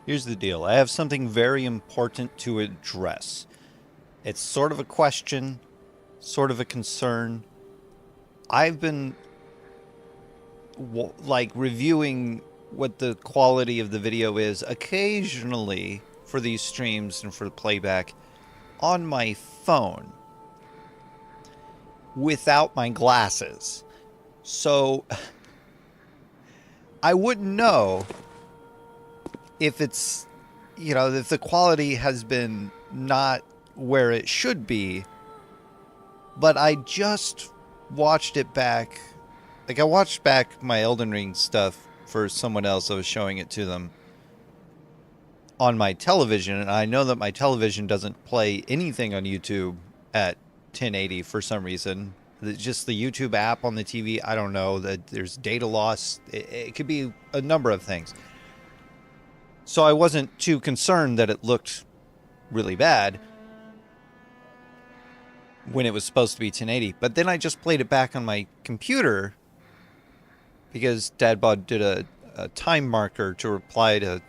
Here's the deal. I have something very important to address. It's sort of a question, sort of a concern. I've been like reviewing what the quality of the video is occasionally for these streams and for the playback on my phone without my glasses. So I wouldn't know if it's, if the quality has been not where it should be, but I just watched it back. Like, I watched back my Elden Ring stuff for someone else. I was showing it to them on my television, and I know that my television doesn't play anything on YouTube at 1080 for some reason. Just the YouTube app on the TV, I don't know, that there's data loss. It could be a number of things. So I wasn't too concerned that it looked really bad when it was supposed to be 1080. But then I just played it back on my computer because Dadbod did a time marker to reply to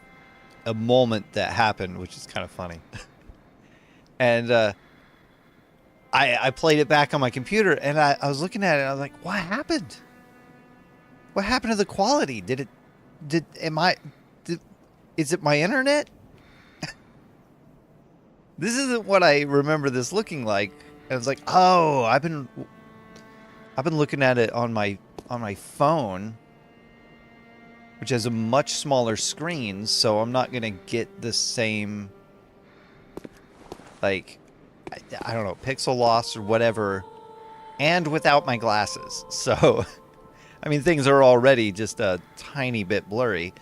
a moment that happened, which is kind of funny. And I played it back on my computer, and I was looking at it, and I was like, what happened? What happened to the quality? Is it my internet? This isn't what I remember this looking like. And I was like, oh, I've been looking at it on my phone, which has a much smaller screen, so I'm not gonna get the same, like, I don't know, pixel loss or whatever, and without my glasses. So, I mean, things are already just a tiny bit blurry.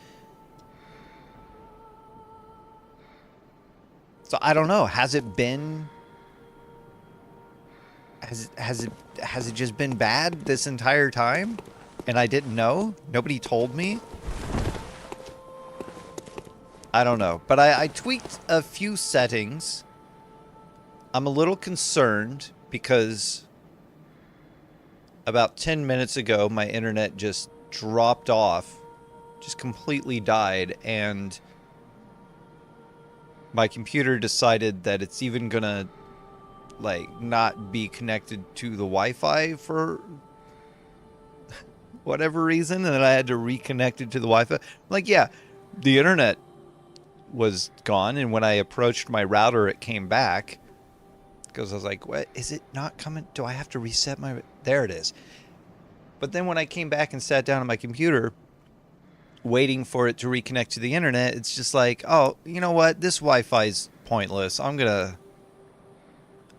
So I don't know. Has it been? Has it just been bad this entire time, and I didn't know? Nobody told me. I don't know, but I tweaked a few settings. I'm a little concerned because about 10 minutes ago, my internet just dropped off, just completely died, and my computer decided that it's even gonna, like, not be connected to the Wi-Fi for whatever reason, and then I had to reconnect it to the Wi-Fi. Like, yeah, the internet was gone, and when I approached my router, it came back. Because I was like, what? Is it not coming? Do I have to reset my... There it is. But then when I came back and sat down on my computer, waiting for it to reconnect to the internet, it's just like, oh, you know what? This Wi-Fi's pointless. I'm gonna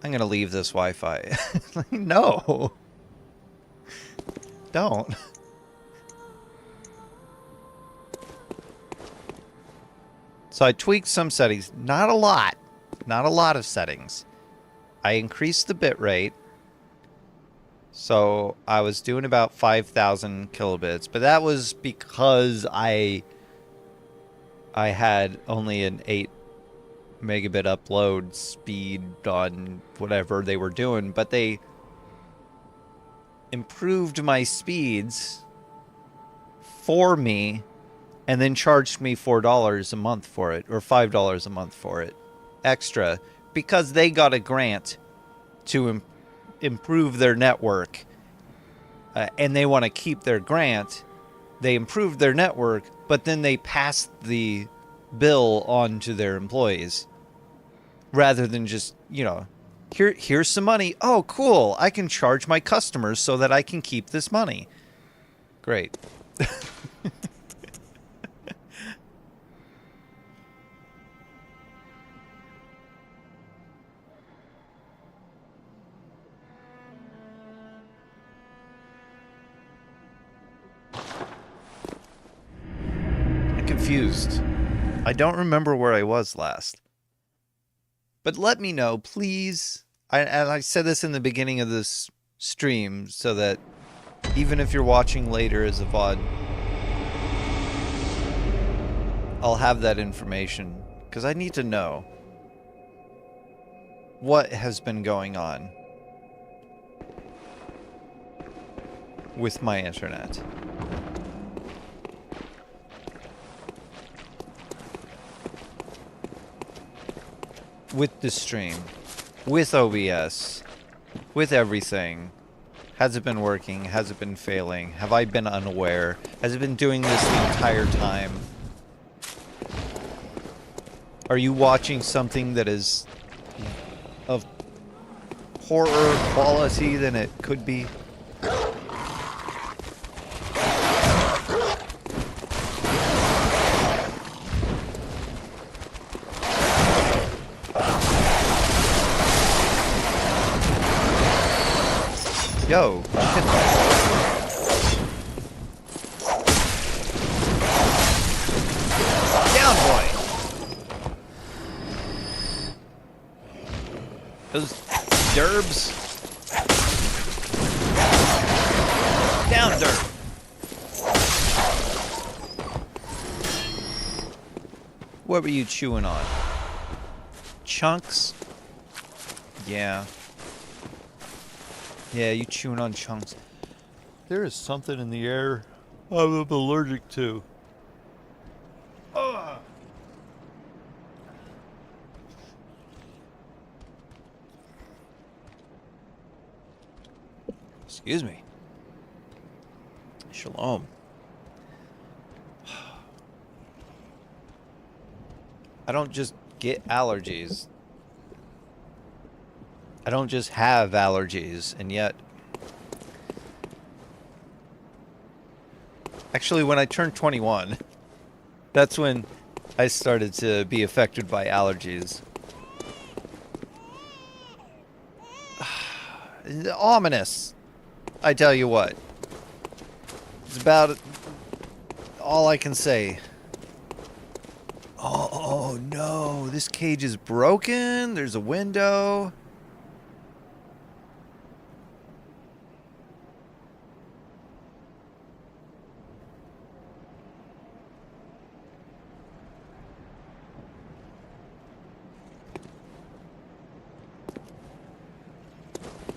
leave this Wi-Fi. Like, no. Don't. So I tweaked some settings. Not a lot. Not a lot of settings. I increased the bit rate. So I was doing about 5,000 kilobits, but that was because I had only an 8 megabit upload speed on whatever they were doing, but they improved my speeds for me and then charged me $4 a month for it, or $5 a month for it extra, because they got a grant to improve their network, and they want to keep their grant. They improved their network, but then they passed the bill on to their employees rather than just, here's some money. Oh, cool. I can charge my customers so that I can keep this money. Great. Confused. I don't remember where I was last. But let me know, please. And I said this in the beginning of this stream, so that even if you're watching later as a VOD, I'll have that information. Because I need to know what has been going on with my internet. with the stream, with OBS, with everything. Has it been working? Has it been failing? Have I been unaware? Has it been doing this the entire time? Are you watching something that is of poorer quality than it could be? Yo, down, boy. Those derbs. Down, derb. What were you chewing on? Chunks? Yeah. Yeah, you chewing on chunks. There is something in the air I'm allergic to. Ugh. Excuse me. Shalom. I don't just get allergies. I don't just have allergies, and yet... Actually, when I turned 21, that's when I started to be affected by allergies. Ominous. I tell you what. It's about all I can say. Oh no, this cage is broken. There's a window.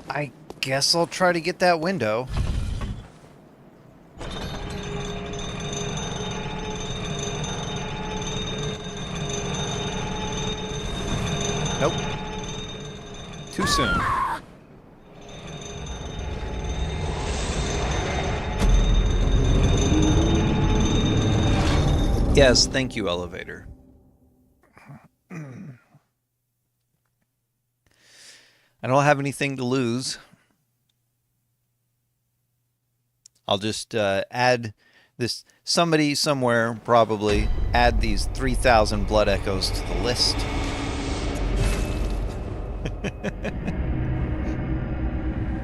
I guess I'll try to get that window. Nope. Too soon. Yes, thank you, elevator. I don't have anything to lose. I'll just add this. Somebody somewhere probably add these 3,000 blood echoes to the list.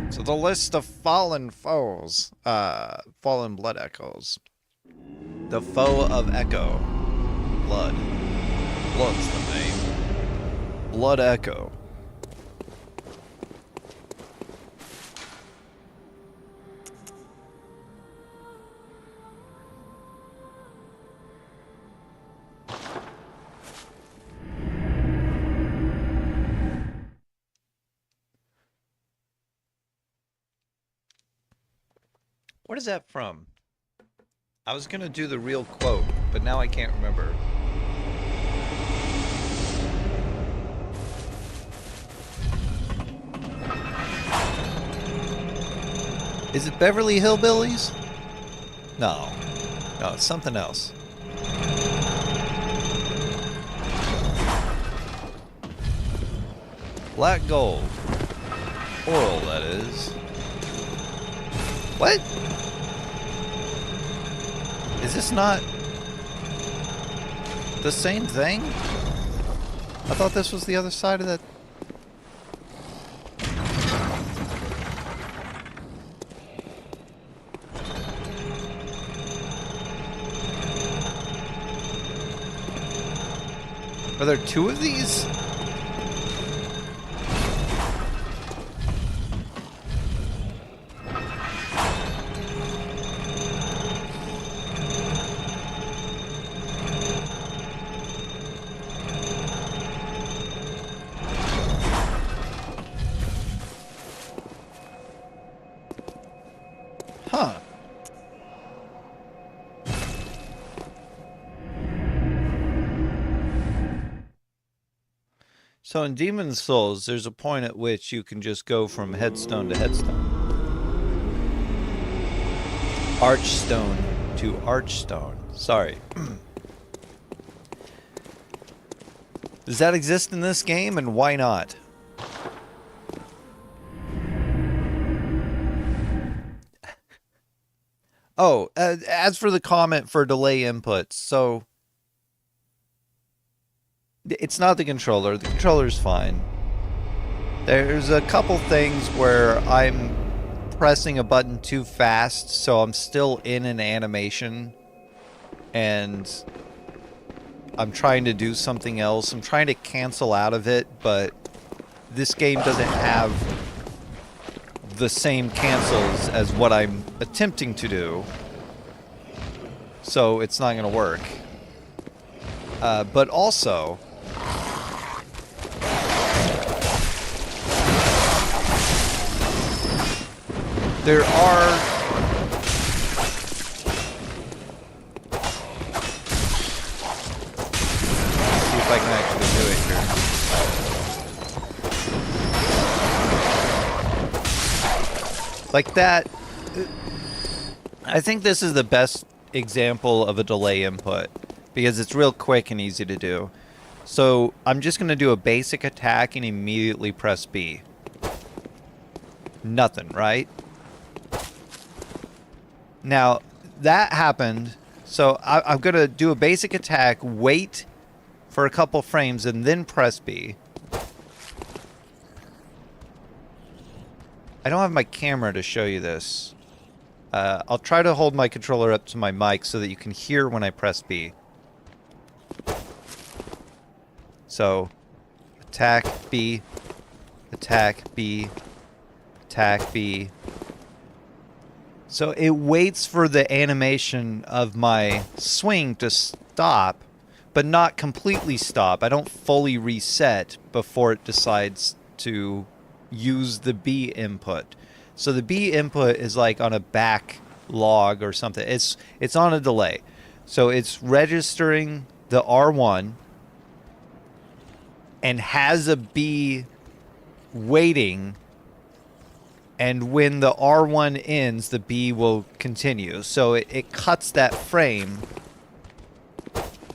So the list of fallen foes, fallen blood echoes. The foe of Echo. Blood. Blood's the name. Blood Echo. What is that from? I was gonna do the real quote, but now I can't remember. Is it Beverly Hillbillies? No. No, it's something else. Black gold. Oil, that is. What? Is this not the same thing? I thought this was the other side of that. Are there two of these? Huh. So in Demon's Souls, there's a point at which you can just go from headstone to headstone. Archstone to archstone. Sorry. Does that exist in this game, and why not? Oh, as for the comment for delay inputs, so it's not the controller. The controller's fine. There's a couple things where I'm pressing a button too fast, so I'm still in an animation, and I'm trying to do something else. I'm trying to cancel out of it, but this game doesn't have the same cancels as what I'm attempting to do, so it's not going to work. But also, there are... Let's see if I can actually do it here. Like that. I think this is the best example of a delay input, because it's real quick and easy to do. So I'm just going to do a basic attack and immediately press B. Nothing, right? Now, that happened, so I'm going to do a basic attack, wait for a couple frames, and then press B. I don't have my camera to show you this. I'll try to hold my controller up to my mic so that you can hear when I press B. So, attack B, attack B, attack B. So it waits for the animation of my swing to stop, but not completely stop. I don't fully reset before it decides to use the B input. So the B input is like on a back log or something. It's on a delay. So it's registering the R1 and has a B waiting, and when the R1 ends, the B will continue. So it cuts that frame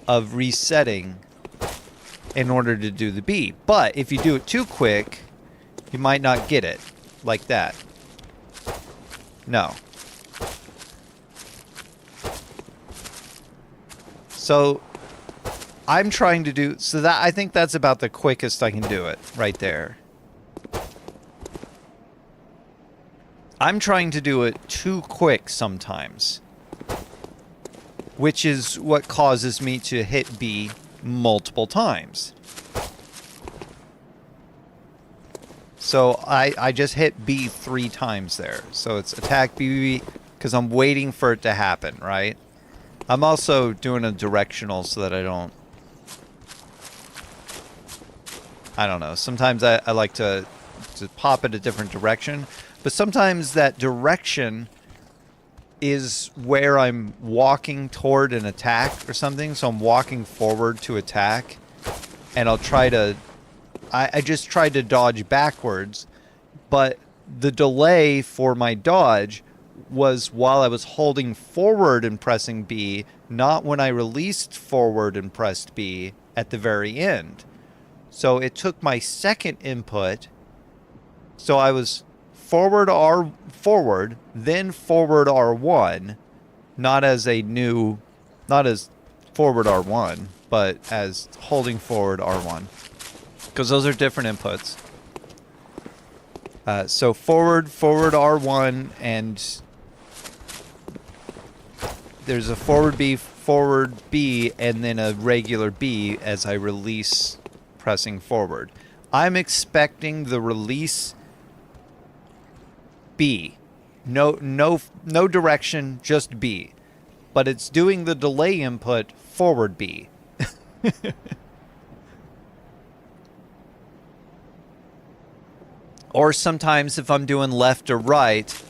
of resetting in order to do the B. But if you do it too quick, you might not get it like that. No. So I'm trying to do, so that I think that's about the quickest I can do it right there. I'm trying to do it too quick sometimes, which is what causes me to hit B multiple times. So I just hit B 3 times there. So it's attack B, because I'm waiting for it to happen, right? I'm also doing a directional so that I don't know. Sometimes I like to pop it a different direction. But sometimes that direction is where I'm walking toward an attack or something. So I'm walking forward to attack. And I'll try to... I just tried to dodge backwards. But the delay for my dodge was while I was holding forward and pressing B, not when I released forward and pressed B at the very end. So it took my second input. So I was forward R forward, then forward R1, not as forward R1, but as holding forward R1, because those are different inputs. So forward R1, and there's a forward B, and then a regular B as I release pressing forward. I'm expecting the release B. No direction, just B. But it's doing the delay input forward B. Or sometimes if I'm doing left or right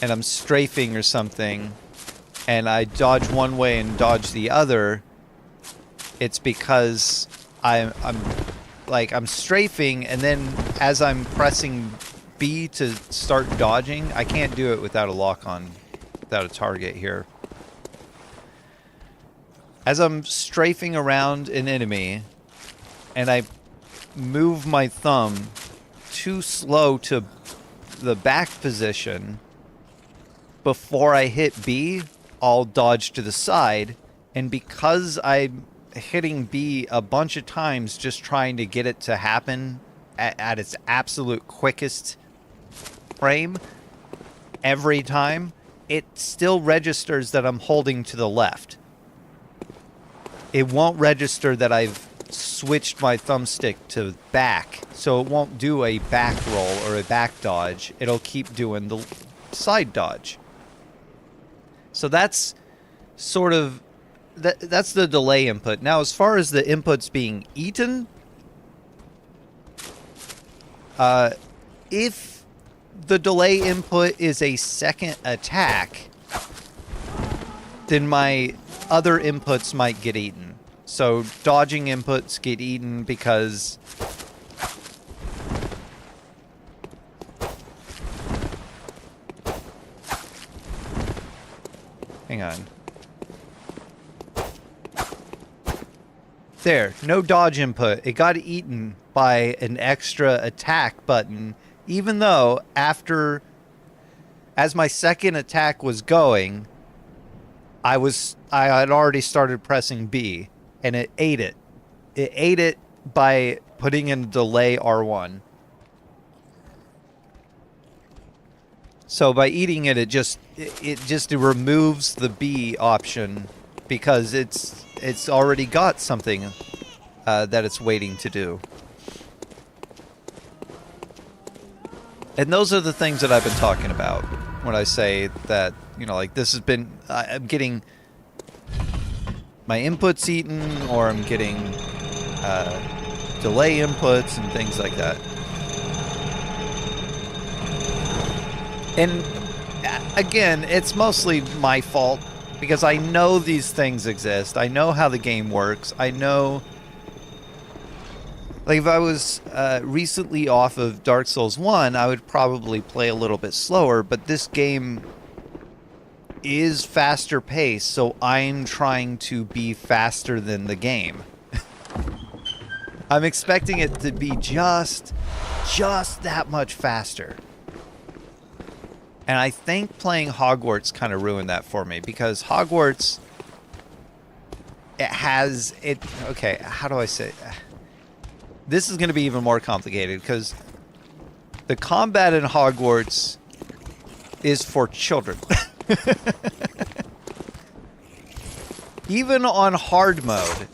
and I'm strafing or something and I dodge one way and dodge the other, it's because I'm like, I'm strafing, and then as I'm pressing B to start dodging, I can't do it without a lock on, without a target here. As I'm strafing around an enemy, and I move my thumb too slow to the back position before I hit B, I'll dodge to the side, and because I'm hitting B a bunch of times just trying to get it to happen at its absolute quickest frame every time, it still registers that I'm holding to the left. It won't register that I've switched my thumbstick to back, so it won't do a back roll or a back dodge. It'll keep doing the side dodge. So that's sort of, that's the delay input. Now, as far as the inputs being eaten, if the delay input is a second attack, then my other inputs might get eaten. So dodging inputs get eaten because hang on. There, no dodge input. It got eaten by an extra attack button, even though after, as my second attack was going, I had already started pressing B, and it ate it. It ate it by putting in delay R1. So by eating it, it just removes the B option because it's already got something that it's waiting to do. And those are the things that I've been talking about when I say that, you know, like this has been, I'm getting my inputs eaten, or I'm getting delay inputs and things like that. And again, it's mostly my fault because I know these things exist. I know how the game works. I know, like, if I was recently off of Dark Souls 1, I would probably play a little bit slower, but this game is faster paced, so I'm trying to be faster than the game. I'm expecting it to be just that much faster. And I think playing Hogwarts kind of ruined that for me, because Hogwarts, okay, how do I say it? This is going to be even more complicated, because the combat in Hogwarts is for children. Even on hard mode.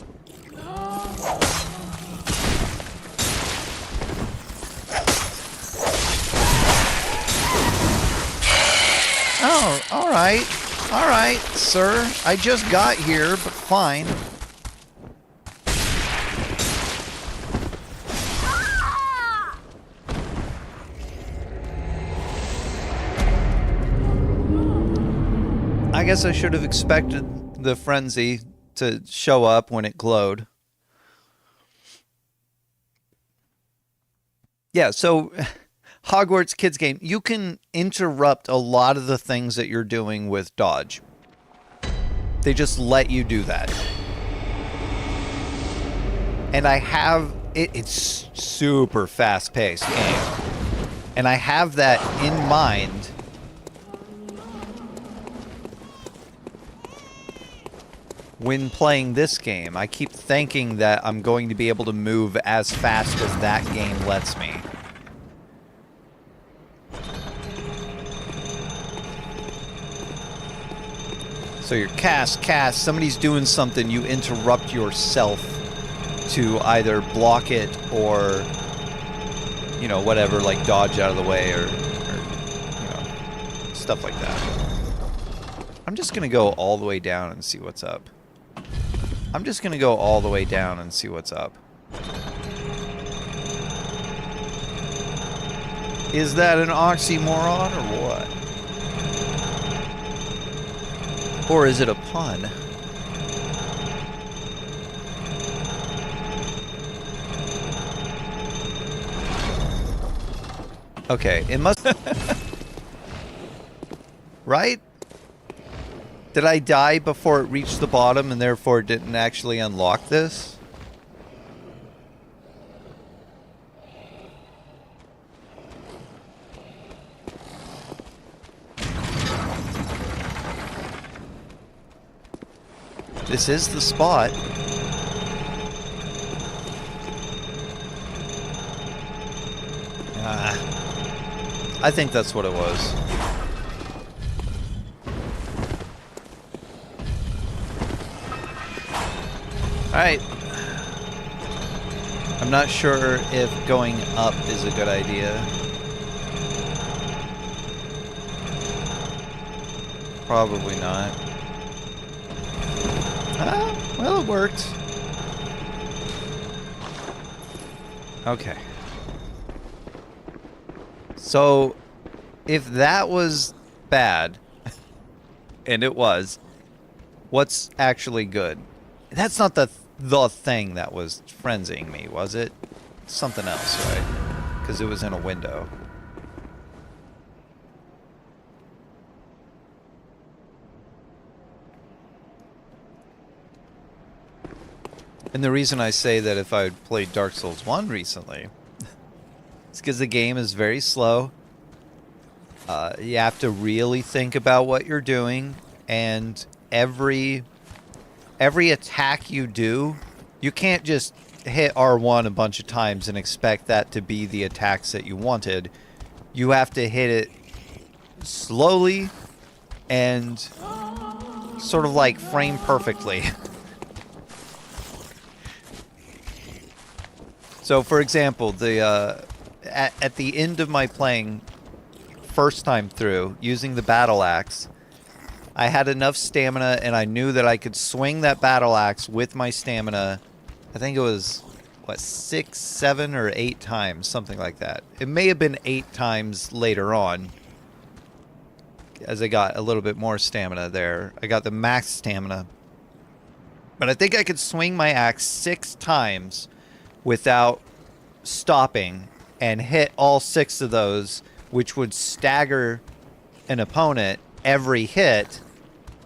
Oh, all right, sir. I just got here, but fine. I guess I should have expected the frenzy to show up when it glowed. Yeah, so Hogwarts kids game, you can interrupt a lot of the things that you're doing with dodge. They just let you do that. And I have it's super fast-paced game. And I have that in mind when playing this game. I keep thinking that I'm going to be able to move as fast as that game lets me. So you're cast, somebody's doing something, you interrupt yourself to either block it or, you know, whatever, like dodge out of the way or you know, stuff like that. I'm just going to go all the way down and see what's up. Is that an oxymoron or what? Or is it a pun? Okay, it must... Right? Did I die before it reached the bottom and therefore it didn't actually unlock this? This is the spot. I think that's what it was. Alright. I'm not sure if going up is a good idea. Probably not. Ah, well, it worked. Okay. So, if that was bad, and it was, what's actually good? That's not the thing that was frenzying me, was it? Something else, right? Because it was in a window. And the reason I say that if I had played Dark Souls 1 recently, is because the game is very slow. You have to really think about what you're doing, and every attack you do, you can't just hit R1 a bunch of times and expect that to be the attacks that you wanted. You have to hit it slowly and sort of like frame perfectly. So, for example, the at the end of my playing first time through, using the battle axe, I had enough stamina and I knew that I could swing that battle axe with my stamina. I think it was, what, 6, 7, or 8 times, something like that. It may have been 8 times later on, as I got a little bit more stamina there. I got the max stamina. But I think I could swing my axe 6 times without stopping and hit all 6 of those, which would stagger an opponent every hit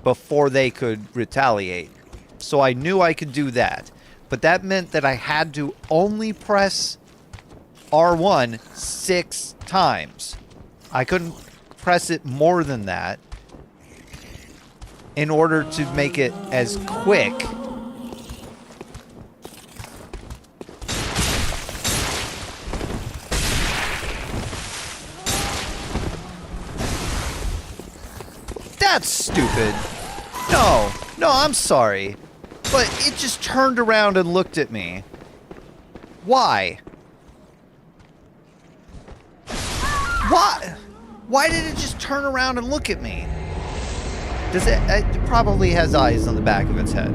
before they could retaliate. So I knew I could do that. But that meant that I had to only press R1 6 times. I couldn't press it more than that in order to make it as quick. That's stupid. No, I'm sorry. But it just turned around and looked at me. Why? Why? Why did it just turn around and look at me? Does it probably has eyes on the back of its head.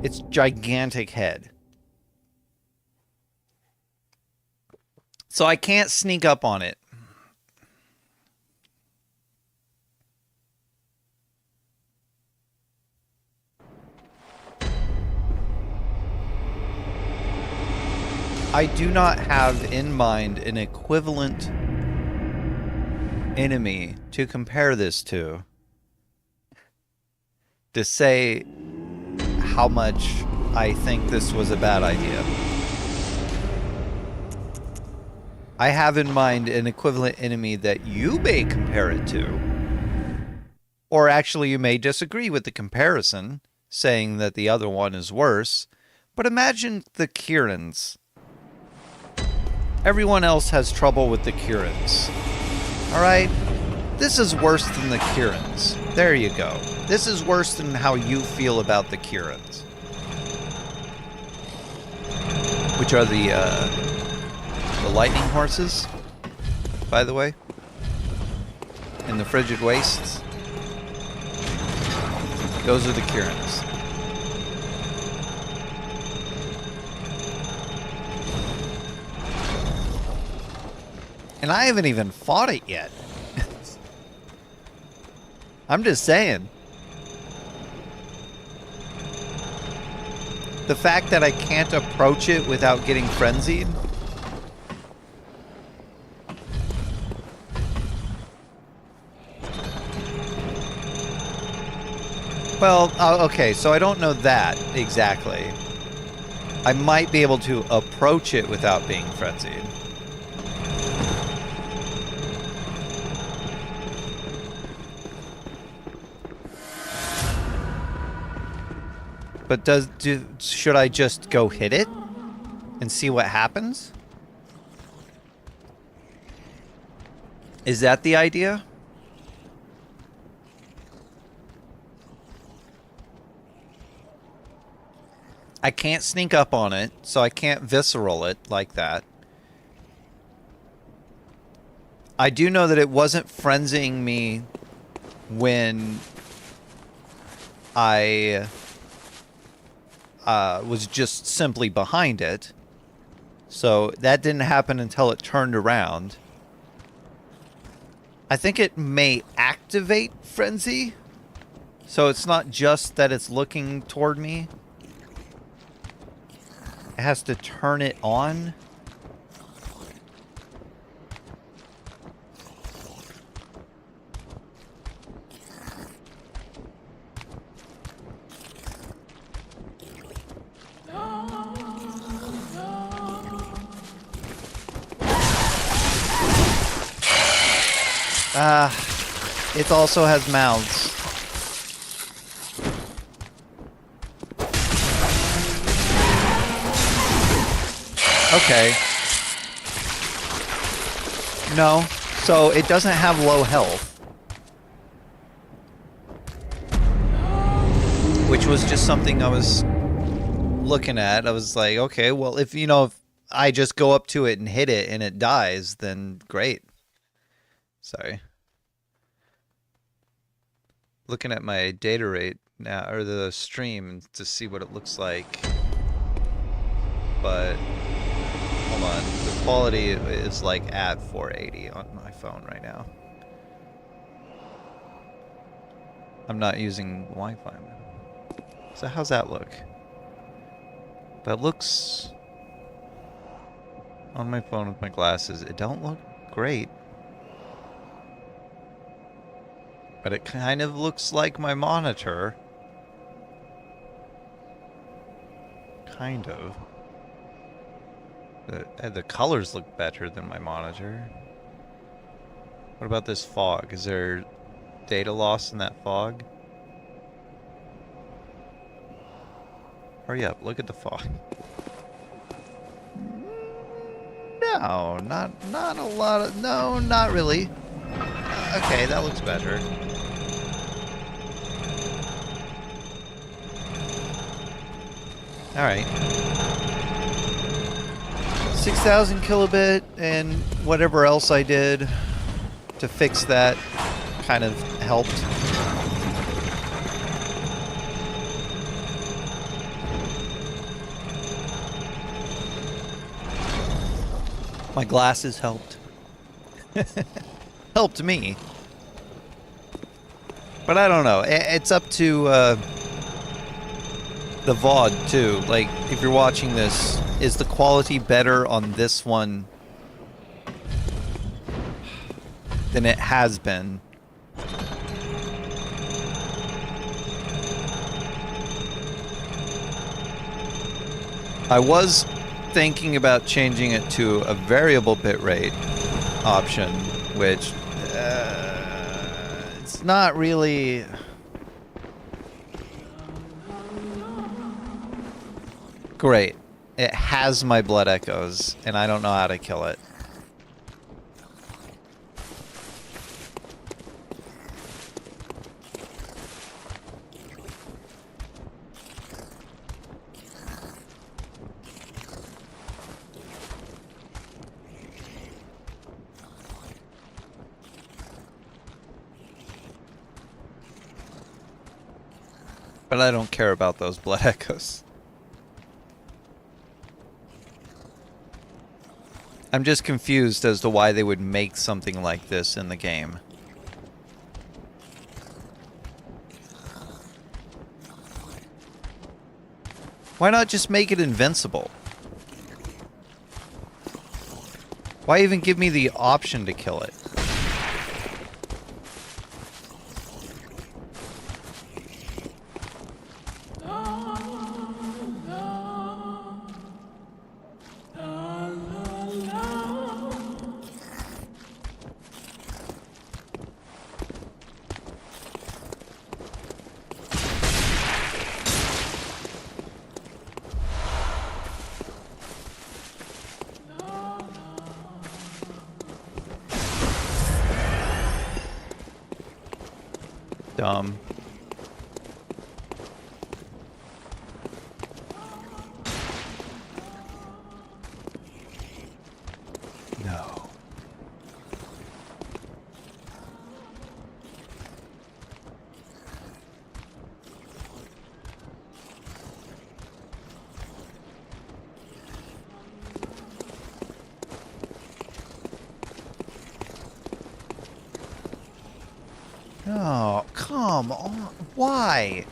Its gigantic head. So I can't sneak up on it. I do not have in mind an equivalent enemy to compare this to say how much I think this was a bad idea. I have in mind an equivalent enemy that you may compare it to. Or actually you may disagree with the comparison, saying that the other one is worse. But imagine the Kirans. Everyone else has trouble with the Kirans. Alright? This is worse than the Kirans. There you go. This is worse than how you feel about the Kirans. Which are the lightning horses, by the way. In the Frigid Wastes. Those are the Kirans. And I haven't even fought it yet. I'm just saying. The fact that I can't approach it without getting frenzied. Well, okay, so I don't know that exactly. I might be able to approach it without being frenzied. But should I just go hit it and see what happens? Is that the idea? I can't sneak up on it, so I can't visceral it like that. I do know that it wasn't frenzying me when I was just simply behind it. So that didn't happen until it turned around. I think it may activate frenzy. So it's not just that it's looking toward me. It has to turn it on. It also has mouths. Okay. No. So it doesn't have low health. Which was just something I was looking at. I was like, okay, well, if I just go up to it and hit it and it dies, then great. Sorry. Looking at my data rate now, or the stream, to see what it looks like. But hold on, the quality is like at 480 on my phone right now. I'm not using Wi-Fi. So how's that look? That looks on my phone with my glasses. It don't look great. But it kind of looks like my monitor. Kind of. The colors look better than my monitor. What about this fog? Is there data loss in that fog? Hurry up, look at the fog. No, not a lot of... No, not really. Okay, that looks better. Alright. 6,000 kilobit and whatever else I did to fix that kind of helped. My glasses helped. Helped me. But I don't know. It's up to the VOD too. Like, if you're watching this, is the quality better on this one than it has been? I was thinking about changing it to a variable bitrate option, which it's not really... Great. It has my blood echoes, and I don't know how to kill it. But I don't care about those blood echoes. I'm just confused as to why they would make something like this in the game. Why not just make it invincible? Why even give me the option to kill it? Dumb. No. Oh, come on. Why?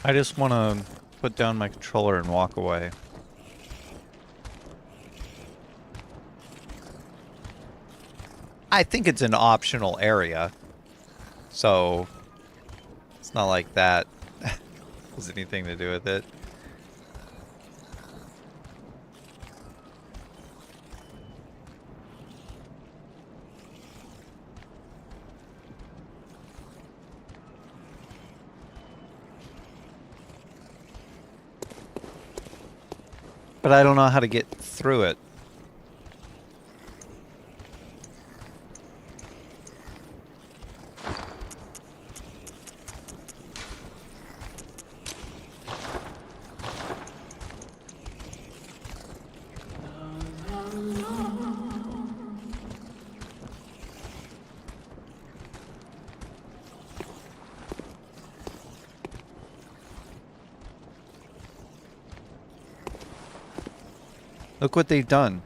I just want to put down my controller and walk away. I think it's an optional area, so it's not like that has anything to do with it. But I don't know how to get through it. Look what they've done.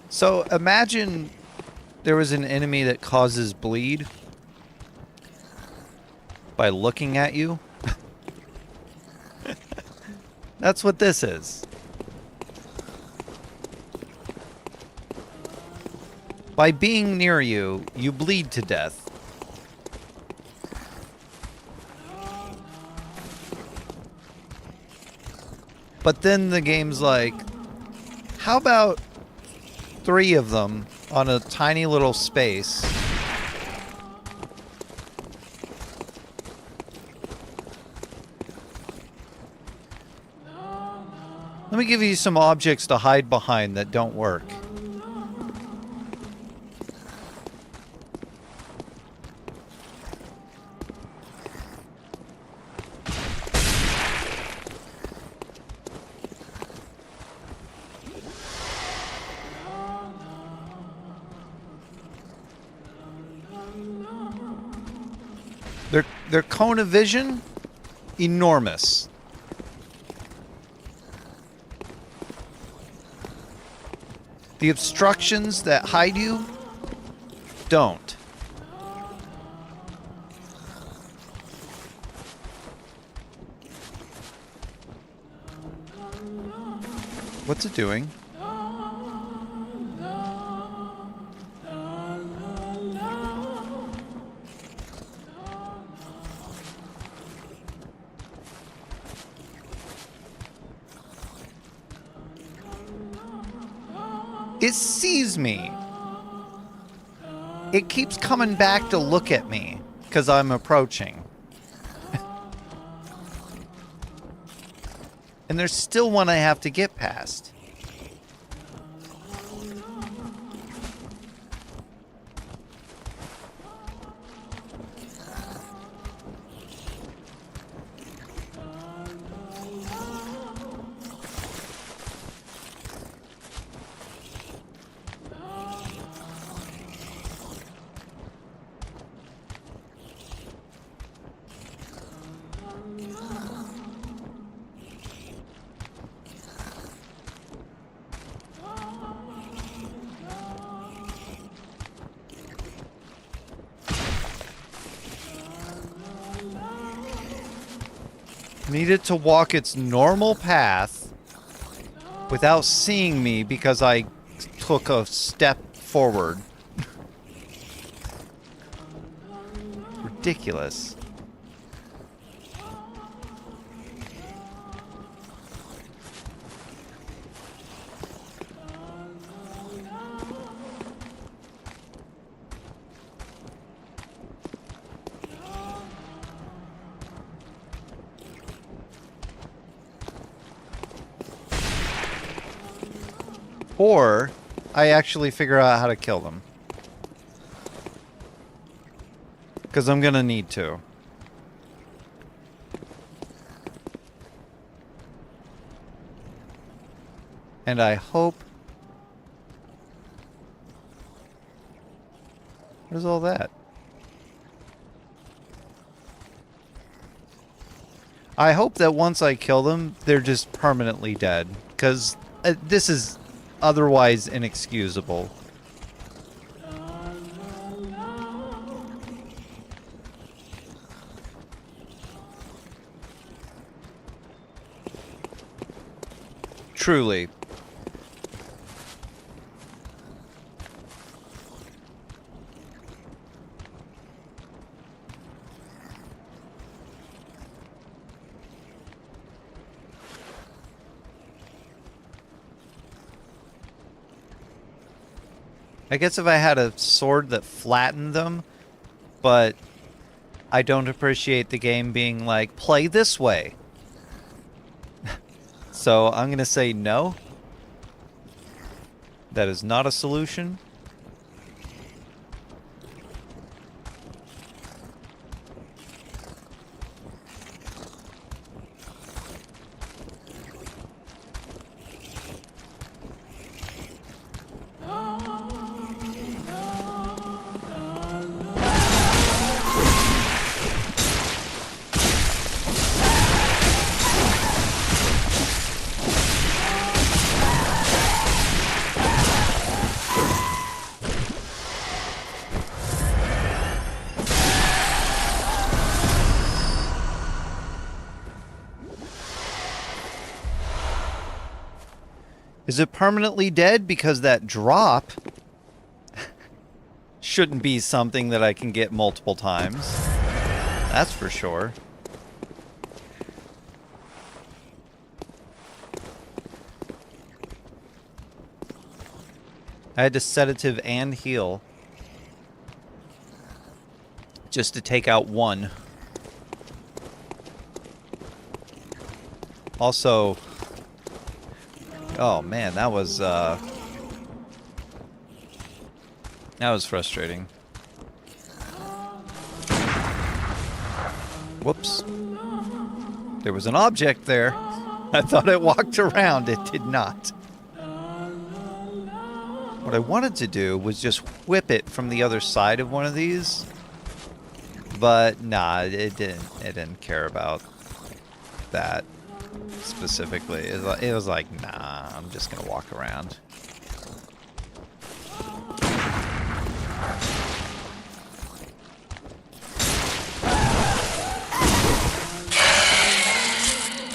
So imagine there was an enemy that causes bleed by looking at you. That's what this is. By being near you, you bleed to death. But then the game's like, how about 3 of them on a tiny little space? Let me give you some objects to hide behind that don't work. Their cone of vision, enormous. The obstructions that hide you, don't. What's it doing? It sees me. It keeps coming back to look at me because I'm approaching. And there's still one I have to get past. needed to walk its normal path without seeing me because I took a step forward. Ridiculous. Or I actually figure out how to kill them. Because I'm going to need to. And I hope... What is all that? I hope that once I kill them, they're just permanently dead. Because this is otherwise inexcusable. Truly. I guess if I had a sword that flattened them, but I don't appreciate the game being like, play this way. So I'm going to say no. That is not a solution. Is it permanently dead? Because that drop shouldn't be something that I can get multiple times. That's for sure. I had to sedative and heal just to take out one. Also... Oh man, that was frustrating. Whoops. There was an object there. I thought it walked around. It did not. What I wanted to do was just whip it from the other side of one of these. But nah, it didn't care about that. Specifically, it was like, nah, I'm just gonna walk around.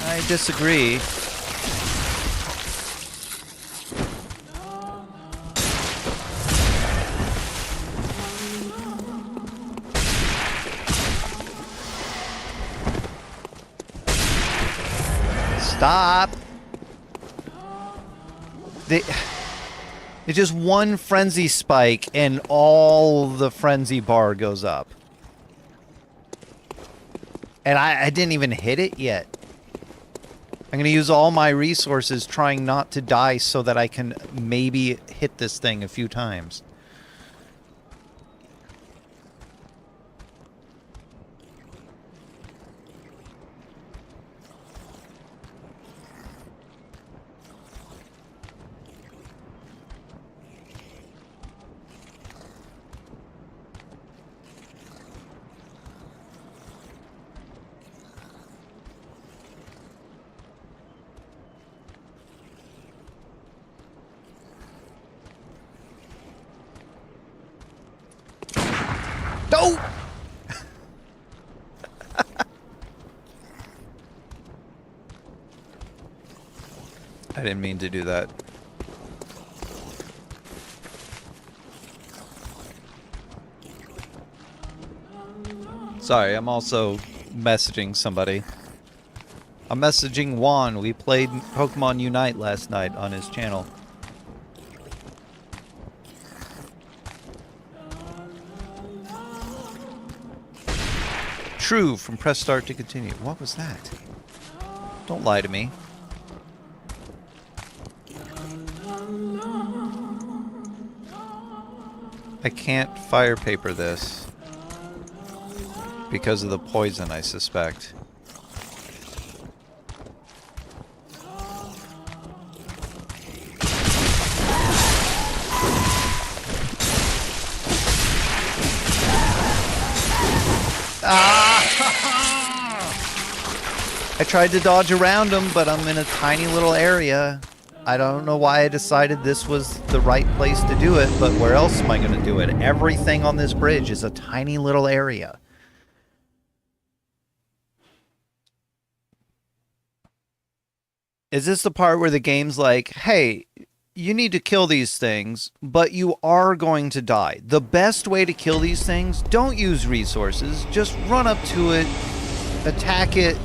I disagree. Stop! It's just one frenzy spike and all the frenzy bar goes up. And I didn't even hit it yet. I'm going to use all my resources trying not to die so that I can maybe hit this thing a few times. I didn't mean to do that. Sorry, I'm also messaging somebody. I'm messaging Juan. We played Pokemon Unite last night on his channel. True, from press start to continue. What was that? Don't lie to me. I can't fire paper this because of the poison, I suspect. I tried to dodge around them, but I'm in a tiny little area. I don't know why I decided this was the right place to do it, but where else am I going to do it? Everything on this bridge is a tiny little area. Is this the part where the game's like, hey, you need to kill these things, but you are going to die. The best way to kill these things, don't use resources. Just run up to it, attack it,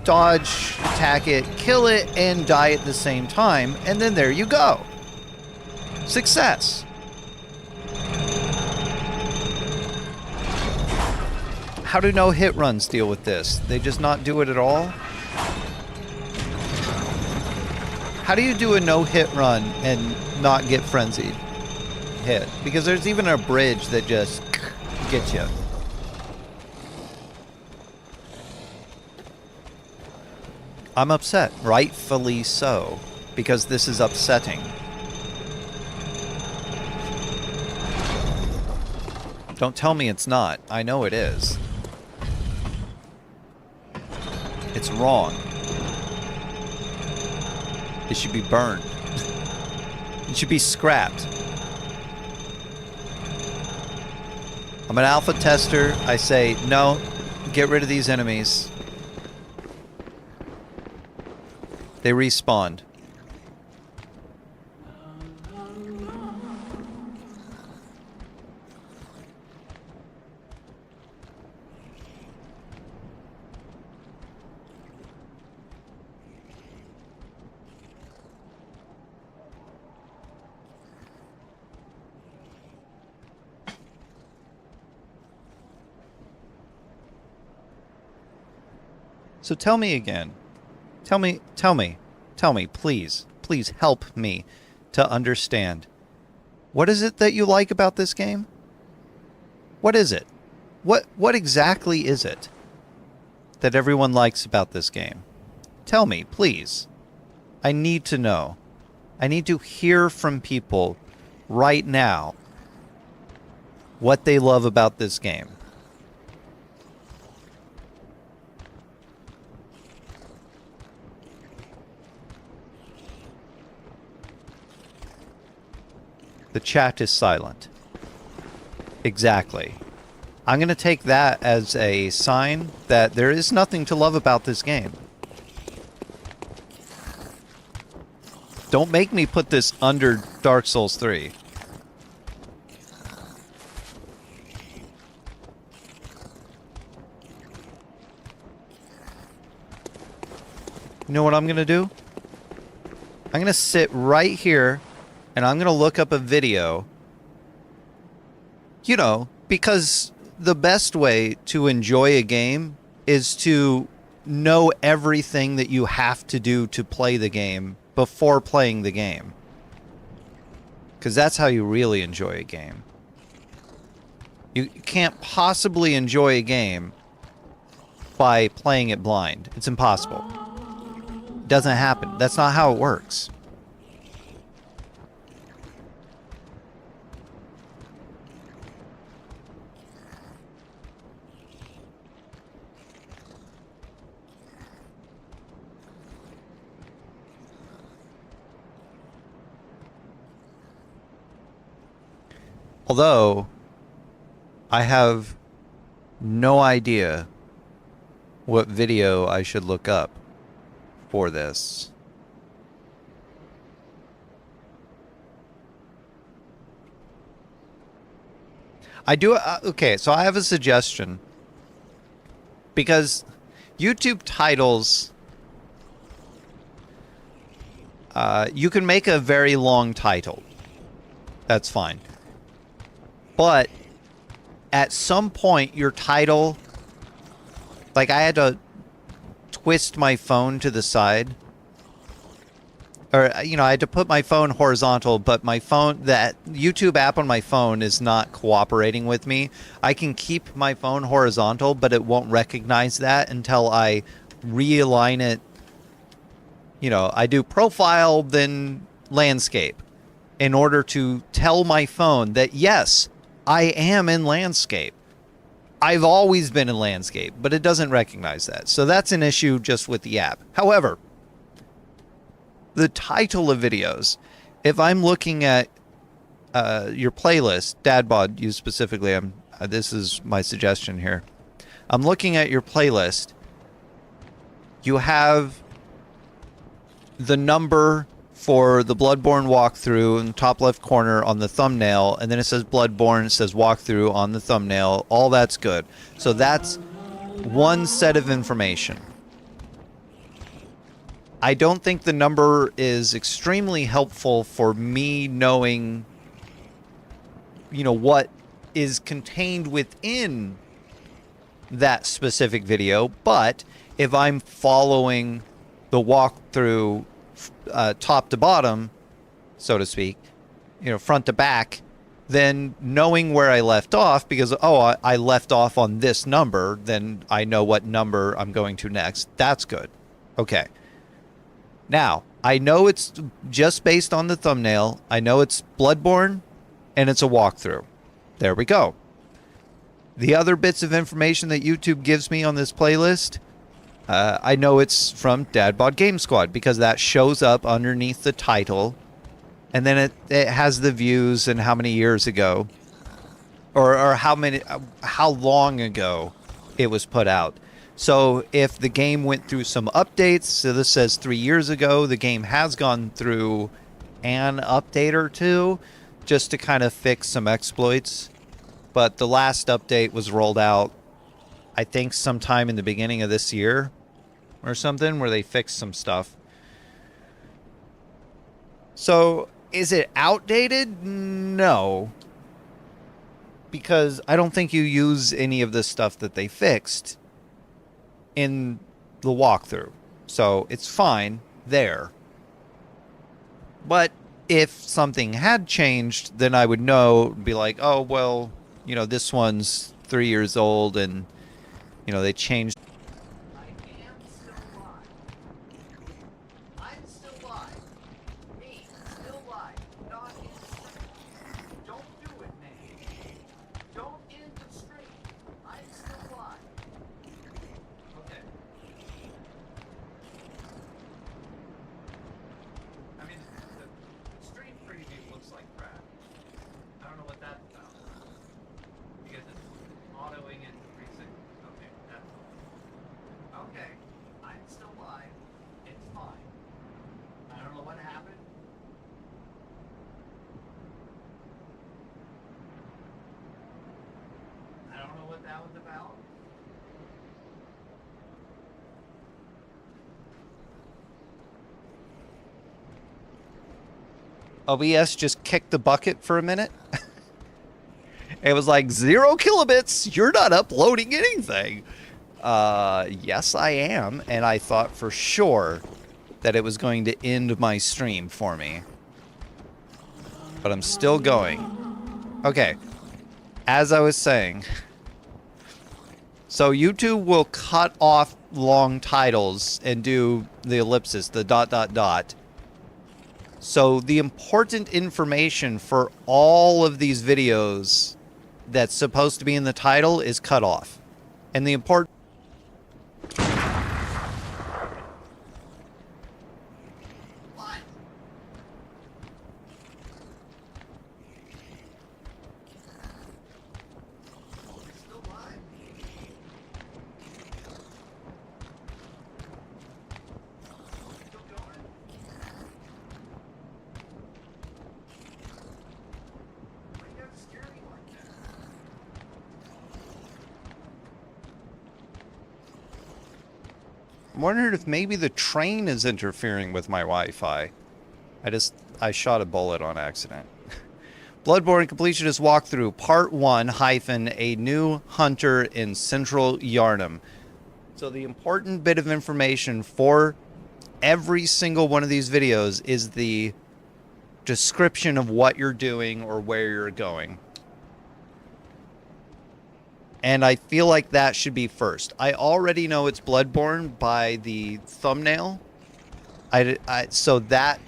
dodge, attack it, kill it, and die at the same time, and then there you go. Success. How do no-hit runs deal with this? They just not do it at all? How do you do a no-hit run and not get frenzied hit? Because there's even a bridge that just gets you. I'm upset, rightfully so, because this is upsetting. Don't tell me it's not. I know it is. It's wrong. It should be burned. It should be scrapped. I'm an alpha tester. I say, no, get rid of these enemies. They respawned. So tell me again. Tell me, please. Please help me to understand. What is it that you like about this game? What is it? What exactly is it that everyone likes about this game? Tell me, please. I need to know. I need to hear from people right now what they love about this game. The chat is silent. Exactly. I'm going to take that as a sign that there is nothing to love about this game. Don't make me put this under Dark Souls 3. You know what I'm going to do? I'm going to sit right here and I'm going to look up a video, you know, because the best way to enjoy a game is to know everything that you have to do to play the game before playing the game. Because that's how you really enjoy a game. You can't possibly enjoy a game by playing it blind. It's impossible. It doesn't happen. That's not how it works. Although, I have no idea what video I should look up for this. I do. Okay, so I have a suggestion because YouTube titles, you can make a very long title. That's fine. But at some point, your title, like I had to twist my phone to the side. Or, you know, I had to put my phone horizontal, but my phone, that YouTube app on my phone is not cooperating with me. I can keep my phone horizontal, but it won't recognize that until I realign it. You know, I do profile, then landscape in order to tell my phone that, yes, I am in landscape. I've always been in landscape, but it doesn't recognize that. So that's an issue just with the app. However, the title of videos, if I'm looking at your playlist, Dadbod, you specifically, this is my suggestion here. I'm looking at your playlist. You have the number for the Bloodborne walkthrough in the top left corner on the thumbnail, and then it says Bloodborne, it says walkthrough on the thumbnail. All that's good. So that's one set of information. I don't think the number is extremely helpful for me knowing, you know, what is contained within that specific video. But if I'm following the walkthrough top to bottom, so to speak, you know, front to back, then knowing where I left off, because, oh, I left off on this number, then I know what number I'm going to next. That's good. Okay. Now, I know it's just based on the thumbnail. I know it's Bloodborne, and it's a walkthrough. There we go. The other bits of information that YouTube gives me on this playlist, I know it's from Dadbod Game Squad, because that shows up underneath the title, and then it has the views and how many years ago, or how long ago it was put out. So if the game went through some updates, so this says 3 years ago, the game has gone through an update or two just to kind of fix some exploits. But the last update was rolled out, I think, sometime in the beginning of this year or something, where they fixed some stuff. So is it outdated? No. Because I don't think you use any of the stuff that they fixed in the walkthrough. So it's fine there. But if something had changed, then I would know, be like, oh, well, you know, this one's 3 years old and, you know, they changed. I am still live. I'm still live. Me, still live. Not in stream. Don't do it, man. Don't end the stream. I'm still live. Okay. I mean, the stream preview looks like crap. I don't know what that's about. Because it's autoing it to 360. Okay, that's all. Okay, I'm still live. It's fine. I don't know what happened. I don't know what that was about. OBS just kicked the bucket for a minute. It was like 0 kilobits. You're not uploading anything. Yes, I am. And I thought for sure that it was going to end my stream for me. But I'm still going. Okay. As I was saying. So YouTube will cut off long titles and do the ellipsis, the ... So the important information for all of these videos that's supposed to be in the title is cut off. And the important... What? Still live? Still going? Why you gotta scare me like that? I'm wondering if maybe the train is interfering with my Wi-Fi. I shot a bullet on accident. Bloodborne Completionist Walkthrough, Part 1, hyphen, a new hunter in Central Yharnam. So the important bit of information for every single one of these videos is the description of what you're doing or where you're going. And I feel like that should be first. I already know it's Bloodborne by the thumbnail. So that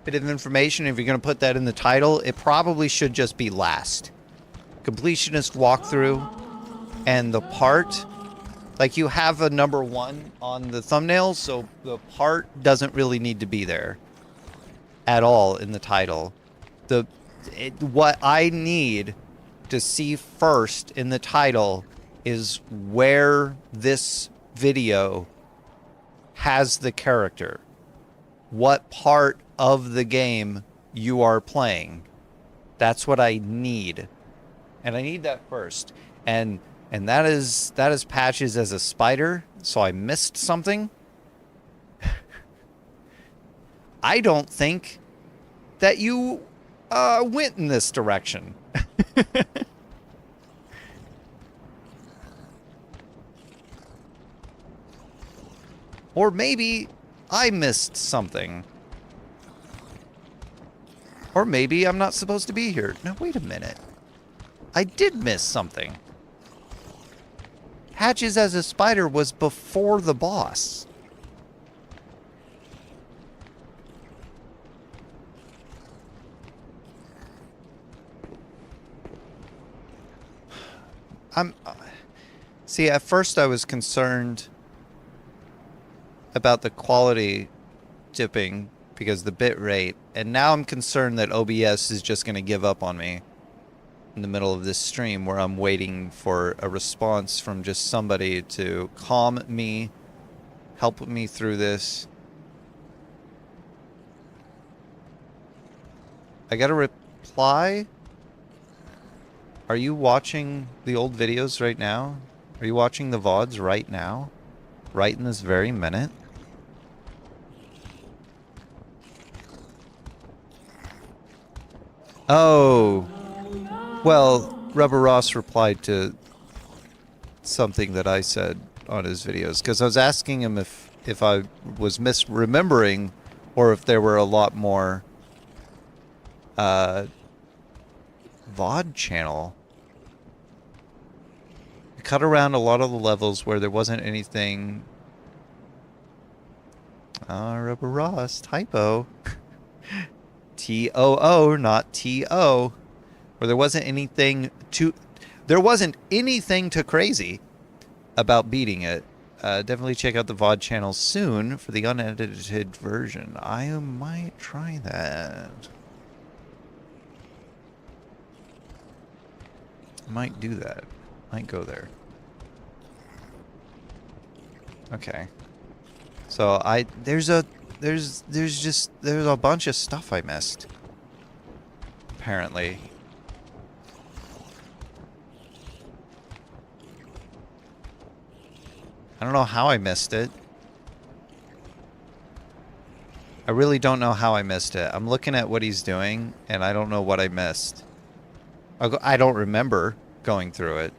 bit of information, if you're going to put that in the title, it probably should just be last. Completionist walkthrough and the part, like you have a number 1 on the thumbnail, so the part doesn't really need to be there at all in the title. What I need to see first in the title is where this video has the character. What part of the game you are playing. That's what I need. And I need that first. And that is Patches as a spider, so I missed something. I don't think that you went in this direction. Or maybe I missed something. Or maybe I'm not supposed to be here. Now, wait a minute. I did miss something. Hatches as a spider was before the boss. See, at first I was concerned about the quality dipping because the bit rate, and now I'm concerned that OBS is just going to give up on me in the middle of this stream where I'm waiting for a response from just somebody to calm me, help me through this. I got a reply. Are you watching the old videos right now? Are you watching the VODs right now? Right in this very minute? Oh. Well, Rubber Ross replied to something that I said on his videos, because I was asking him if I was misremembering or if there were a lot more VOD channel. I cut around a lot of the levels where there wasn't anything. Rubber Ross, typo. T-O-O, not T-O. Where there wasn't anything too crazy about beating it. Definitely check out the VOD channel soon for the unedited version. I might try that. Might do that. Might go there. Okay. So there's a bunch of stuff I missed. Apparently. I don't know how I missed it. I really don't know how I missed it. I'm looking at what he's doing, and I don't know what I missed. I don't remember going through it.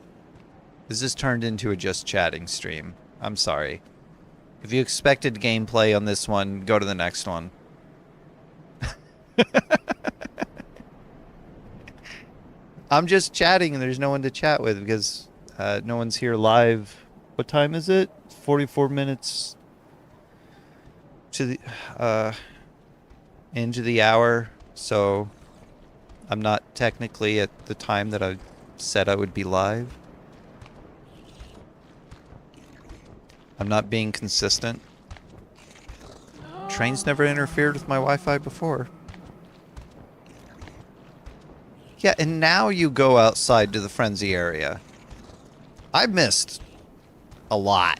This just turned into a just chatting stream. I'm sorry. If you expected gameplay on this one, go to the next one. I'm just chatting and there's no one to chat with because no one's here live. What time is it? 44 minutes to the into the hour. So I'm not technically at the time that I said I would be live. I'm not being consistent. Trains never interfered with my Wi-Fi before. Yeah, and now you go outside to the frenzy area. I missed a lot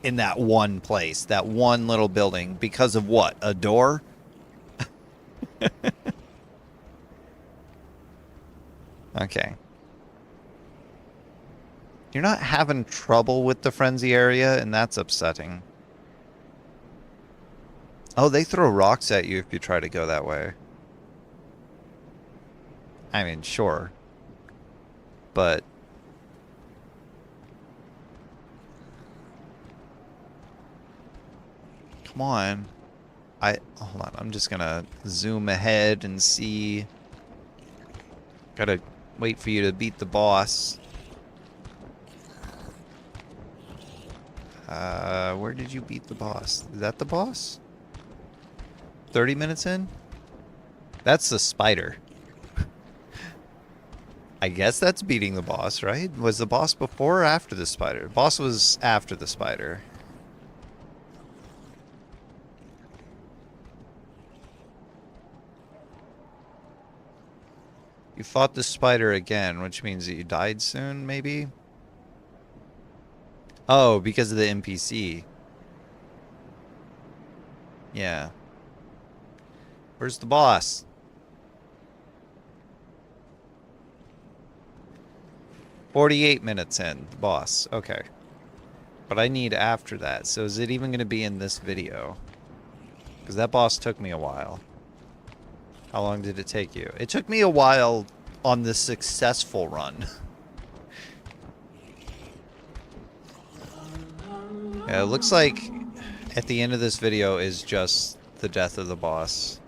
in that one place, that one little building, because of what? A door? Okay. You're not having trouble with the frenzy area, and that's upsetting. Oh, they throw rocks at you if you try to go that way. I mean, sure. But... come on. Hold on, I'm just gonna zoom ahead and see. Gotta wait for you to beat the boss. Where did you beat the boss? Is that the boss? 30 minutes in? That's the spider. I guess that's beating the boss, right? Was the boss before or after the spider? The boss was after the spider. You fought the spider again, which means that you died soon, maybe? Oh, because of the NPC. Yeah. Where's the boss? 48 minutes in, the boss. Okay. But I need after that. So is it even going to be in this video? Because that boss took me a while. How long did it take you? It took me a while on the successful run. Yeah, it looks like at the end of this video is just the death of the boss.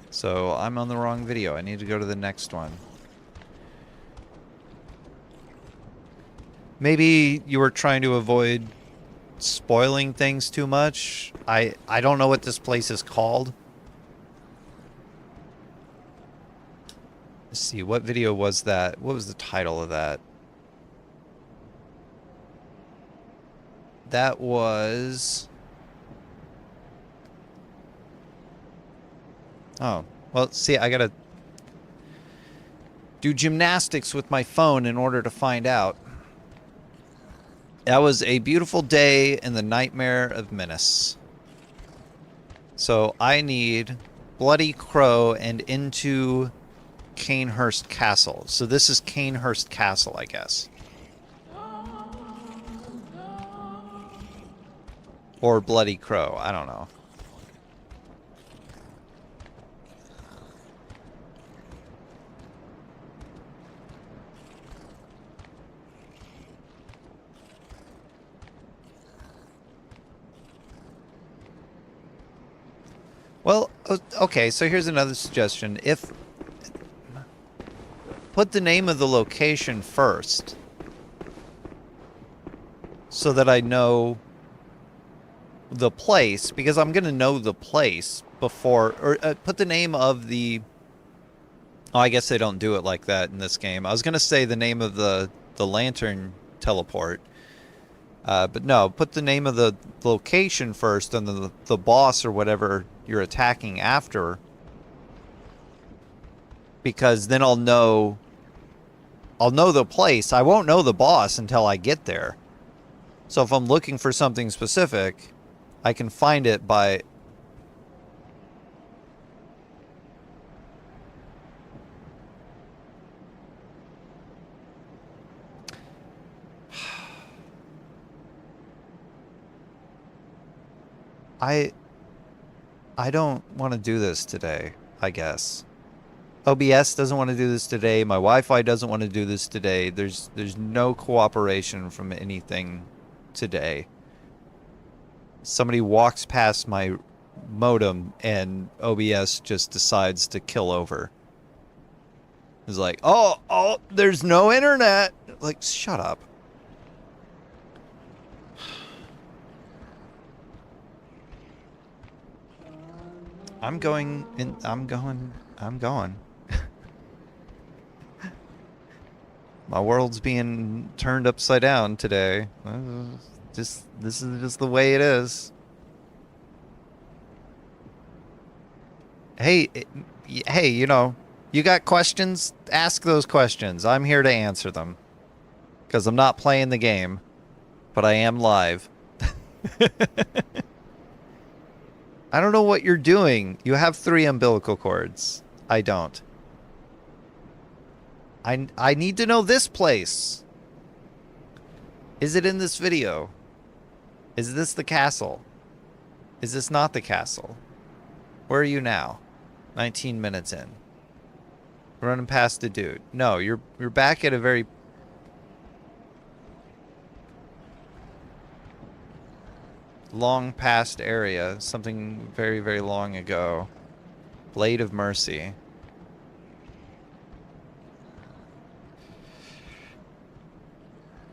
So I'm on the wrong video. I need to go to the next one. Maybe you were trying to avoid spoiling things too much. I don't know what this place is called. Let's see, what video was that? What was the title of that? That was... oh, well, see, I gotta do gymnastics with my phone in order to find out. That was A Beautiful Day in the Nightmare of Menace. So I need Bloody Crow and into Canehurst Castle. So this is Canehurst Castle, I guess. Or Bloody Crow, I don't know. Well, okay, so here's another suggestion. If... put the name of the location first, so that I know the place, because I'm going to know the place before... or put the name of the... oh, I guess they don't do it like that in this game. I was going to say the name of the lantern teleport. But no, put the name of the location first, and the boss or whatever you're attacking after. Because then I'll know the place. I won't know the boss until I get there. So if I'm looking for something specific, I can find it by... I don't want to do this today, I guess. OBS doesn't want to do this today. My Wi-Fi doesn't want to do this today. There's no cooperation from anything today. Somebody walks past my modem and OBS just decides to kill over. It's like, oh, there's no internet. Like, shut up. I'm going. My world's being turned upside down today. This is just the way it is. Hey, you know, you got questions? Ask those questions. I'm here to answer them. Because I'm not playing the game, but I am live. I don't know what you're doing. You have 3 umbilical cords. I don't. I need to know this place. Is it in this video? Is this the castle? Is this not the castle? Where are you now? 19 minutes in. Running past the dude. No, you're back at a very long past area. Something very, very long ago. Blade of Mercy.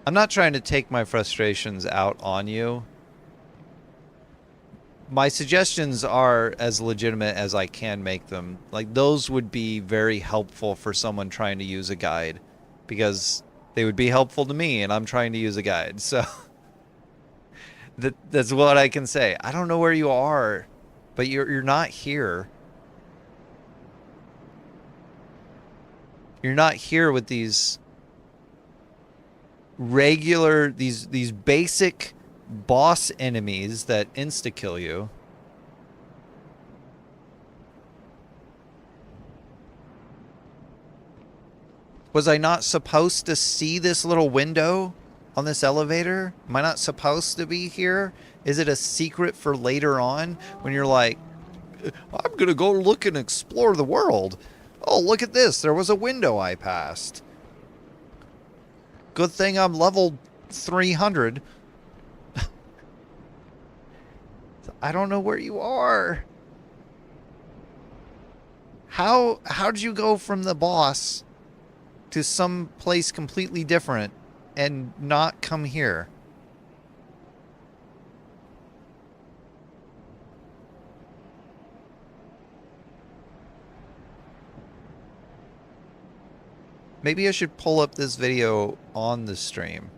I'm not trying to take my frustrations out on you. My suggestions are as legitimate as I can make them. Like, those would be very helpful for someone trying to use a guide, because they would be helpful to me and I'm trying to use a guide. So that's what I can say. I don't know where you are, but you're not here. You're not here with these regular, these basic boss enemies that insta-kill you. Was I not supposed to see this little window on this elevator? Am I not supposed to be here? Is it a secret for later on when you're like, I'm gonna go look and explore the world. Oh, look at this. There was a window I passed. Good thing I'm level 300. I don't know where you are. How'd you go from the boss to some place completely different and not come here? Maybe I should pull up this video on the stream.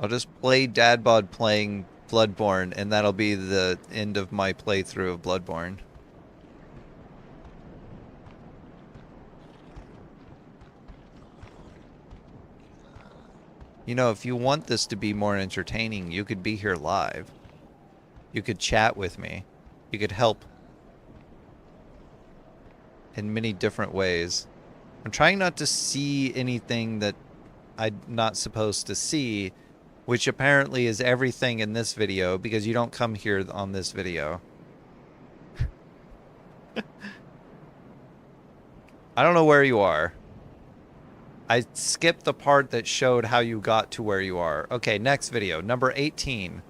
I'll just play Dadbod playing Bloodborne, and that'll be the end of my playthrough of Bloodborne. You know, if you want this to be more entertaining, you could be here live. You could chat with me. You could help in many different ways. I'm trying not to see anything that I'm not supposed to see, which apparently is everything in this video, because you don't come here on this video. I don't know where you are. I skipped the part that showed how you got to where you are. Okay, next video, number 18.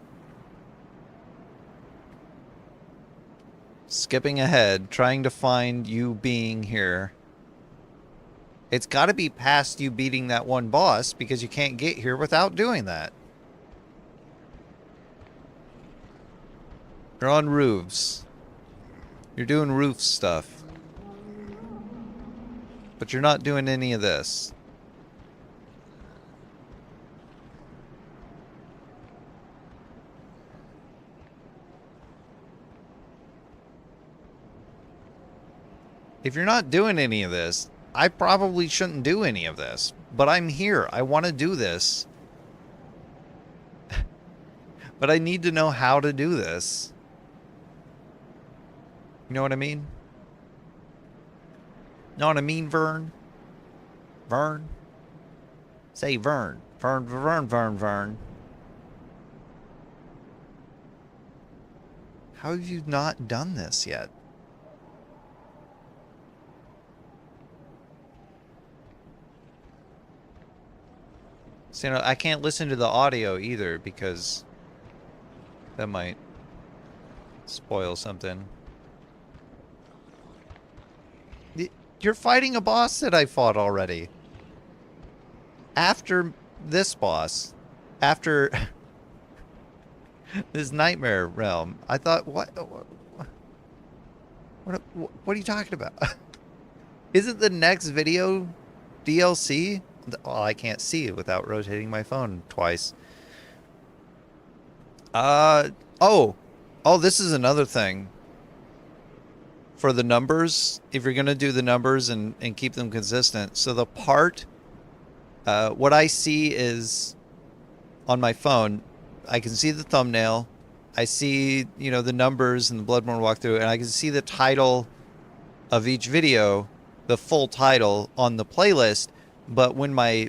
Skipping ahead, trying to find you being here. It's got to be past you beating that one boss, because you can't get here without doing that. You're on roofs. You're doing roof stuff. But you're not doing any of this. If you're not doing any of this, I probably shouldn't do any of this. But I'm here. I want to do this. But I need to know how to do this. You know what I mean? Know what I mean, Vern? Vern? Say Vern. Vern, Vern, Vern, Vern. How have you not done this yet? So, you know, I can't listen to the audio either, because that might spoil something. You're fighting a boss that I fought already. After this boss. After this nightmare realm. I thought, what are you talking about? Isn't the next video DLC? Well, I can't see it without rotating my phone twice. Oh, this is another thing. For the numbers, if you're going to do the numbers and keep them consistent. So the part, what I see is, on my phone, I can see the thumbnail. I see, you know, the numbers and the Bloodborne walkthrough, and I can see the title of each video. the full title on the playlist, but when my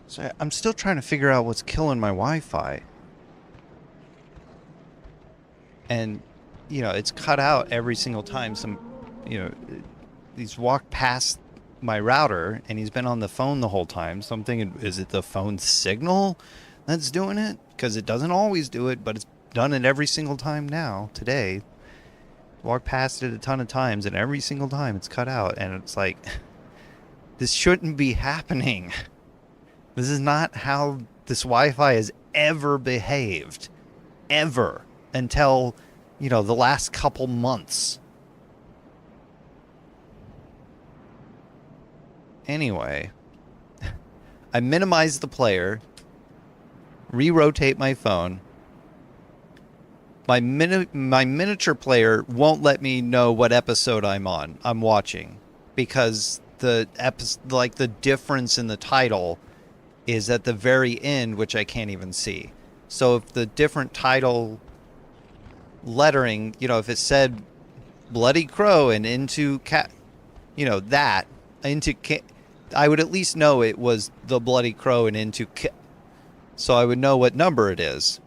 so I'm still trying to figure out what's killing my Wi-Fi. And, you know, it's cut out every single time you know, he's walked past my router and he's been on the phone the whole time. So I'm thinking, is it the phone signal that's doing it? Because it doesn't always do it, but it's done it every single time now, today. Walked past it a ton of times and every single time it's cut out. And it's like, this shouldn't be happening. This is not how this Wi-Fi has ever behaved. Ever. Until, you know, the last couple months. Anyway, I minimize the player, re-rotate my phone. My miniature player won't let me know what episode I'm watching, because the difference in the title is at the very end, which I can't even see. So if the different title lettering, you know, if it said Bloody Crow and into cat, you know, that into I would at least know it was the Bloody Crow and into so I would know what number it is.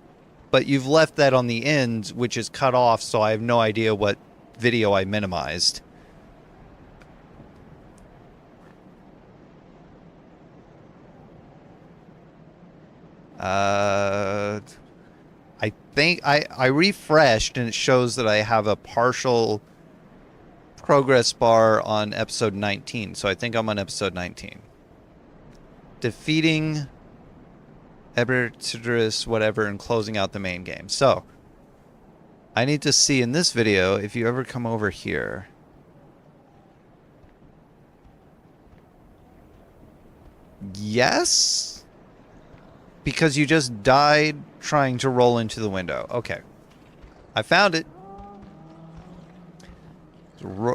But you've left that on the end, which is cut off, so I have no idea what video I minimized. I think I refreshed and it shows that I have a partial progress bar on episode 19. So I think I'm on episode 19. Defeating Ebertidris, whatever, and closing out the main game. So I need to see in this video, if you ever come over here. Yes? Because you just died trying to roll into the window. Okay. I found it.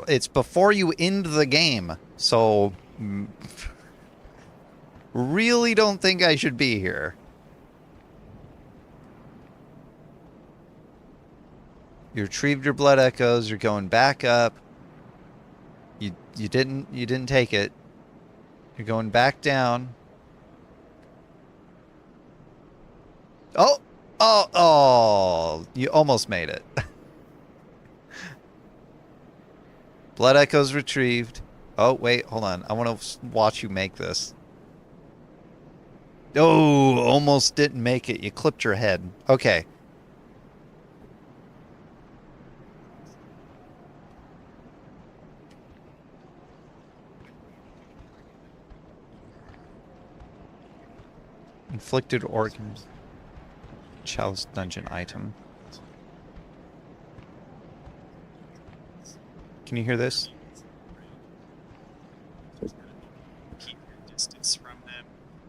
It's before you end the game. So really don't think I should be here. You retrieved your blood echoes. You're going back up. You didn't take it. You're going back down. Oh, you almost made it. Blood echoes retrieved. Oh, wait, hold on. I want to watch you make this. Oh, almost didn't make it. You clipped your head. Okay. Inflicted organs. Chalice dungeon item. Can you hear this? Keep your distance from them.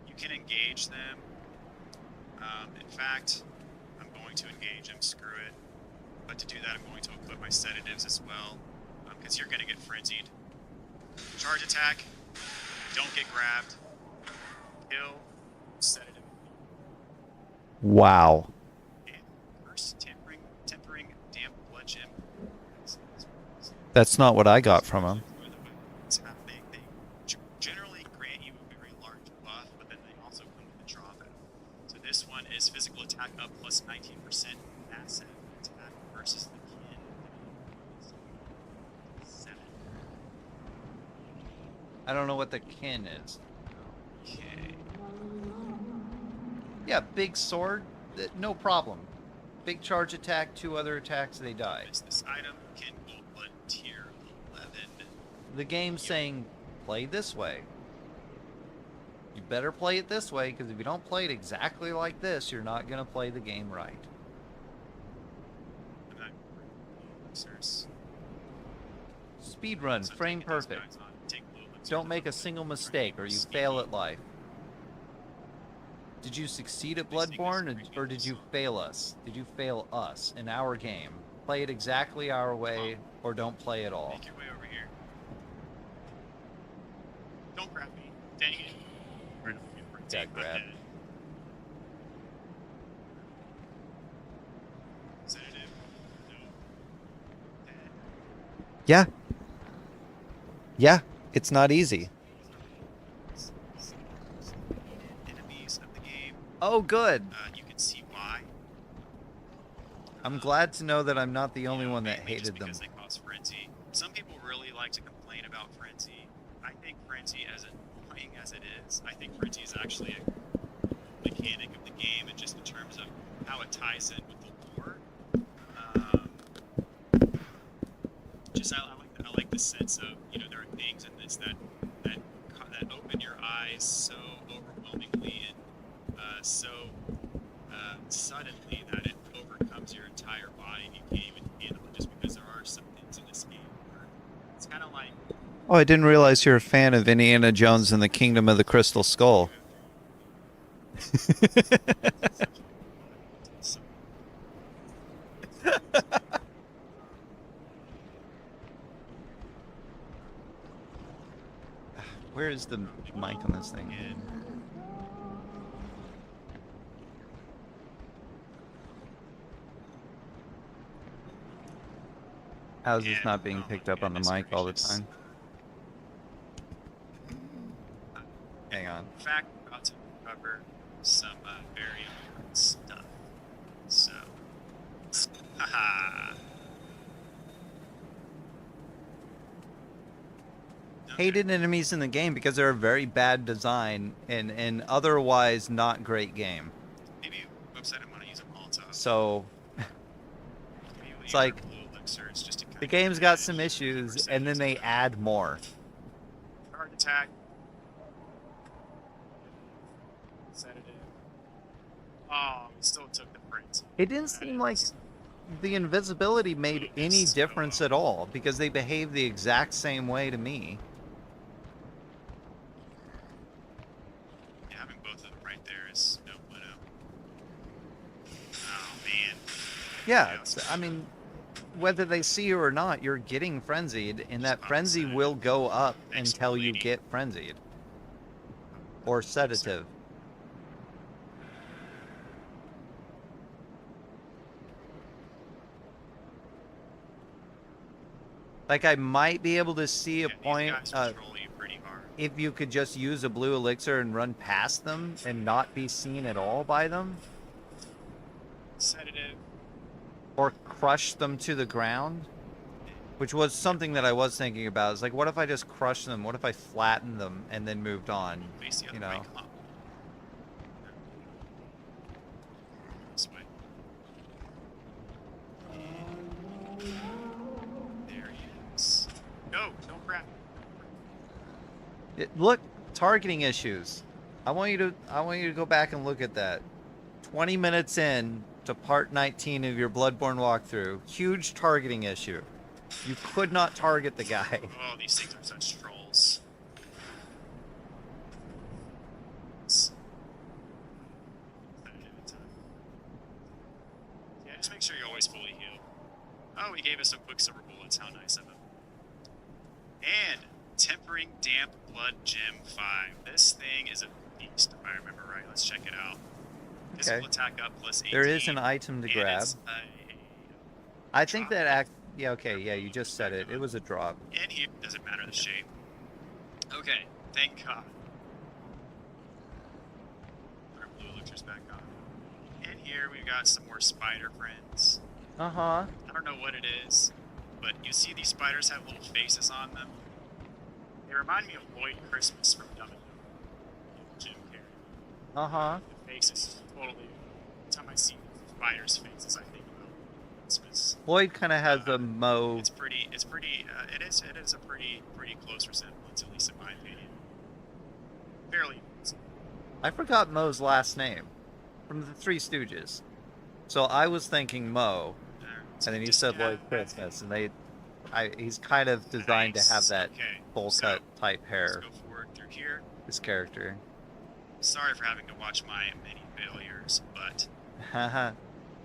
You can engage them. In fact, I'm going to engage them. Screw it. But to do that, I'm going to equip my sedatives as well, because you're going to get frenzied. Charge attack. Don't get grabbed. Kill. Sedative. Wow. And first tempering damp blood gem. That's not what I got from him. They generally grant you a very large buff, but then they also is physical attack up plus 19%, massive attack versus the kin. 7. I don't know what the kin is. Okay. Yeah, big sword, no problem. Big charge attack, 2 other attacks, they die. This item can gold blood tier 11. The game's saying, play this way. You better play it this way, because if you don't play it exactly like this, you're not going to play the game right. Speedrun, frame perfect. Don't make a single mistake or you fail at life. Did you succeed at Bloodborne, or did you fail us? Did you fail us in our game? Play it exactly our way, or don't play at all. Make your way over here. Don't grab me. Dang it. That grab. Sedative. No. Yeah. Yeah, it's not easy. Enemies of the game. Oh, good. You can see why. I'm glad to know that I'm not the only one that mainly just hated them. because they cause frenzy. Some people really like to complain about frenzy. I think frenzy, as annoying as it is, I think frenzy is actually a mechanic of the game, and just in terms of how it ties in with the lore. I like the sense of, there are things in this that open your eyes so overwhelmingly and so suddenly that it overcomes your entire body and you can't even handle it, just because there are some things in this game where it's kind of like... Oh, I didn't realize you're a fan of Indiana Jones and the Kingdom of the Crystal Skull. Where is the mic on this thing? How's this not being picked up on the mic all the time? Hang on. In fact, we're about to cover some very important stuff. So, haha. Hated enemies in the game because they're a very bad design and otherwise not great game. Maybe website I want to use a Molotov. So it's like the game's got some issues and then they add more. Hard attack. Sedative. Oh, we still took the print. It didn't seem like the invisibility made any difference at all because they behave the exact same way to me. Yeah, having both of them right there is no bueno. Oh, man. Yeah, I mean, whether they see you or not, you're getting frenzied, and that frenzy will go up until you get frenzied. Or sedative. Like, I might be able to see a point if you could just use a blue elixir and run past them and not be seen at all by them. Sedative. Or crush them to the ground. Which was something that I was thinking about. It's like, what if I just crush them? What if I flatten them and then moved on? You know? This way. There he is. No, don't grab. Look, targeting issues. I want you to go back and look at that. 20 minutes in to part 19 of your Bloodborne walkthrough. Huge targeting issue. You could not target the guy. Oh, these things are such trolls. Yeah, just make sure you're always fully healed. Oh, he gave us some quicksilver bullets. How nice of him. And Tempering Damp Blood Gem 5. This thing is a beast, if I remember right. Let's check it out. Physical attack up plus 18. There is an item to grab. I think that yeah, okay, yeah, you just said it. It was a drop. And here, doesn't matter the shape. Okay, thank God. Put our blue elixirs back on. here we've got some more spider friends. Uh-huh. I don't know what it is, but you see these spiders have little faces on them. They remind me of Lloyd Christmas from Dumb and Dumber. Jim Carrey. Uh-huh. The faces totally. Every time I see spiders' faces, I think about Christmas. Lloyd kind of has a Mo. It's pretty. It is a pretty close resemblance, at least in my opinion. Fairly. I forgot Mo's last name from the Three Stooges. So I was thinking Mo, and then you said Lloyd Christmas, and he's kind of designed to have that bowl cut type hair. Let's go forward through here. This character. Sorry for having to watch my many failures, but Haha.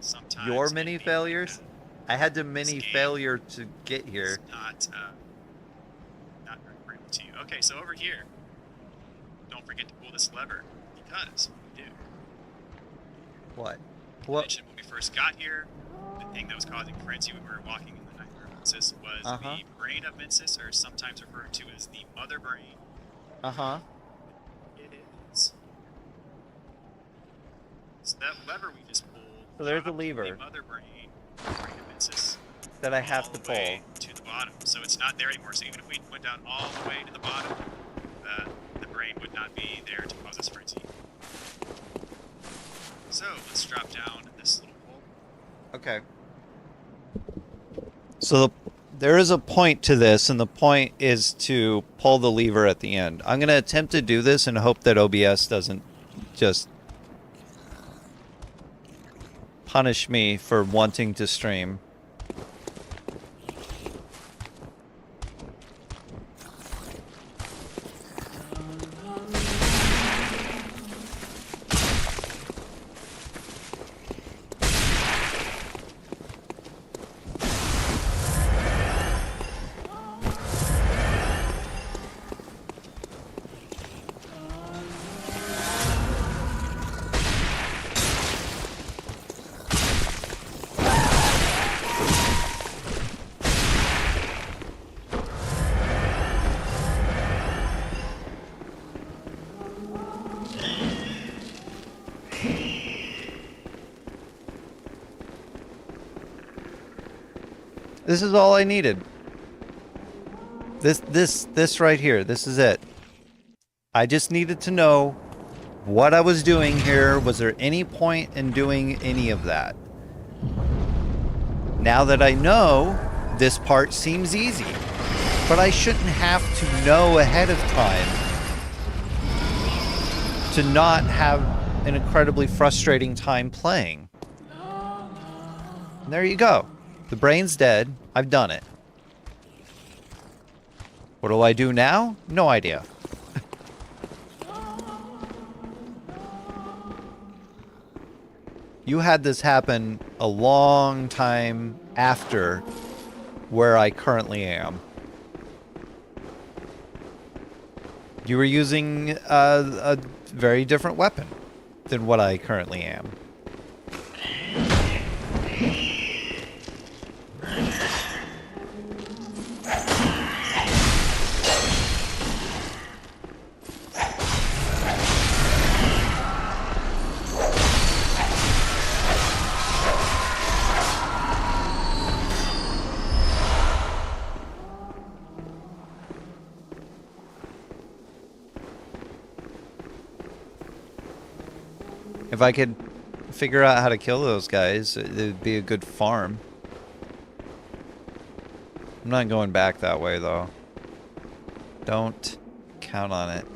sometimes Your it many can- failures? I had to mini This game failure to get here. It's not very friendly to you. Okay, so over here, don't forget to pull this lever because we do. What? I What? mentioned when we first got here, the thing that was causing frenzy when we were walking in the Nightmare of Mensis was the brain of Mensis, or sometimes referred to as the mother brain. Uh-huh. It is. So that lever we just pulled. So there's a dropped lever. The mother brain of Mensis That I have all to the pull. way to the bottom. So it's not there anymore. So even if we went down all the way to the bottom, the brain would not be there to cause us frenzy. So let's drop down this little hole. Okay. So there is a point to this, and the point is to pull the lever at the end. I'm going to attempt to do this and hope that OBS doesn't just punish me for wanting to stream. This is all I needed. This right here. This is it. I just needed to know what I was doing here. Was there any point in doing any of that? Now that I know, this part seems easy. But I shouldn't have to know ahead of time to not have an incredibly frustrating time playing. And there you go. The brain's dead. I've done it. What do I do now? No idea. You had this happen a long time after where I currently am. You were using a very different weapon than what I currently am. If I could figure out how to kill those guys, it would be a good farm. I'm not going back that way, though. Don't count on it.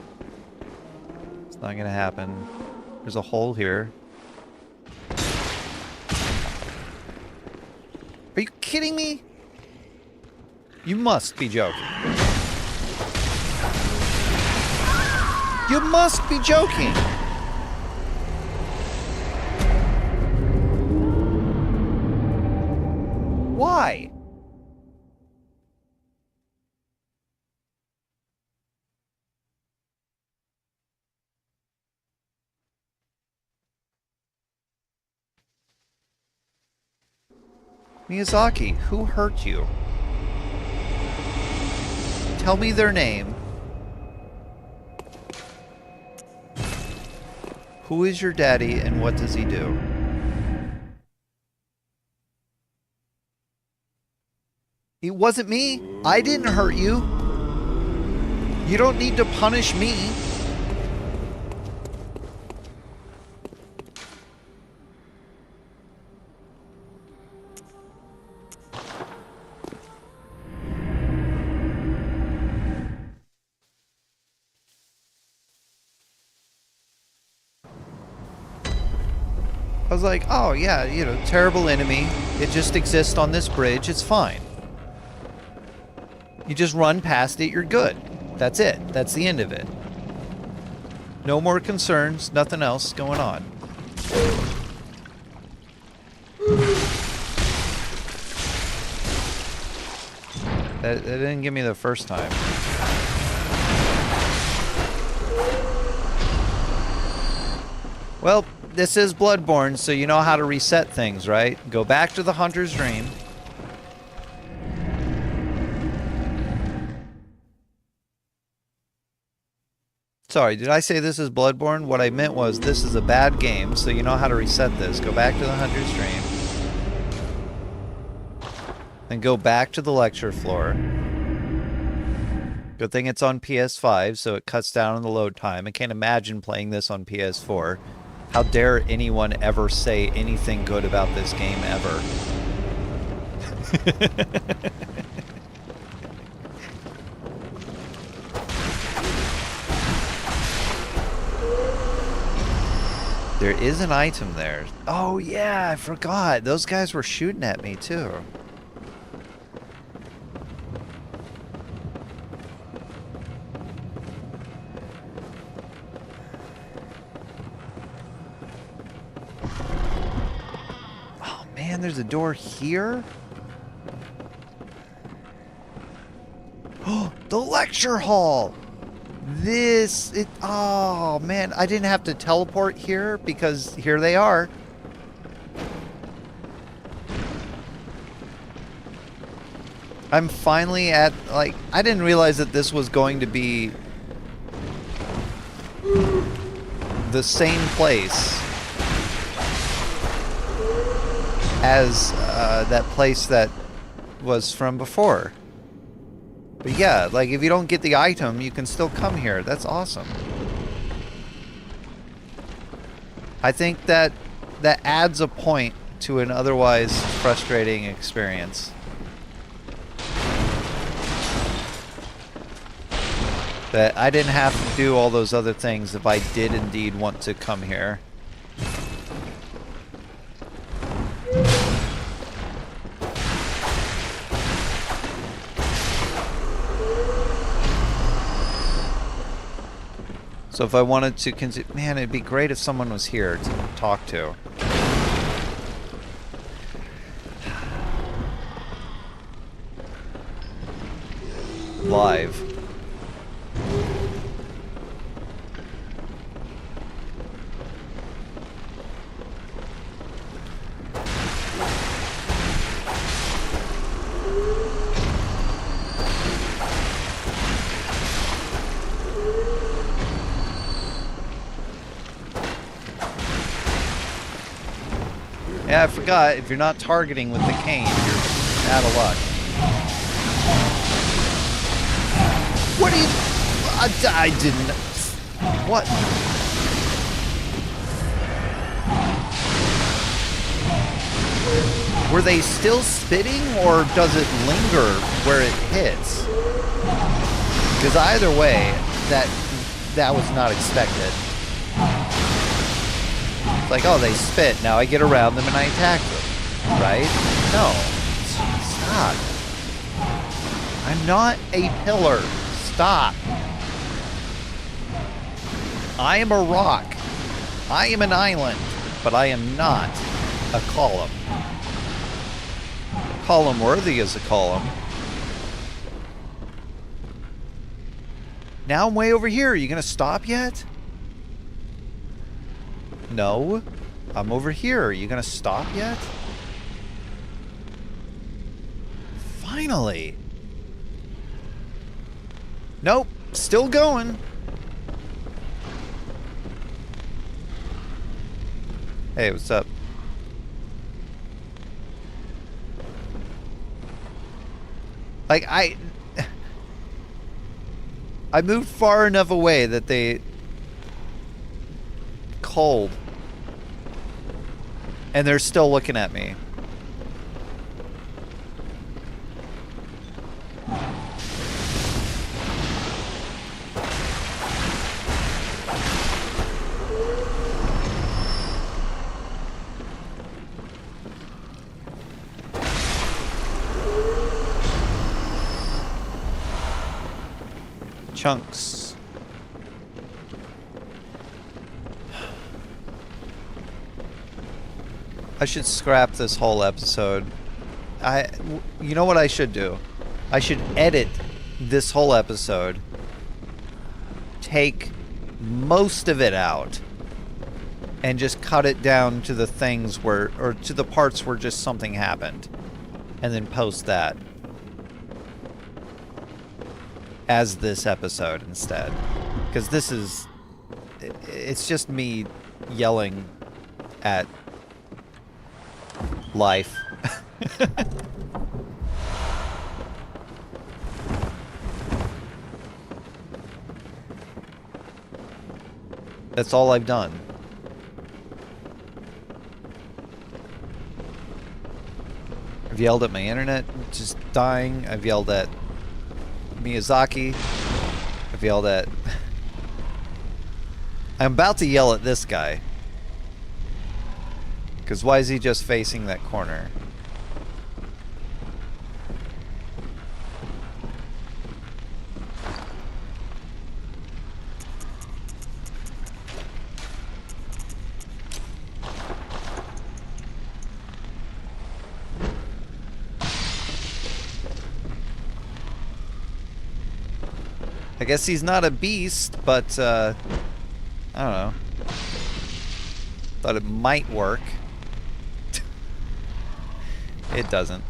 It's not gonna happen. There's a hole here. Are you kidding me? You must be joking. You must be joking! Why? Miyazaki, who hurt you? Tell me their name. Who is your daddy and what does he do? It wasn't me. I didn't hurt you. You don't need to punish me. I was like, oh yeah, you know, terrible enemy. It just exists on this bridge. It's fine. You just run past it, you're good. That's it. That's the end of it. No more concerns, nothing else going on. That didn't give me the first time. Well, this is Bloodborne, so you know how to reset things, right? Go back to the Hunter's Dream. Sorry, did I say this is Bloodborne? What I meant was this is a bad game, so you know how to reset this. Go back to the Hunter's Dream. Then go back to the lecture floor. Good thing it's on PS5, so it cuts down on the load time. I can't imagine playing this on PS4. How dare anyone ever say anything good about this game ever? There is an item there. Oh yeah, I forgot. Those guys were shooting at me too. Oh man, there's a door here? Oh, the lecture hall! Oh man, I didn't have to teleport here because here they are. I'm finally at, like, I didn't realize that this was going to be the same place as that place that was from before. But yeah, like if you don't get the item, you can still come here. That's awesome. I think that adds a point to an otherwise frustrating experience. That I didn't have to do all those other things if I did indeed want to come here. So if I wanted to, man, it'd be great if someone was here to talk to. Live. Yeah, I forgot, if you're not targeting with the cane, you're out of luck. What are you... I didn't... What? Were they still spitting, or does it linger where it hits? Because either way, that was not expected. It's like, oh, they spit. Now I get around them and I attack them. Right? No. Stop. I'm not a pillar. Stop. I am a rock. I am an island. But I am not a column. Column worthy as a column. Now I'm way over here. Are you going to stop yet? No, I'm over here. Are you gonna stop yet? Finally. Nope, still going. Hey, what's up? Like, I moved far enough away that they... Cold. And they're still looking at me. Chunks. I should scrap this whole episode. You know what I should do? I should edit this whole episode, take most of it out, and just cut it down to the things where, or to the parts where just something happened, and then post that as this episode instead. Because this is... It's just me yelling at life. That's all I've done. I've yelled at my internet just dying. I've yelled at Miyazaki. I've yelled at... I'm about to yell at this guy. Because why is he just facing that corner? I guess he's not a beast, but, I don't know. Thought it might work. It doesn't.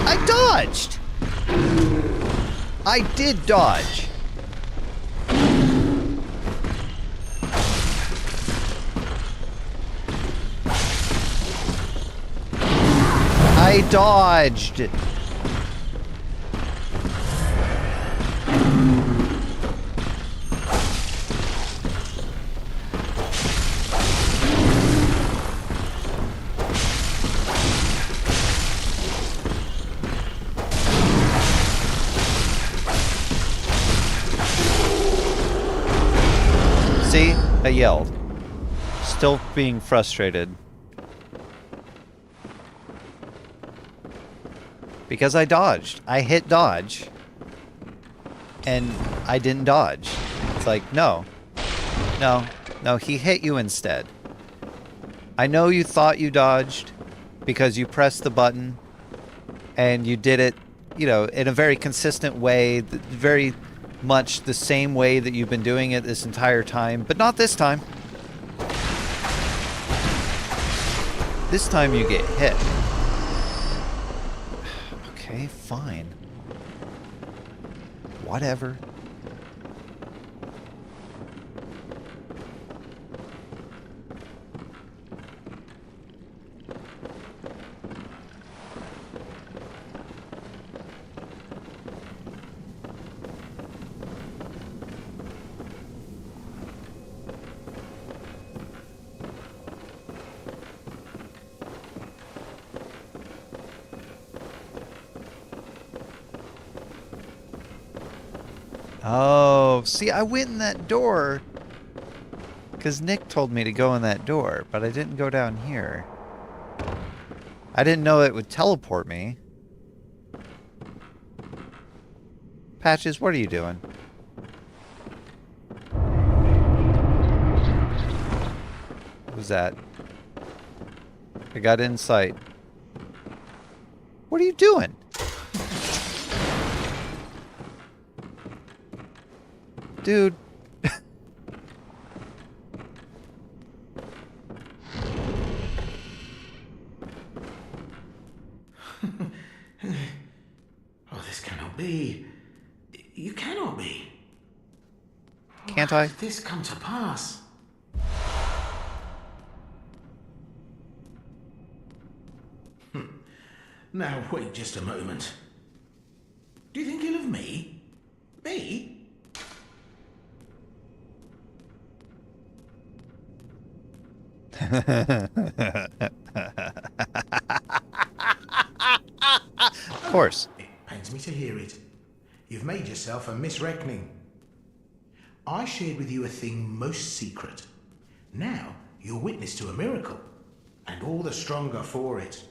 I dodged! I did dodge. I dodged. See? I yelled. Still being frustrated. Because I dodged. I hit dodge. And I didn't dodge. It's like, no. No. No, he hit you instead. I know you thought you dodged because you pressed the button and you did it, you know, in a very consistent way, very much the same way that you've been doing it this entire time, but not this time. This time you get hit. Okay, fine. Whatever. Oh, see, I went in that door because Nick told me to go in that door, but I didn't go down here. I didn't know it would teleport me. Patches, what are you doing? What was that? I got insight. What are you doing? Dude. You cannot be. Can't How I? did this come to pass? Now, wait just a moment. Do you think ill of me? Me? Of course. It pains me to hear it. You've made yourself a misreckoning. I shared with you a thing most secret. Now you're witness to a miracle, and all the stronger for it.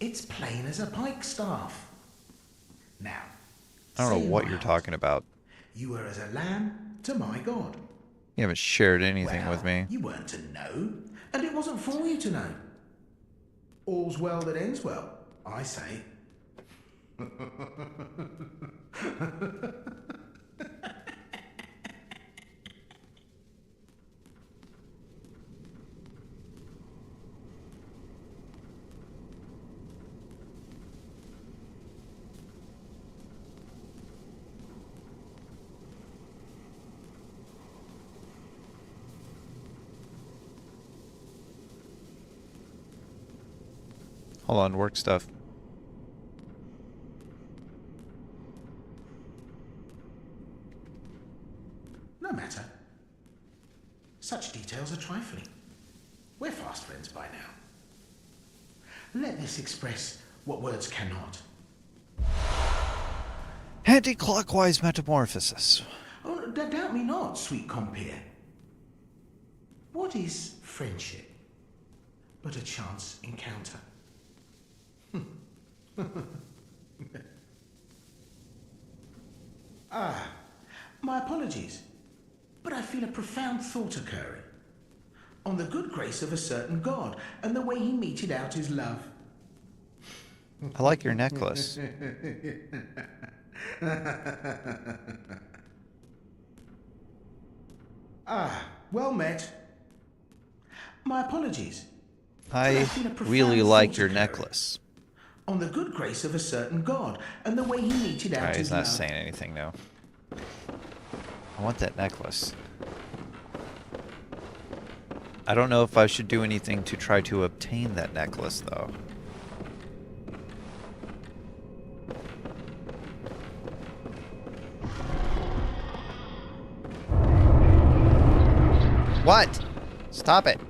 It's plain as a pikestaff. Now, I don't say know in what my you're heart, talking about. You were as a lamb to my God. You haven't shared anything with me. You weren't to know, and it wasn't for you to know. All's well that ends well, I say. Hold on, work stuff. No matter. Such details are trifling. We're fast friends by now. Let this express what words cannot. Anti-clockwise metamorphosis. Oh, doubt me not, sweet compeer. What is friendship but a chance encounter? My apologies, but I feel a profound thought occurring on the good grace of a certain God and the way he meted out his love. I like your necklace. Well met. My apologies. I feel a profound really like thought your occurring necklace. on the good grace of a certain God and the way he meted out Alright, his he's not love. saying anything now. I want that necklace. I don't know if I should do anything to try to obtain that necklace, though. What? Stop it.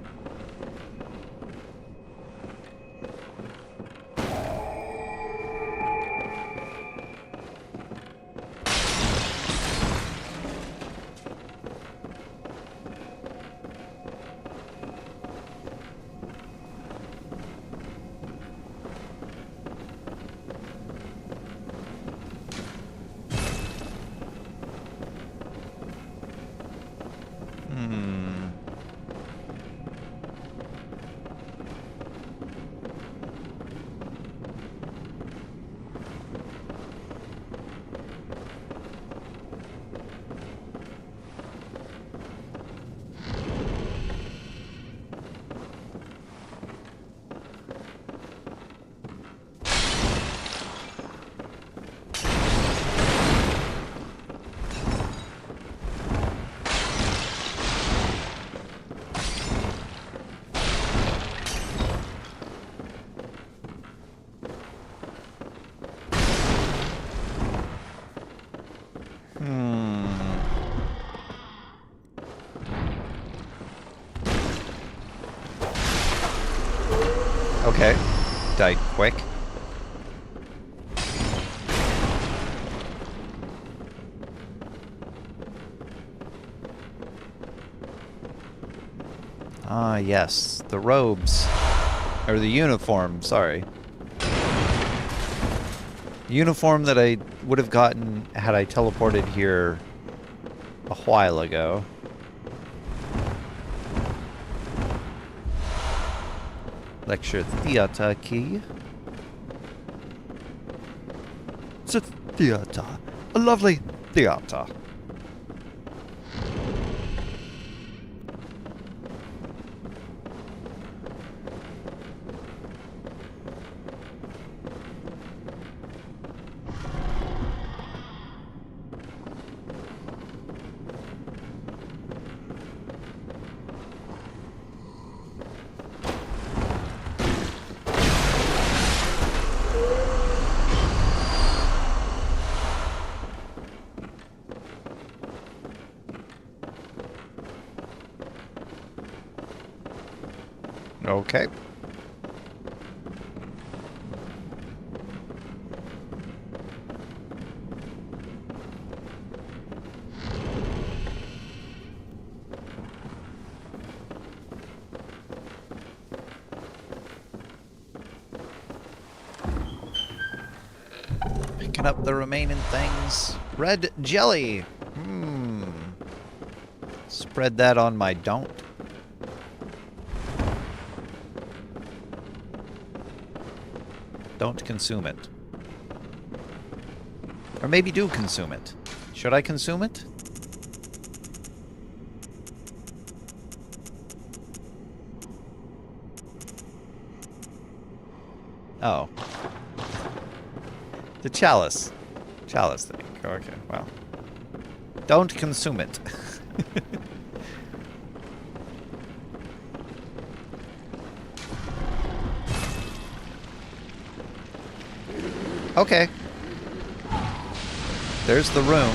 Okay. Died quick. Ah, yes. The robes. Or the uniform, sorry. Uniform that I would have gotten had I teleported here a while ago. Lecture theater key. It's a theater. A lovely theater. Okay. Picking up the remaining things. Red jelly. Spread that on my don't. Don't consume it. Or maybe do consume it. Should I consume it? Oh. The chalice. Chalice thing. Okay, well. Don't consume it. Okay. There's the room.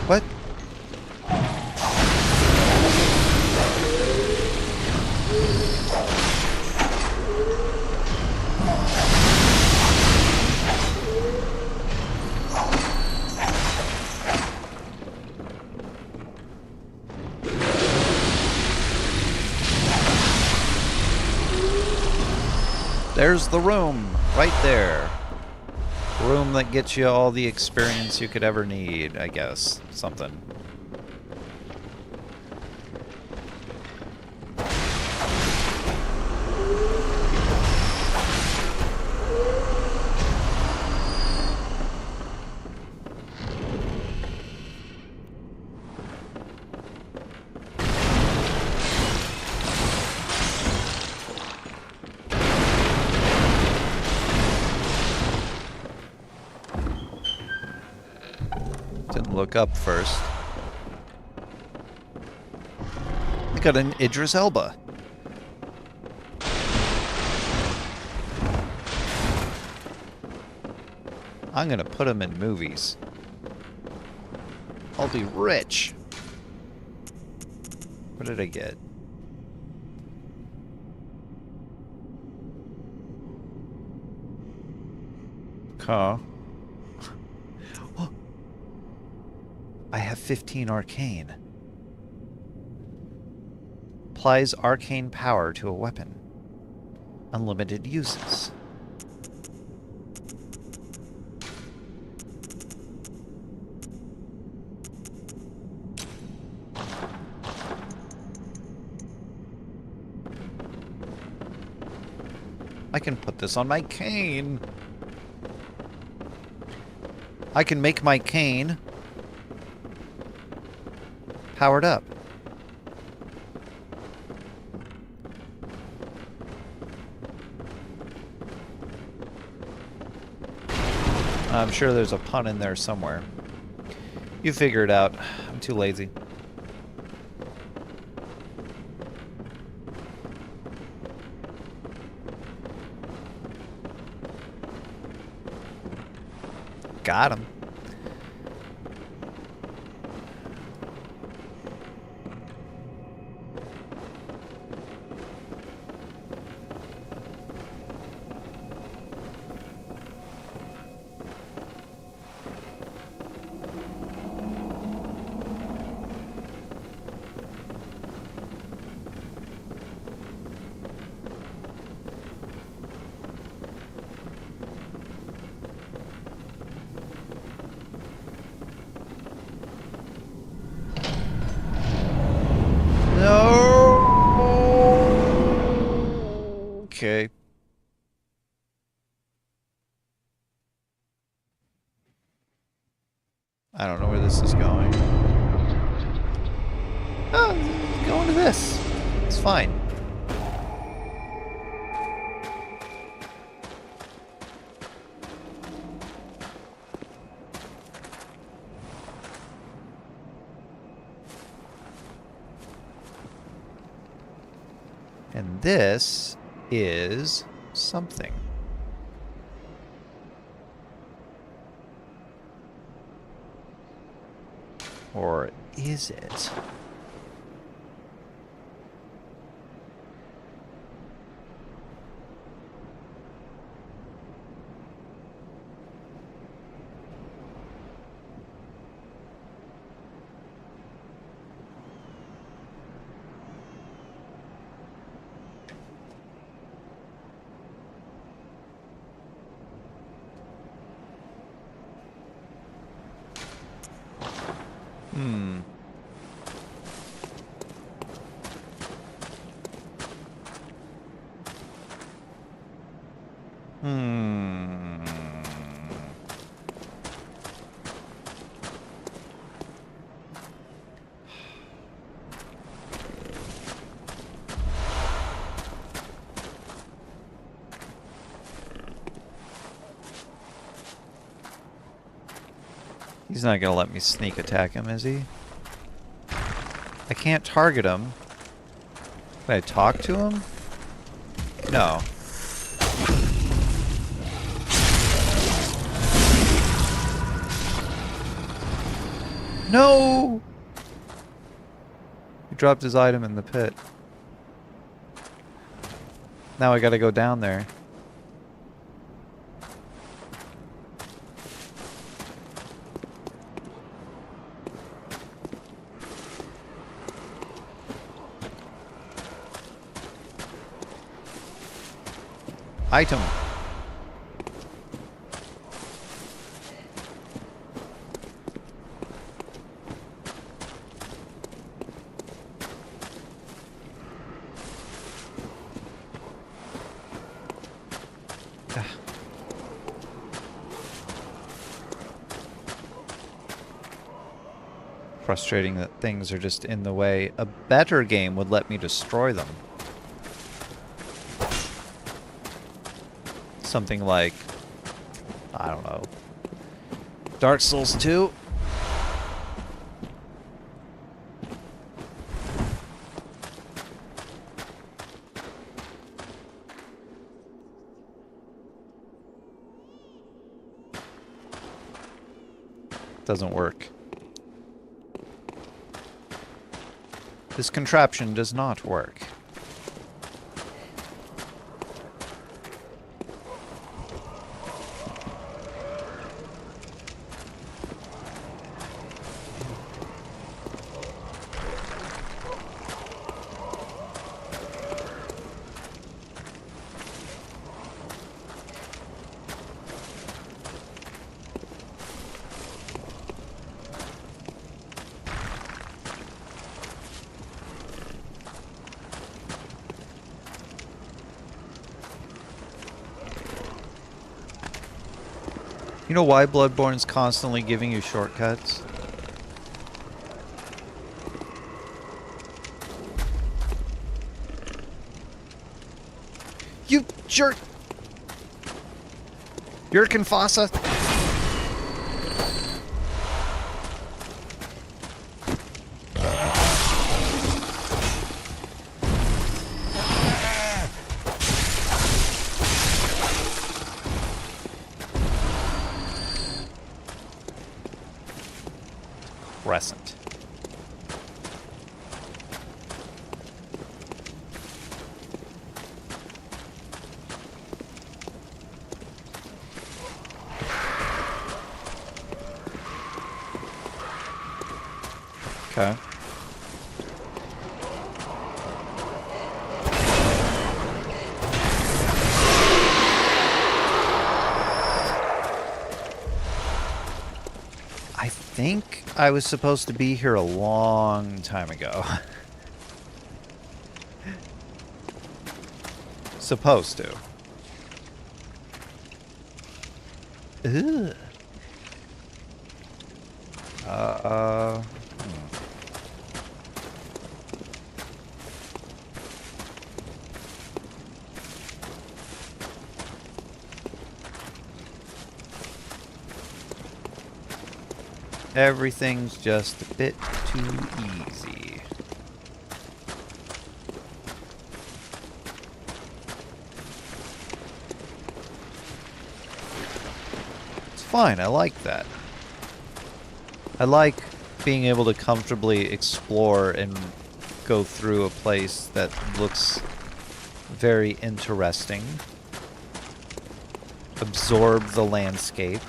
What? There's the room, right there. Room that gets you all the experience you could ever need, I guess. Something. Didn't look up first. I got an Idris Elba. I'm gonna put him in movies. I'll be rich. What did I get? Huh. I have 15 arcane. Applies arcane power to a weapon. Unlimited uses. I can put this on my cane. I can make my cane powered up. I'm sure there's a pun in there somewhere. You figure it out. I'm too lazy. Got him. Okay. I don't know where this is going. Oh, going to this. It's fine. And this is something. Or is it? Hmm. Hmm. He's not gonna let me sneak attack him, is he? I can't target him. Can I talk to him? No. No! He dropped his item in the pit. Now I gotta go down there. Item. Frustrating that things are just in the way. A better game would let me destroy them. Something like, I don't know, Dark Souls 2? Doesn't work. This contraption does not work. You know why Bloodborne's constantly giving you shortcuts? You jerk! Yurkenfasa! Crescent. Okay. I think I was supposed to be here a long time ago. Supposed to. Ugh. Everything's just a bit too easy. fine. I like that. I like being able to comfortably explore and go through a place that looks very interesting. Absorb the landscape.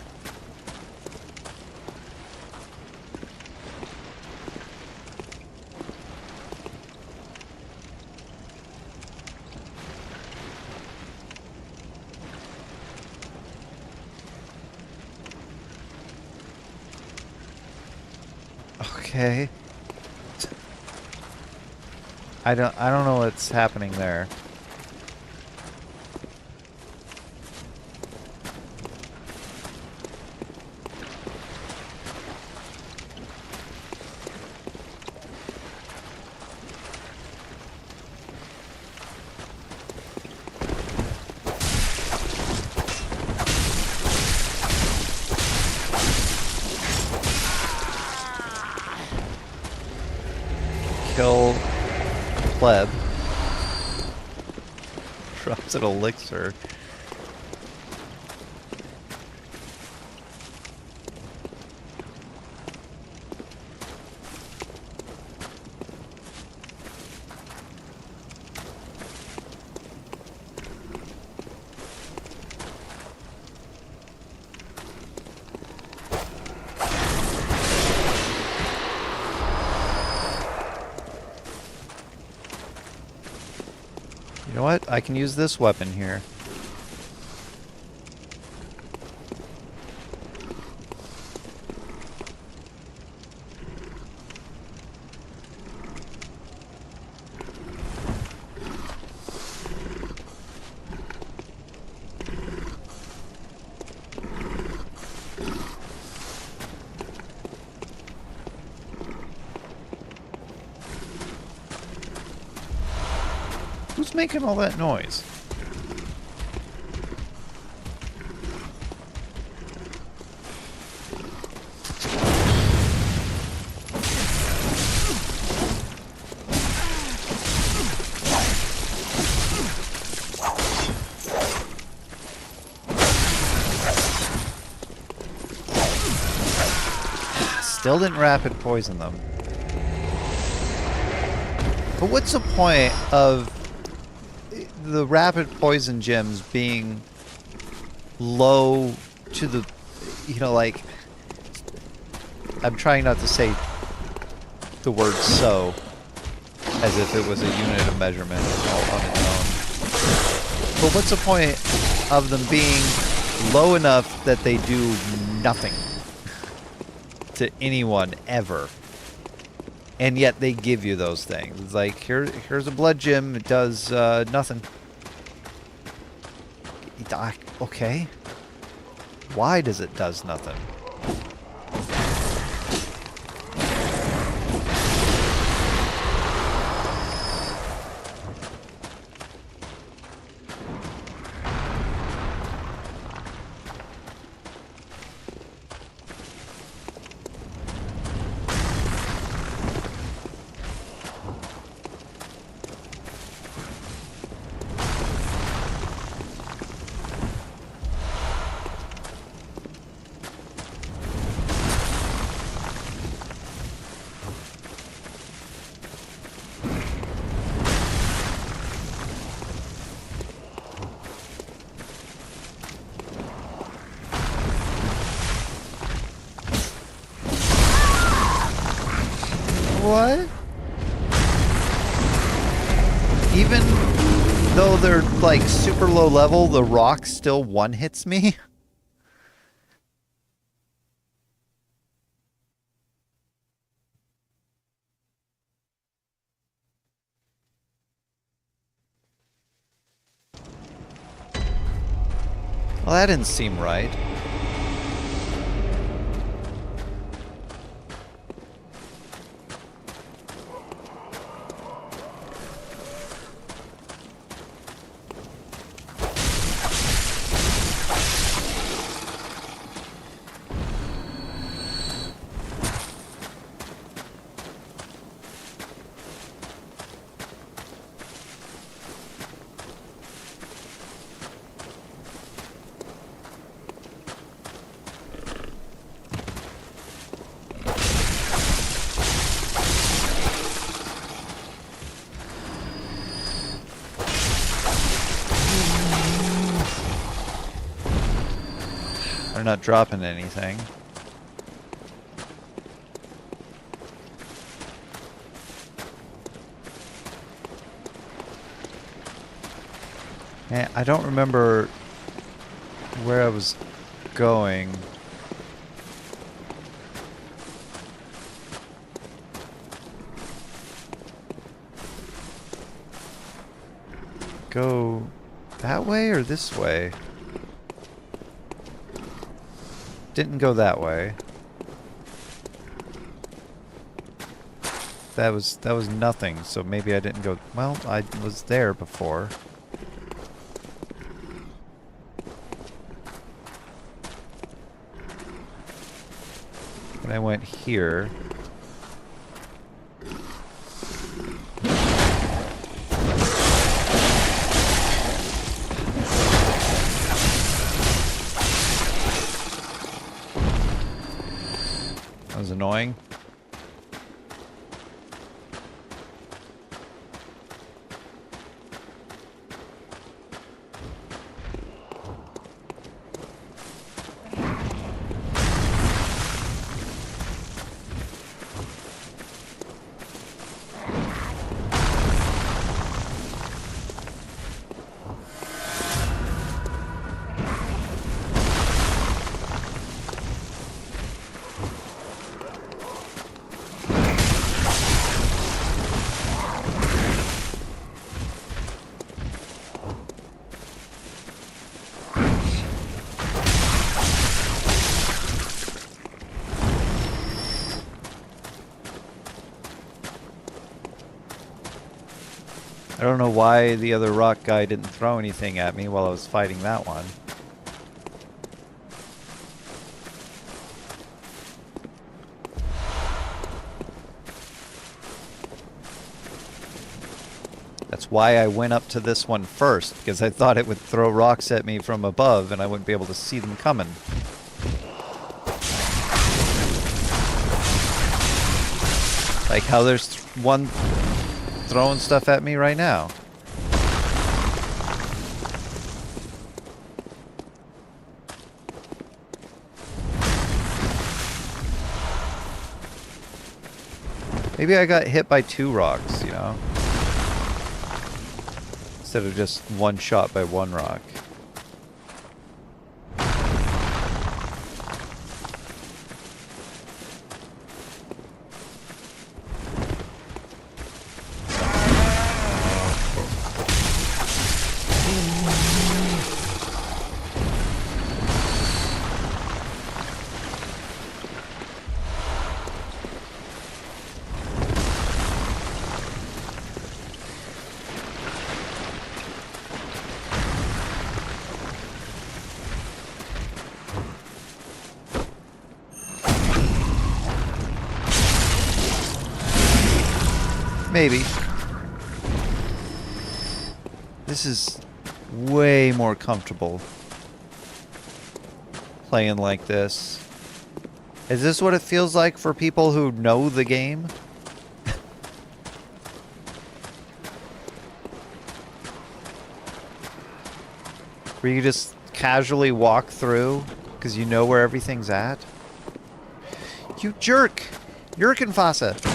Okay. I don't know what's happening there. Kill pleb. Drops an elixir. You know what? I can use this weapon here. Who's making all that noise? Still didn't rapid poison them. But what's the point of the rapid poison gems being low to the, you know, like, I'm trying not to say the word so as if it was a unit of measurement all on its own. But what's the point of them being low enough that they do nothing to anyone ever? And yet they give you those things. It's like, here's a blood gem. It does nothing. Okay. Why does it does nothing? What? Even though they're like super low level, the rock still one hits me? Well, that didn't seem right. They're not dropping anything. And I don't remember where I was going. Go that way or this way? Didn't go that way. That was nothing, so maybe I didn't go. Well, I was there before. And I went here. That was annoying. I don't know why the other rock guy didn't throw anything at me while I was fighting that one. That's why I went up to this one first, because I thought it would throw rocks at me from above and I wouldn't be able to see them coming. Like how there's one throwing stuff at me right now. Maybe I got hit by 2 rocks, you know? Instead of just one shot by one rock. Maybe. This is way more comfortable playing like this. Is this what it feels like for people who know the game? Where you just casually walk through because you know where everything's at? You jerk! Jurkenfasse!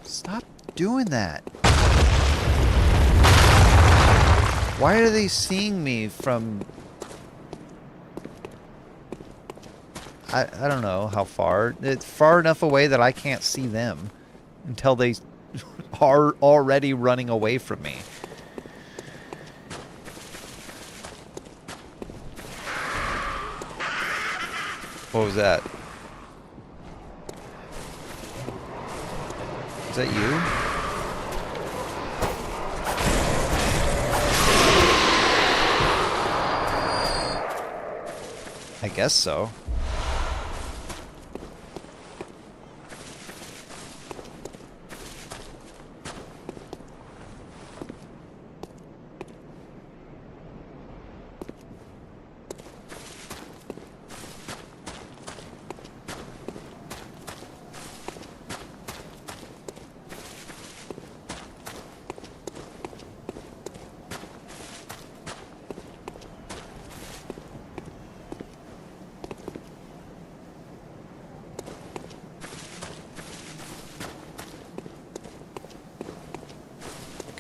Stop doing that. Why are they seeing me from... I don't know how far. It's far enough away that I can't see them until they are already running away from me. What was that? Is that you? I guess so.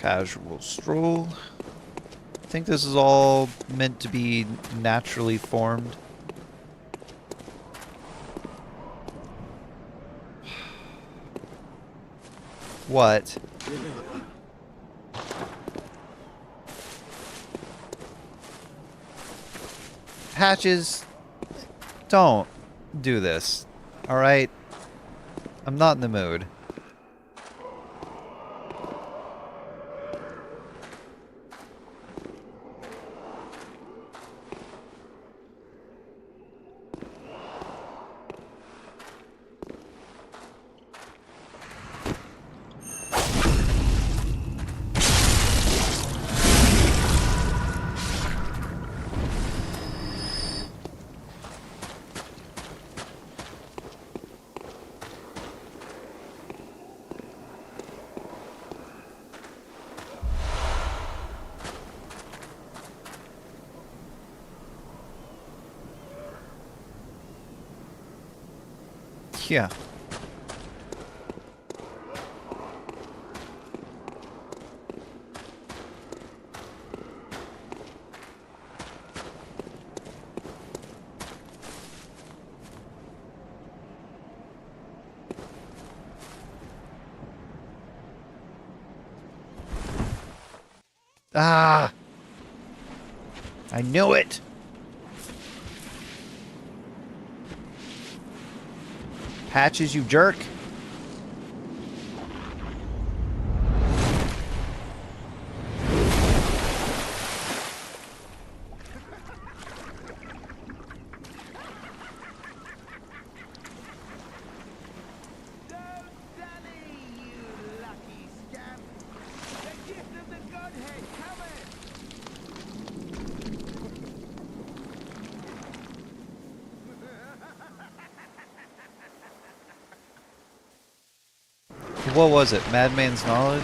Casual stroll. I think this is all meant to be naturally formed. What? Patches, don't do this. Alright? I'm not in the mood. Yeah. Ah! I knew it! Patches, you jerk. What was it? Madman's Knowledge?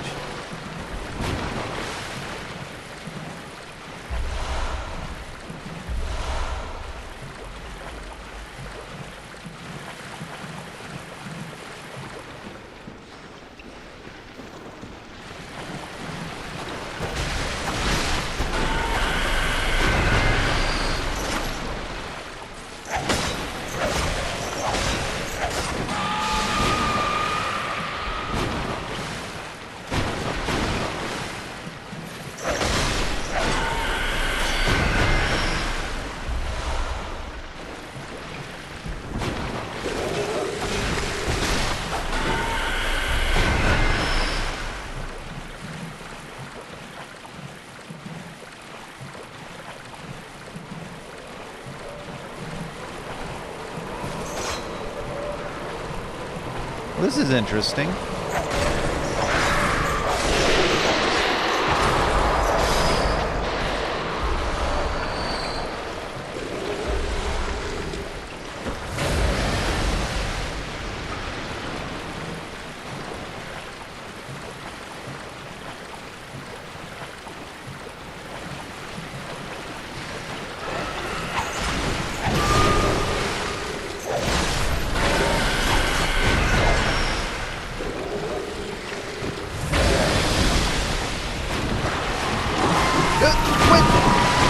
This is interesting.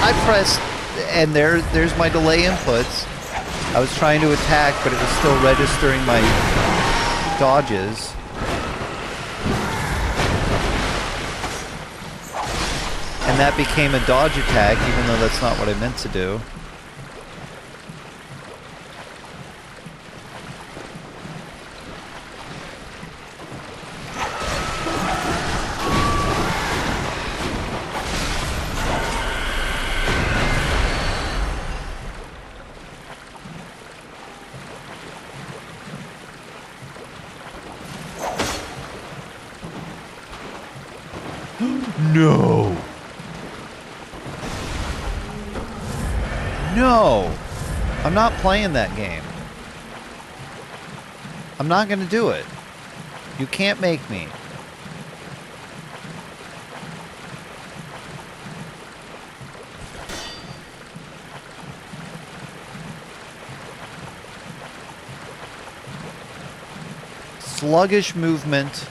I pressed, and there's my delay inputs. I was trying to attack, but it was still registering my dodges. And that became a dodge attack, even though that's not what I meant to do. No! No! I'm not playing that game. I'm not gonna do it. You can't make me. Sluggish movement.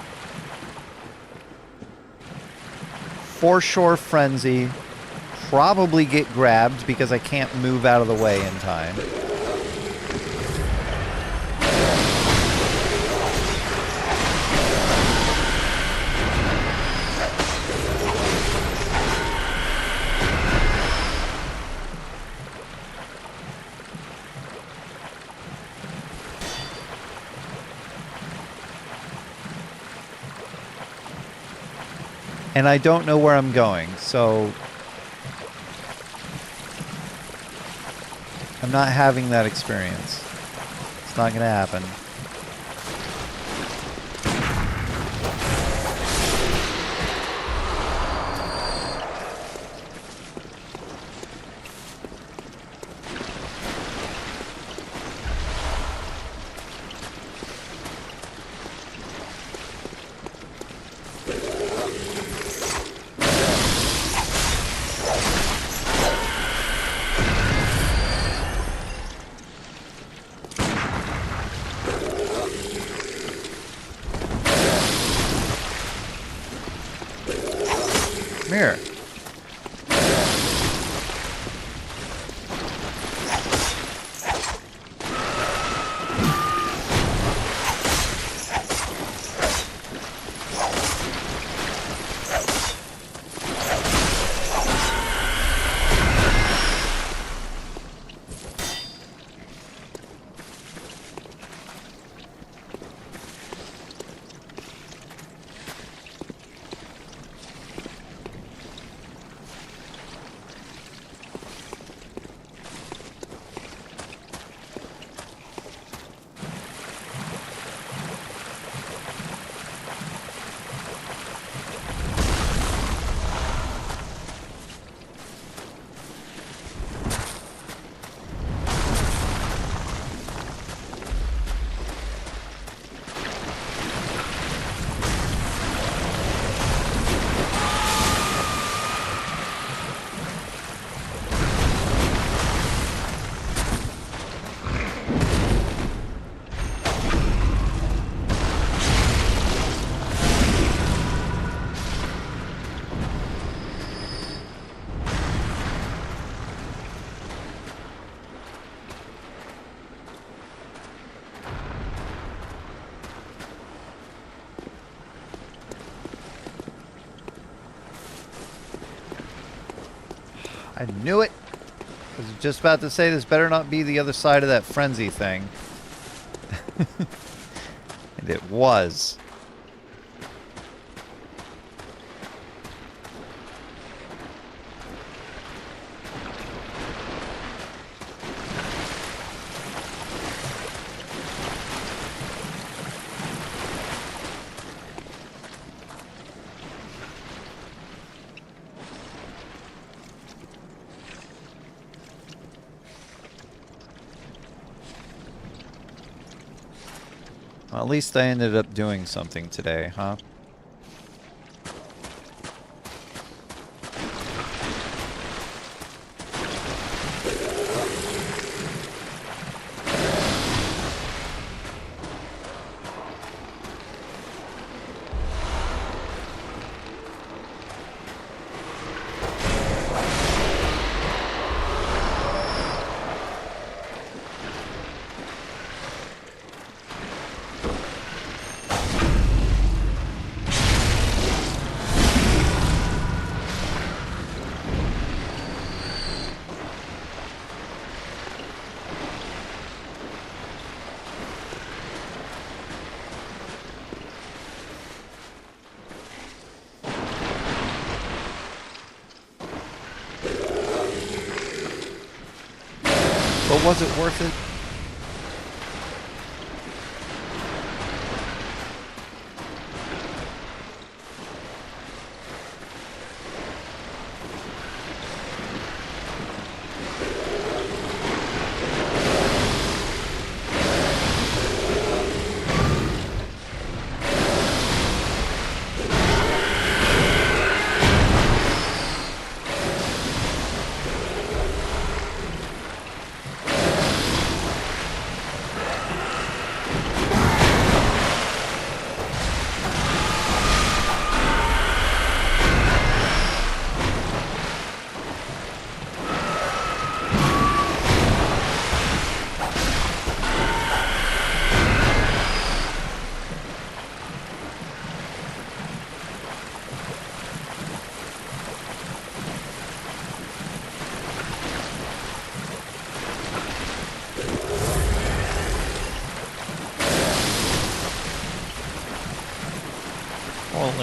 foreshore frenzy, probably get grabbed because I can't move out of the way in time. And I don't know where I'm going, so I'm not having that experience. It's not gonna happen. Here. I knew it. I was just about to say this better not be the other side of that frenzy thing. And it was. Well, at least I ended up doing something today, huh? But was it worth it?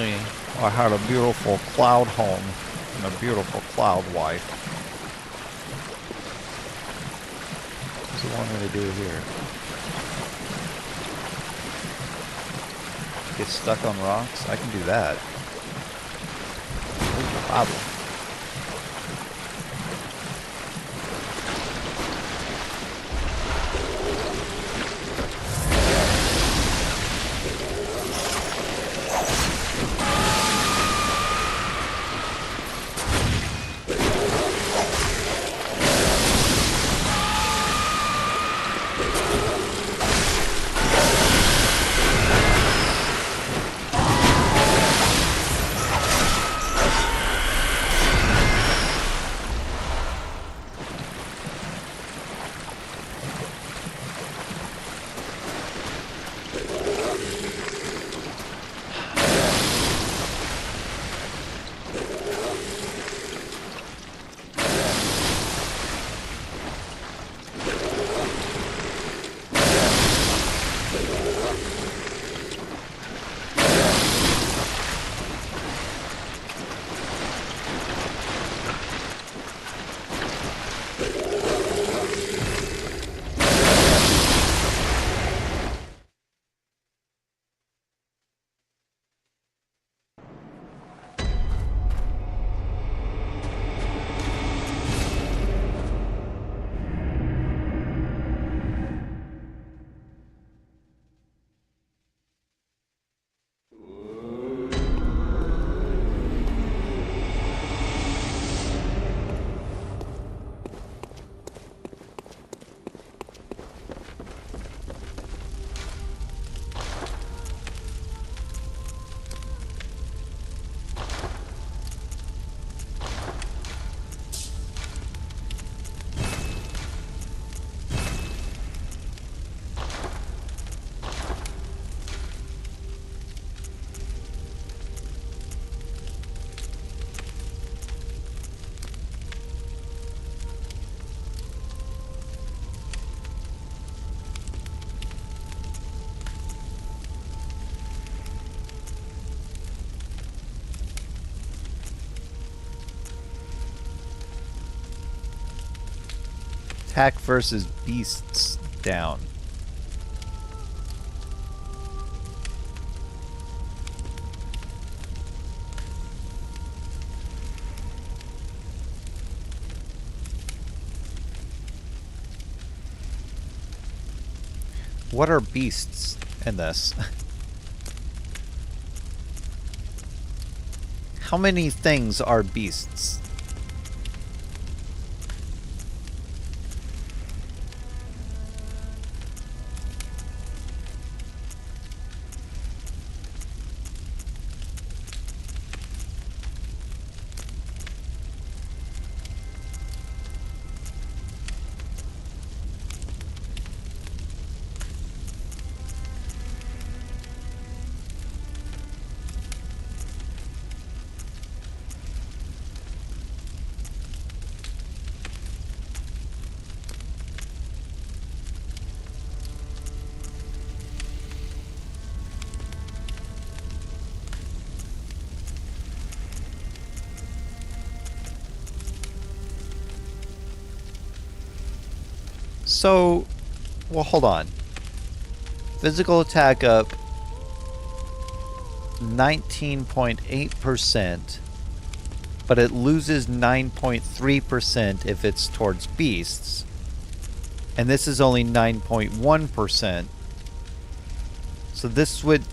Apparently, I had a beautiful cloud home and a beautiful cloud wife. What's it want me to do here? Get stuck on rocks? I can do that. No problem. Attack versus beasts down. What are beasts in this? How many things are beasts? So, well, hold on. Physical attack up 19.8%, but it loses 9.3% if it's towards beasts. And this is only 9.1%. So this would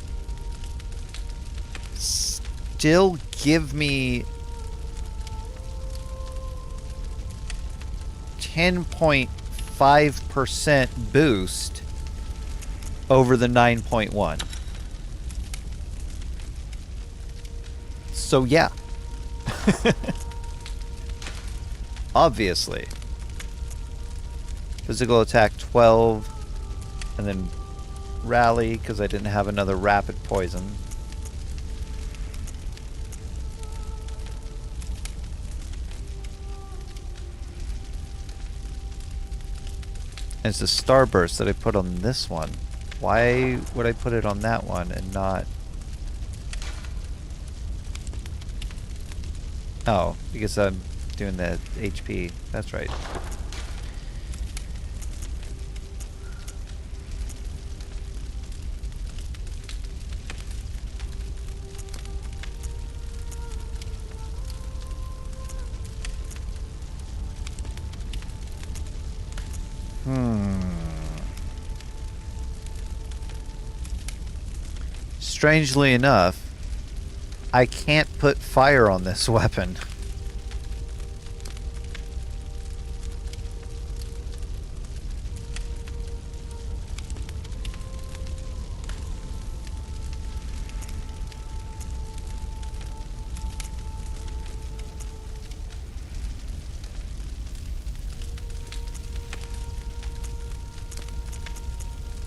still give me 10.5% boost over the 9.1. So yeah. Obviously. Physical attack 12, and then rally because I didn't have another rapid poison. And it's the starburst that I put on this one. Why would I put it on that one and not Oh, because I'm doing the HP. That's right. Strangely enough, I can't put fire on this weapon.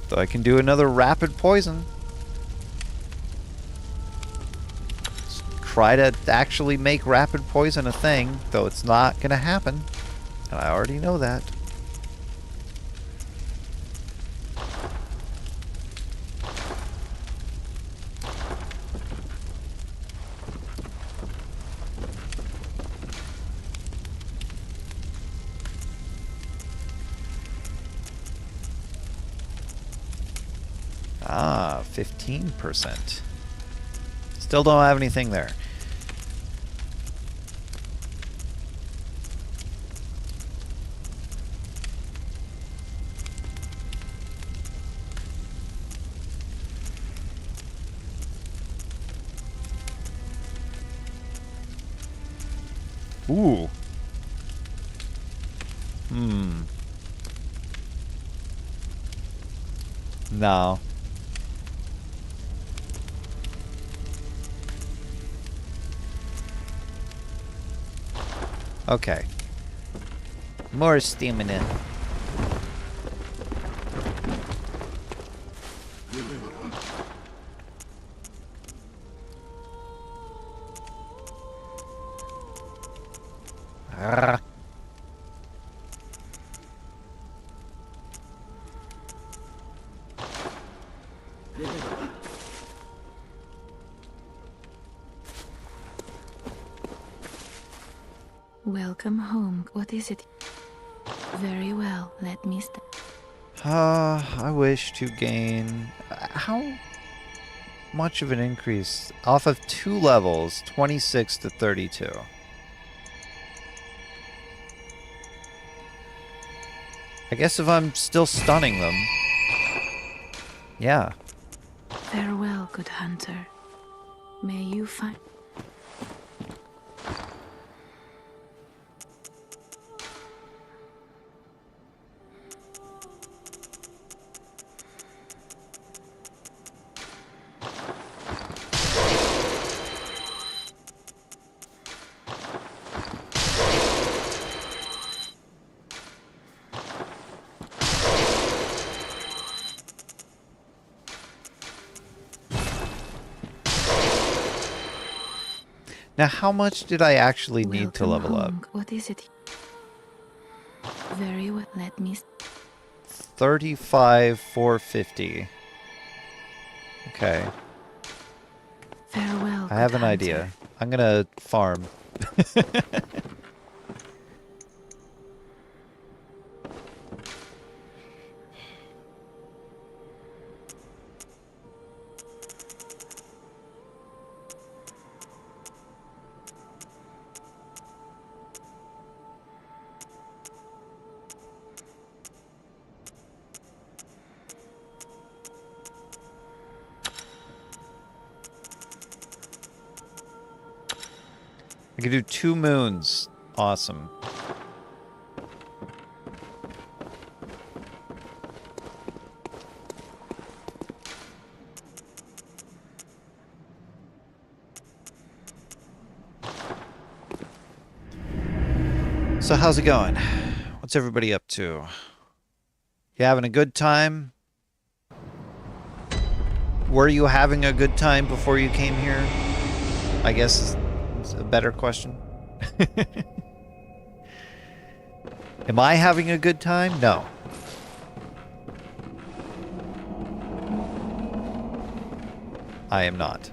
So I can do another rapid poison. Try to actually make rapid poison a thing, though it's not going to happen. And I already know that. Ah, 15%. Still don't have anything there. Ooh. No. Okay. More stamina. Arrgh. Welcome home. What is it? Very well. Let me start. I wish to gain... How much of an increase? Off of 2 levels, 26 to 32. I guess if I'm still stunning them... Yeah. Farewell, good hunter. May you find... Now, how much did I actually need to level up? What is it? Very well. Let me... 35,450. Okay. Farewell, I have good an idea. hunter. I'm gonna farm. I can do 2 moons. Awesome. So how's it going? What's everybody up to? You having a good time? Were you having a good time before you came here? I guess is a better question. Am I having a good time? No. I am not.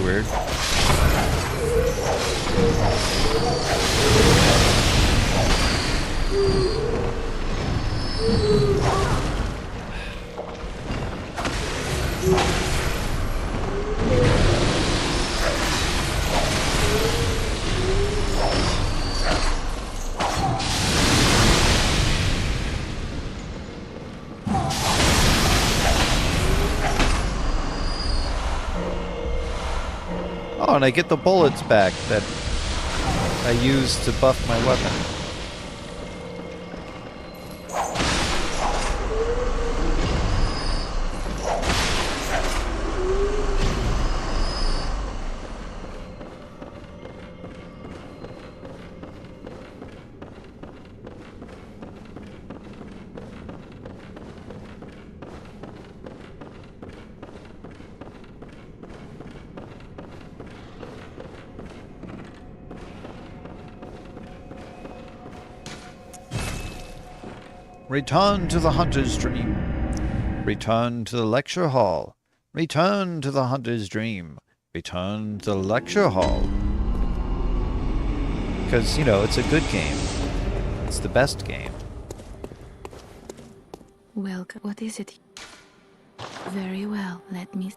weird. Oh, and I get the bullets back that I used to buff my weapon. Return to the Hunter's Dream. Return to the lecture hall. Return to the Hunter's Dream. Return to the lecture hall. Because, you know, it's a good game. It's the best game. Welcome. What is it? Very well. Let me.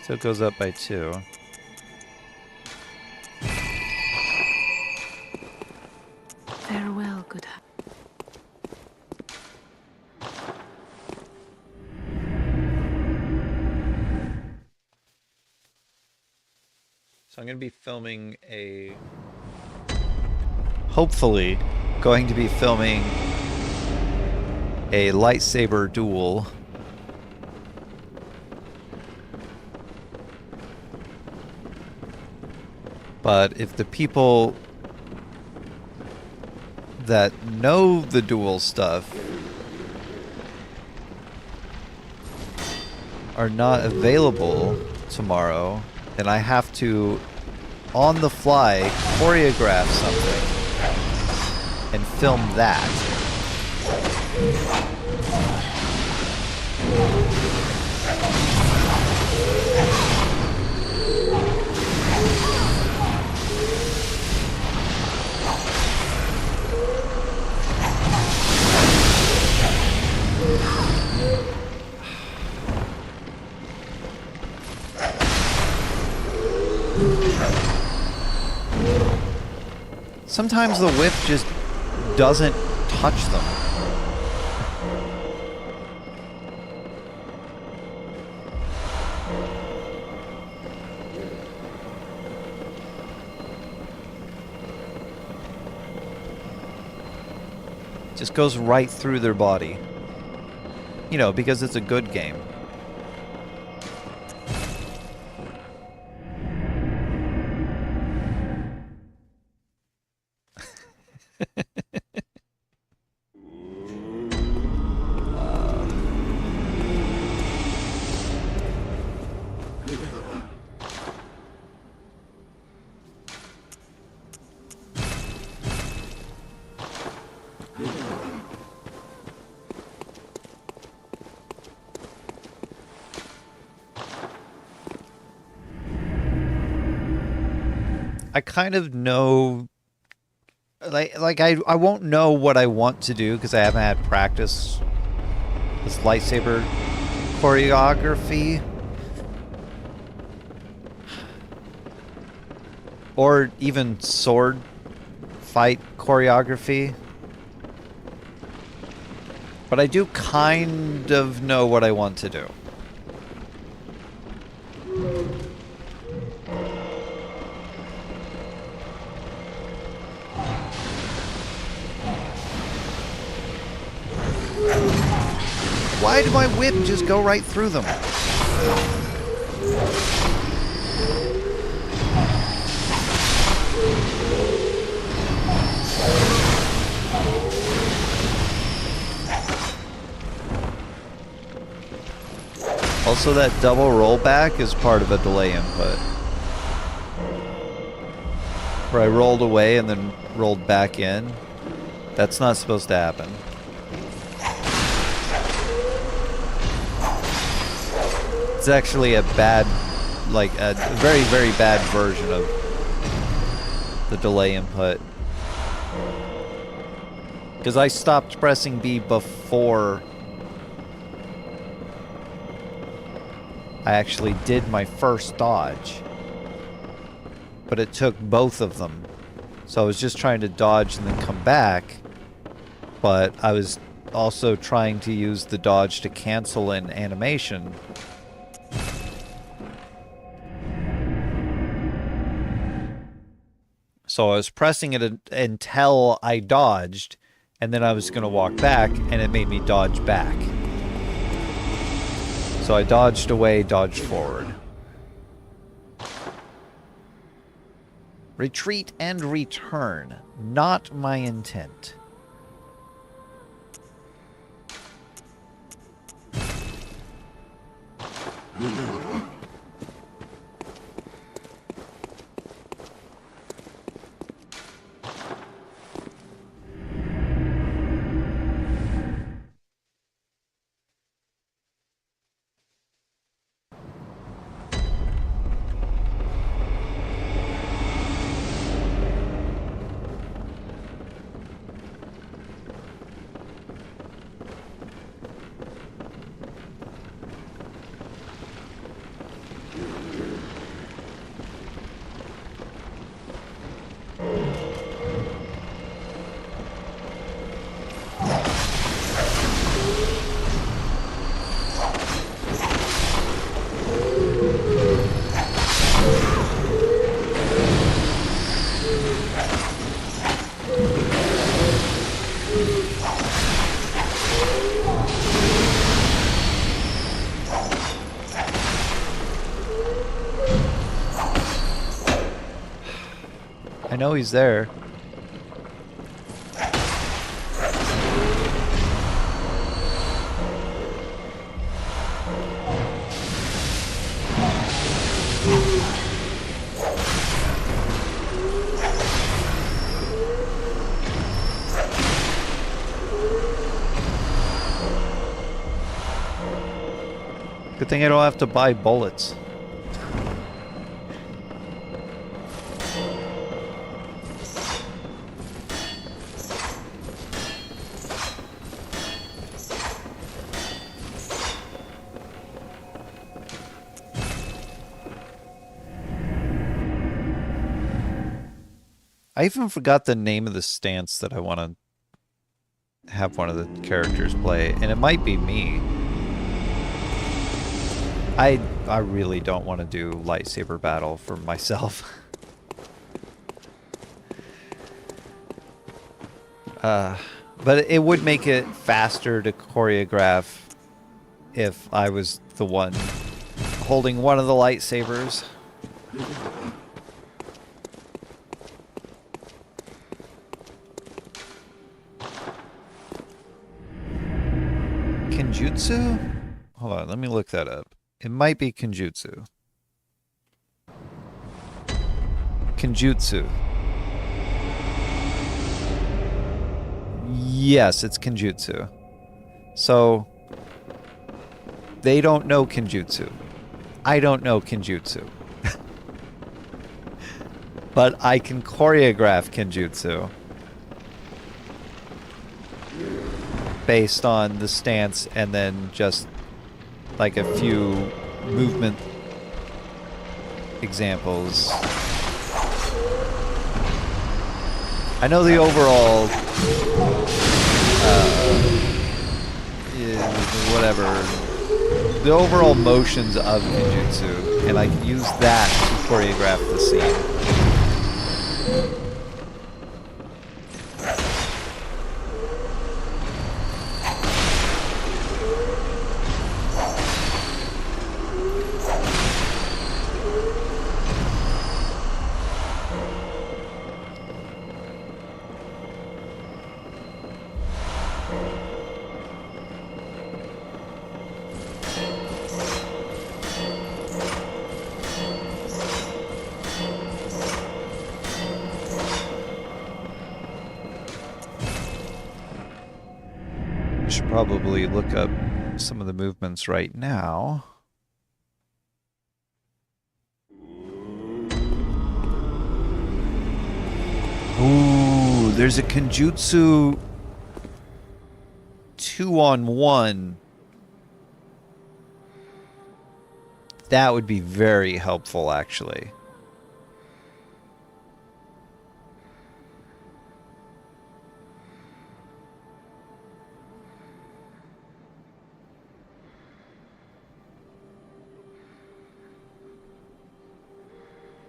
Still goes up by 2. Farewell, good. So I'm going to be filming a... Hopefully, going to be filming a lightsaber duel. But if the people that know the duel stuff are not available tomorrow, then I have to, on the fly, choreograph something and film that. Sometimes the whip just doesn't touch them. Just goes right through their body. You know, because it's a good game. I kind of know, like I won't know what I want to do because I haven't had practice with lightsaber choreography or even sword fight choreography. But I do kind of know what I want to do. Why did my whip just go right through them? Also, that double rollback is part of a delay input. Where I rolled away and then rolled back in. That's not supposed to happen. It's actually a bad, like a very, very bad version of the delay input. Because I stopped pressing B before I actually did my first dodge. But it took both of them. So I was just trying to dodge and then come back. But I was also trying to use the dodge to cancel an animation. So I was pressing it until I dodged, and then I was going to walk back, and it made me dodge back. So I dodged away, dodged forward. Retreat and return. Not my intent. I know he's there. Good thing I don't have to buy bullets. I even forgot the name of the stance that I want to have one of the characters play, and it might be me. I really don't want to do lightsaber battle for myself. But it would make it faster to choreograph if I was the one holding one of the lightsabers. Kenjutsu? Hold on, let me look that up. It might be Kenjutsu. Kenjutsu. Yes, it's Kenjutsu. So, they don't know Kenjutsu. I don't know Kenjutsu. But I can choreograph Kenjutsu based on the stance and then just like a few movement examples. I know the overall whatever, the overall motions of Kenjutsu, and I can use that to choreograph the scene. Probably look up some of the movements right now. there's a Kenjutsu 2-on-1. That would be very helpful, actually.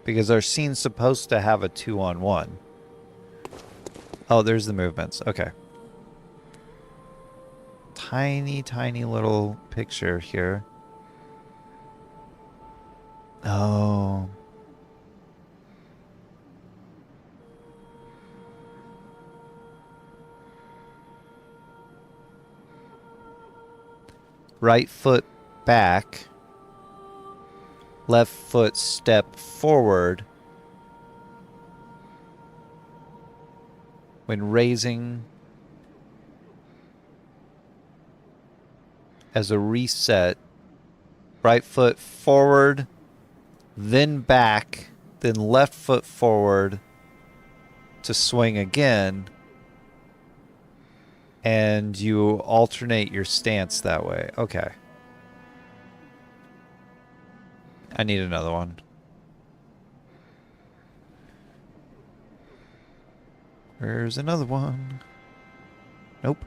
Because our scene's supposed to have a 2-on-1. Oh, there's the movements. Okay. Tiny, tiny little picture here. Oh. Right foot back. Left foot step forward. When raising as a reset. Right foot forward, then back, then left foot forward to swing again. And you alternate your stance that way. Okay. I need another one. Where's another one? Nope.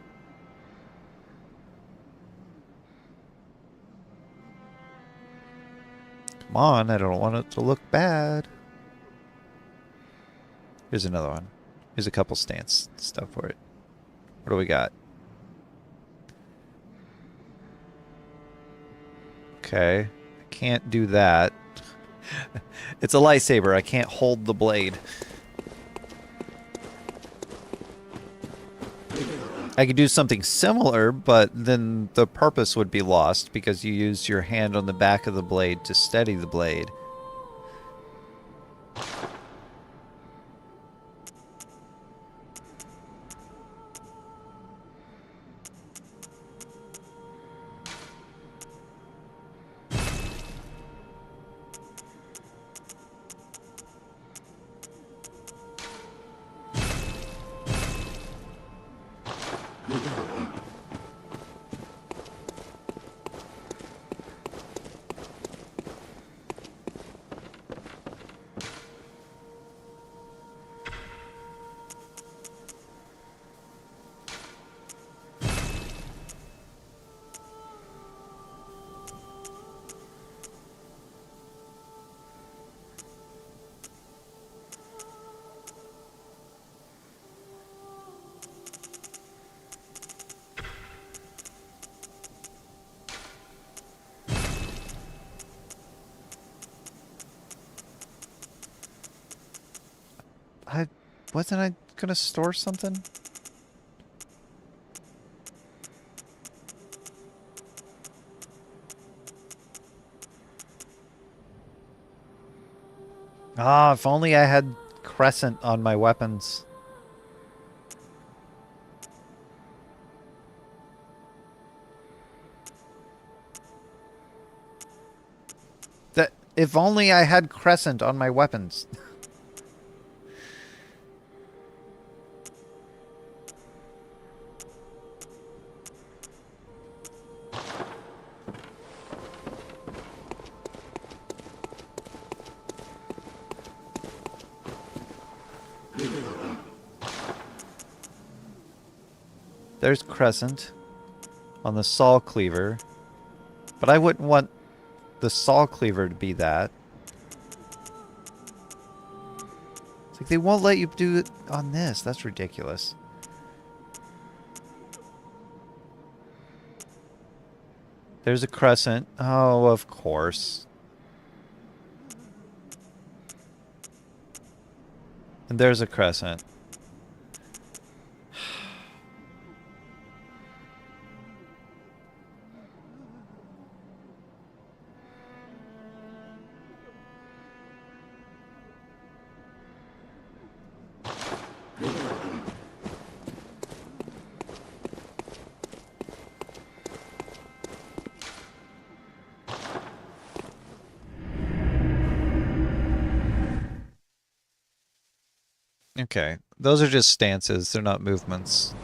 Come on, I don't want it to look bad. Here's another one. Here's a couple stance stuff for it. What do we got? Okay. I can't do that. It's a lightsaber. I can't hold the blade. I could do something similar, but then the purpose would be lost because you use your hand on the back of the blade to steady the blade. Wasn't I gonna store something? Ah, if only I had crescent on my weapons. If only I had crescent on my weapons. There's crescent on the saw cleaver. But I wouldn't want the saw cleaver to be that. It's like they won't let you do it on this. That's ridiculous. There's a crescent. Oh, of course. And there's a crescent. Okay, Those are just stances. They're not movements.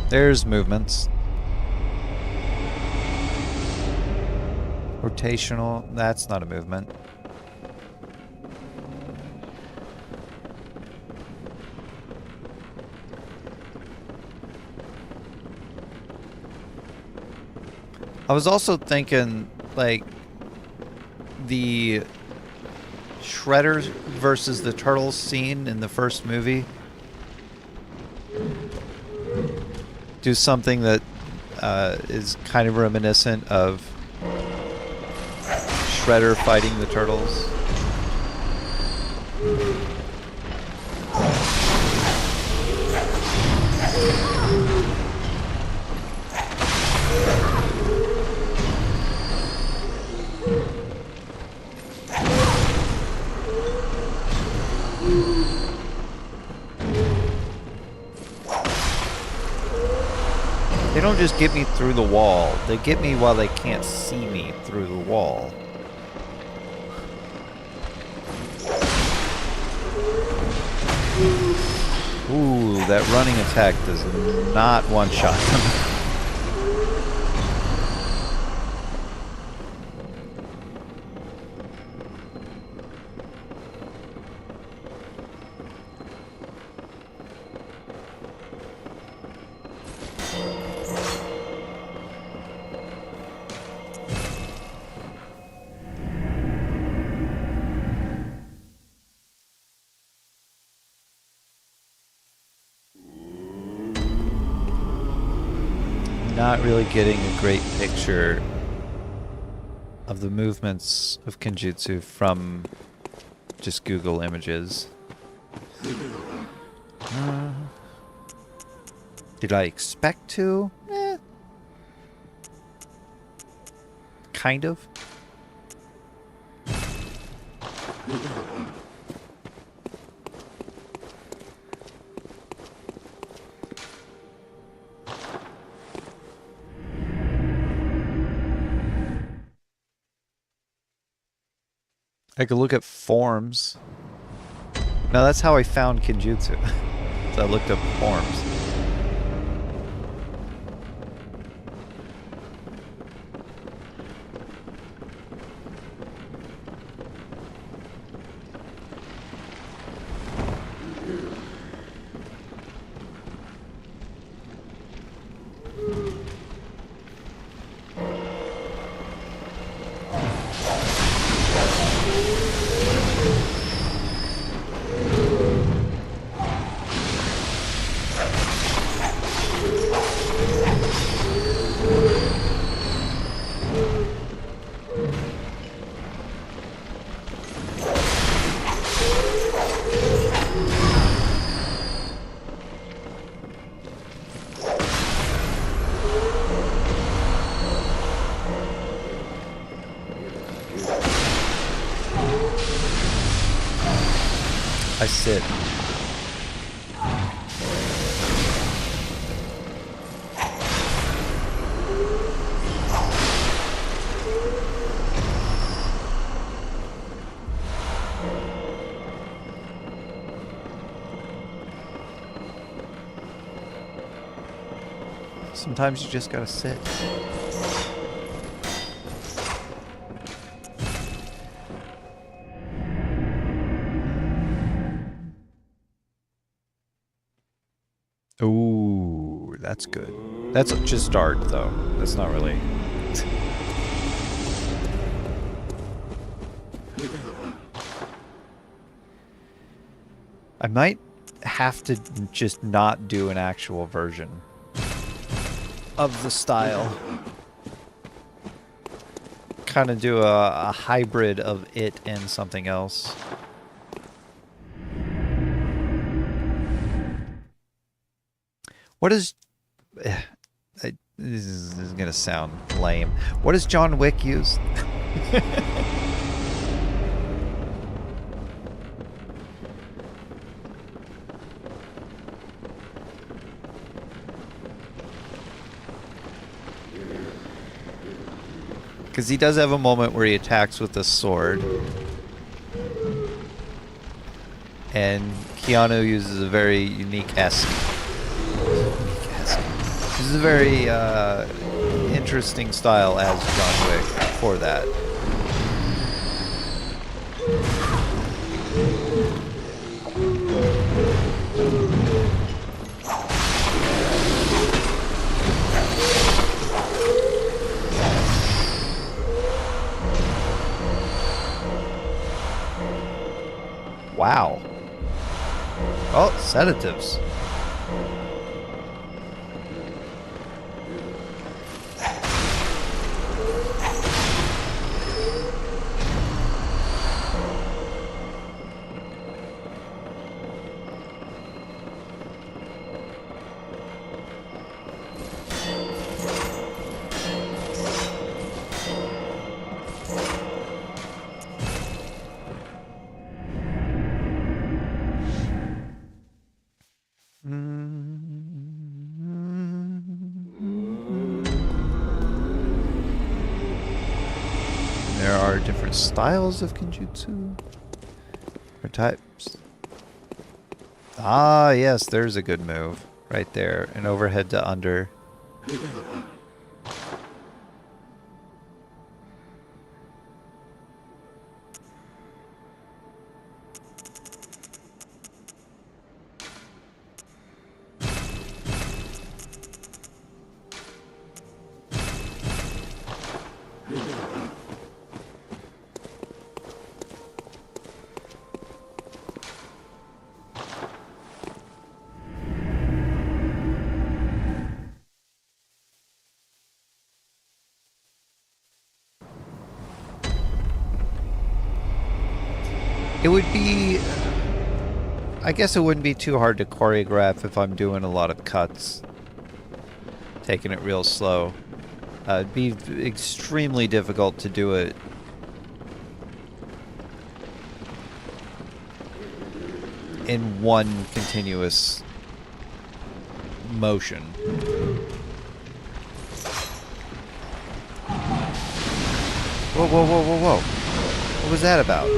There's movements. Rotational. That's not a movement. I was also thinking, like, the Shredder versus the Turtles scene in the first movie. Do something that is kind of reminiscent of Shredder fighting the Turtles. They don't just get me through the wall. They get me while they can't see me through the wall. Ooh, that running attack does not one-shot them. Not really getting a great picture of the movements of Kenjutsu from just Google Images. Did I expect to? Kind of. I could look at forms. Now that's how I found Kenjutsu. So I looked up forms. I sit. Sometimes you just gotta sit. Ooh, that's good. That's just art, though. That's not really... I might have to just not do an actual version of the style. Kind of do a hybrid of it and something else. What is... this is going to sound lame. What does John Wick use? Because he does have a moment where he attacks with a sword. And Keanu uses a very unique esque. This is a very interesting style as John Wick for that. Wow. Oh, sedatives. There are different styles of Kenjutsu. Or types. Ah, yes, there's a good move. Right there. An overhead to under. It would be... I guess it wouldn't be too hard to choreograph if I'm doing a lot of cuts. Taking it real slow. It'd be extremely difficult to do it in one continuous motion. Whoa, whoa, whoa, whoa, whoa. What was that about?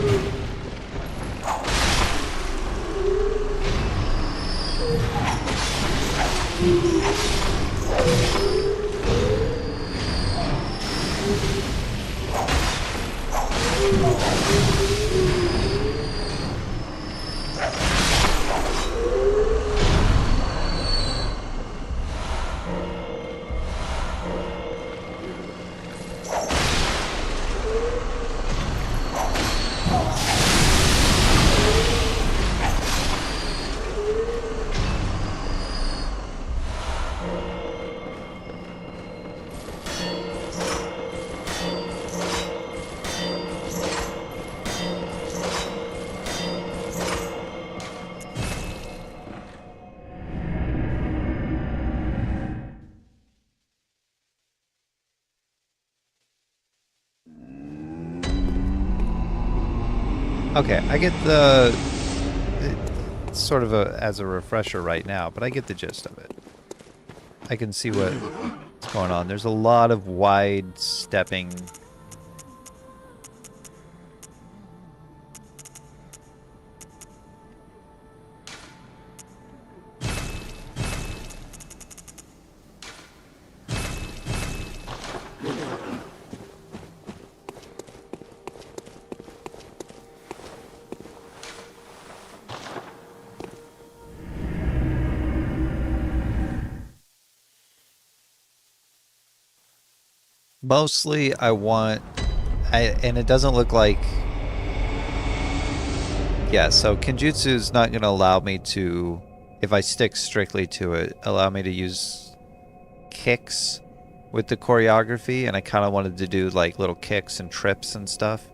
Okay, I get the... It's sort of as a refresher right now, but I get the gist of it. I can see what's going on. There's a lot of wide stepping. Mostly I want, and it doesn't look like, yeah, so Kenjutsu is not going to allow me to, if I stick strictly to it, allow me to use kicks with the choreography, and I kind of wanted to do like little kicks and trips and stuff.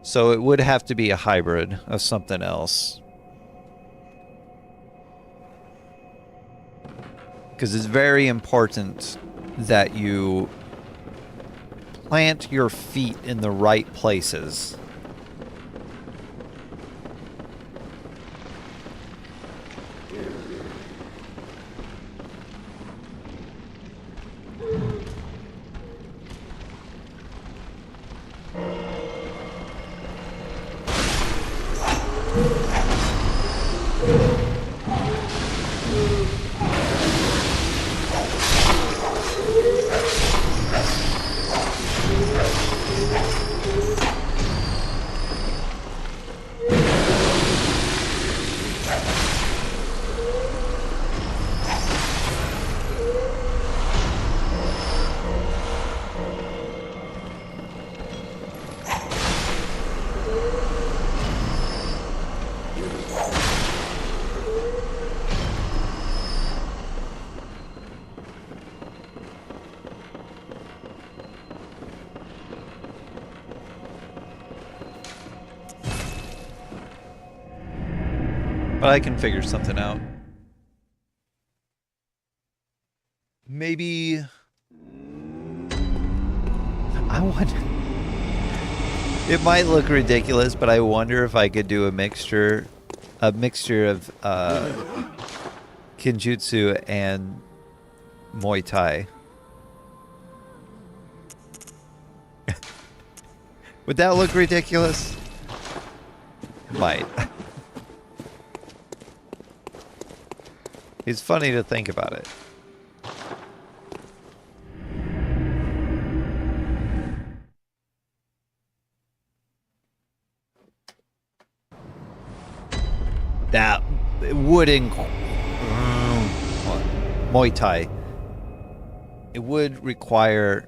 So it would have to be a hybrid of something else. Because it's very important that you plant your feet in the right places. But I can figure something out. Maybe... I want... It might look ridiculous, but I wonder if I could do a mixture of Kinjutsu and Muay Thai. Would that look ridiculous? It might. It's funny to think about it. That would Muay Thai. It would require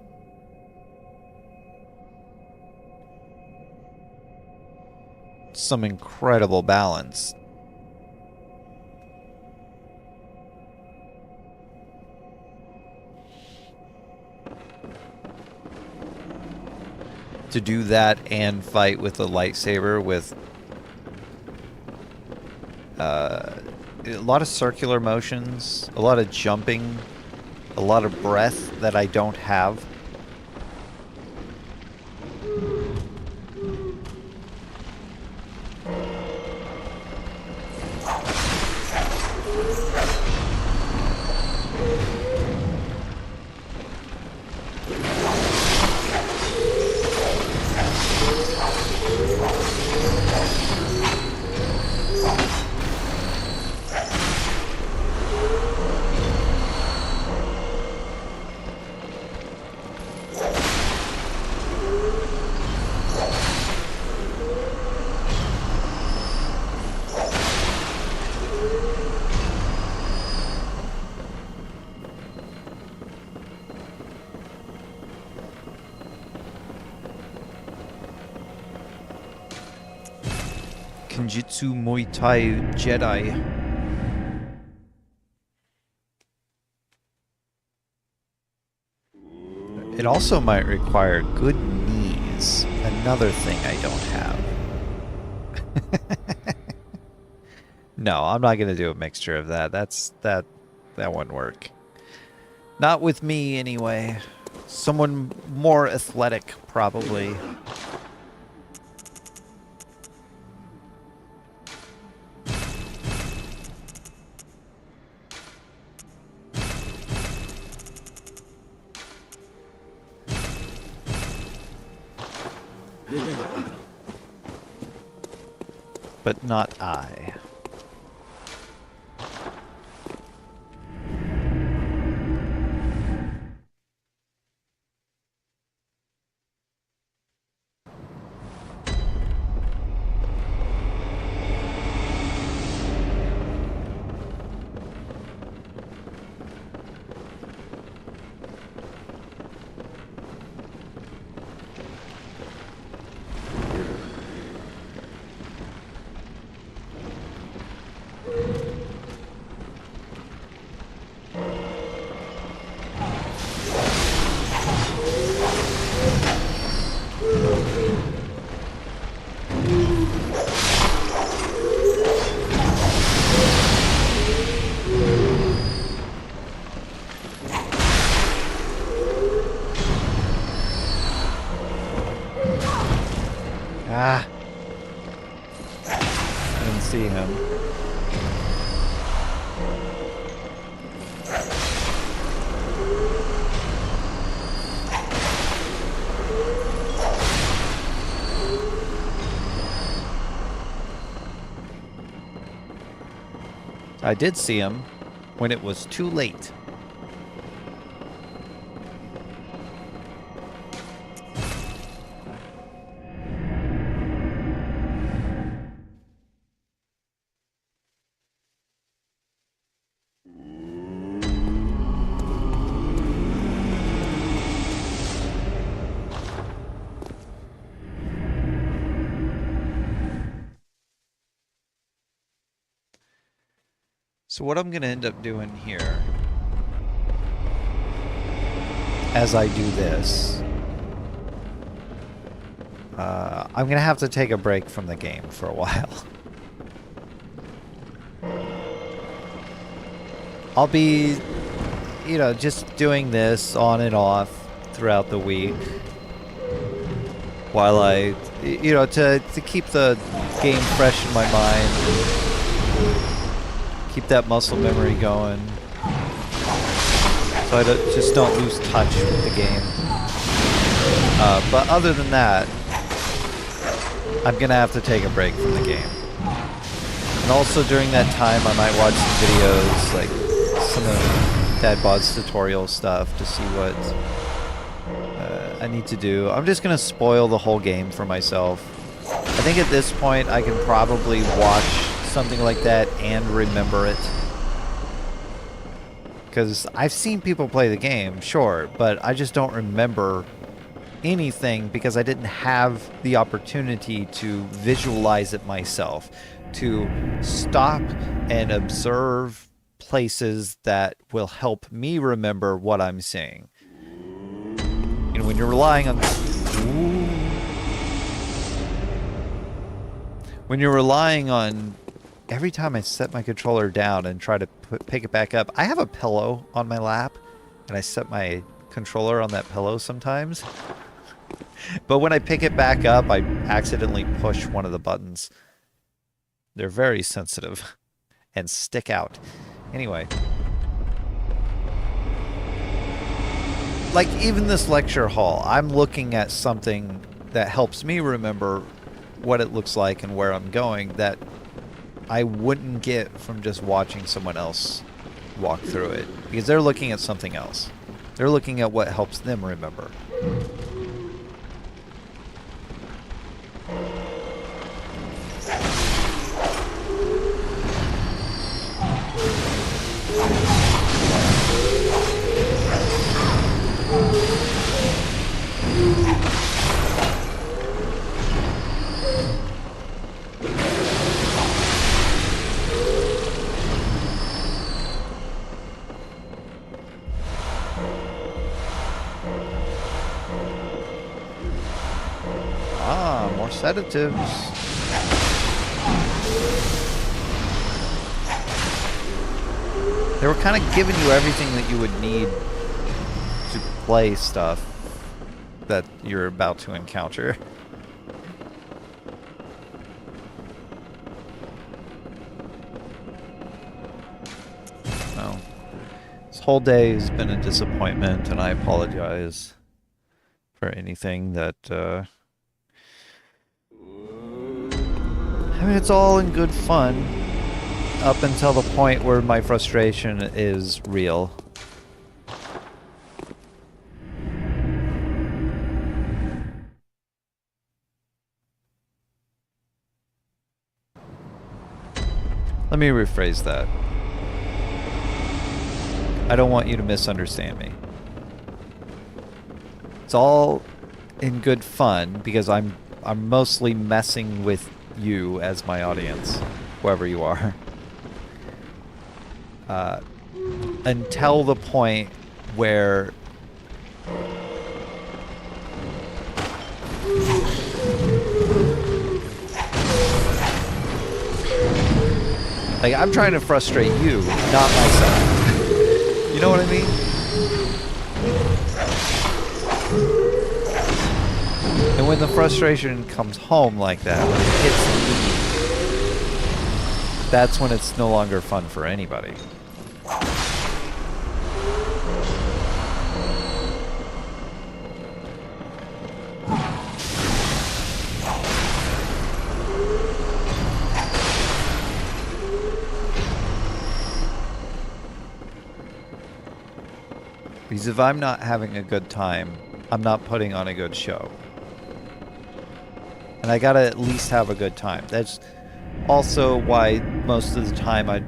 some incredible balance. To do that and fight with a lightsaber with a lot of circular motions, a lot of jumping, a lot of breath that I don't have. Kinjutsu Muay Thai Jedi. It also might require good knees. Another thing I don't have. No, I'm not going to do a mixture of that. That wouldn't work. Not with me, anyway. Someone more athletic, probably. But not I. Ah. I didn't see him. I did see him when it was too late. So what I'm going to end up doing here, as I do this, I'm going to have to take a break from the game for a while. I'll be, just doing this on and off throughout the week while I, to keep the game fresh in my mind, keep that muscle memory going, so I just don't lose touch with the game. But other than that, I'm gonna have to take a break from the game. And also during that time, I might watch some videos, like some of Dadbod's tutorial stuff, to see what I need to do. I'm just gonna spoil the whole game for myself. I think at this point, I can probably watch something like that and remember it. Because I've seen people play the game, sure, but I just don't remember anything because I didn't have the opportunity to visualize it myself, to stop and observe places that will help me remember what I'm seeing. When you're relying on every time I set my controller down and try to pick it back up, I have a pillow on my lap and I set my controller on that pillow sometimes. But when I pick it back up, I accidentally push one of the buttons. They're very sensitive and stick out. Anyway. Like, even this lecture hall, I'm looking at something that helps me remember what it looks like and where I'm going that I wouldn't get from just watching someone else walk through it. Because they're looking at something else. They're looking at what helps them remember. More sedatives. They were kind of giving you everything that you would need to play stuff that you're about to encounter. So, this whole day has been a disappointment, and I apologize for anything that, I mean, it's all in good fun up until the point where my frustration is real. Let me rephrase that. I don't want you to misunderstand me. It's all in good fun because I'm mostly messing with you as my audience, whoever you are. Until the point where like I'm trying to frustrate you, not myself. You know what I mean? And when the frustration comes home like that, when it hits me, that's when it's no longer fun for anybody. Because if I'm not having a good time, I'm not putting on a good show. And I gotta at least have a good time. That's also why most of the time I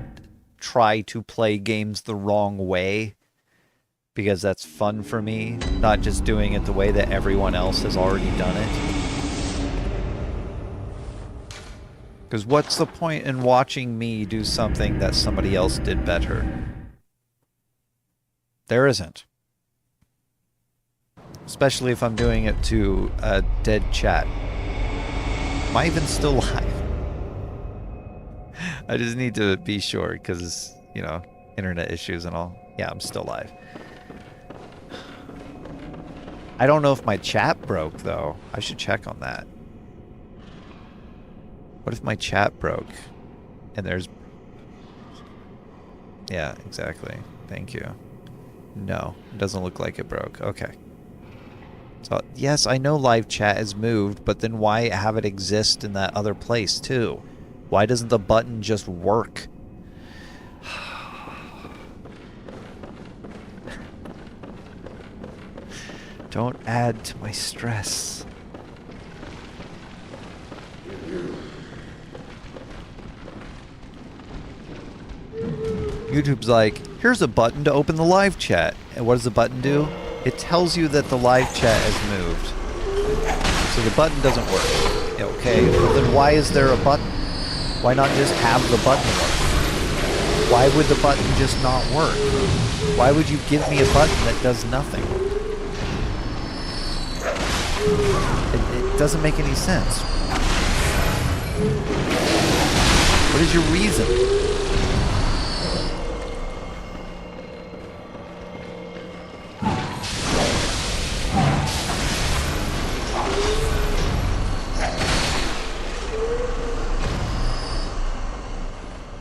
try to play games the wrong way. Because that's fun for me, not just doing it the way that everyone else has already done it. Because what's the point in watching me do something that somebody else did better? There isn't. Especially if I'm doing it to a dead chat. Am I even still live? I just need to be sure because, you know, internet issues and all. Yeah, I'm still live. I don't know if my chat broke, though. I should check on that. What if my chat broke? And there's... Yeah, exactly. Thank you. No, it doesn't look like it broke. Okay. So, yes, I know live chat has moved, but then why have it exist in that other place, too? Why doesn't the button just work? Don't add to my stress. YouTube's like, here's a button to open the live chat. And what does the button do? It tells you that the live chat has moved. So the button doesn't work. Okay, well then why is there a button? Why not just have the button work? Why would the button just not work? Why would you give me a button that does nothing? It doesn't make any sense. What is your reason?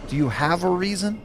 Do you have a reason?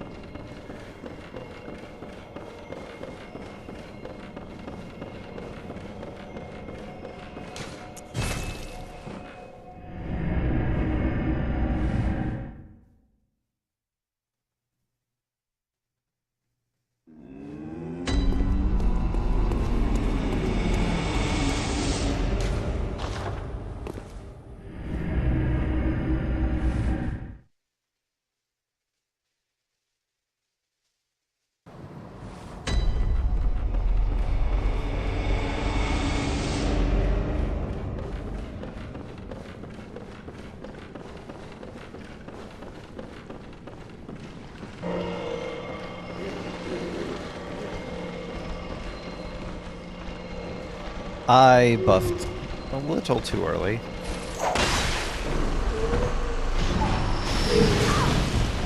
I buffed a little too early.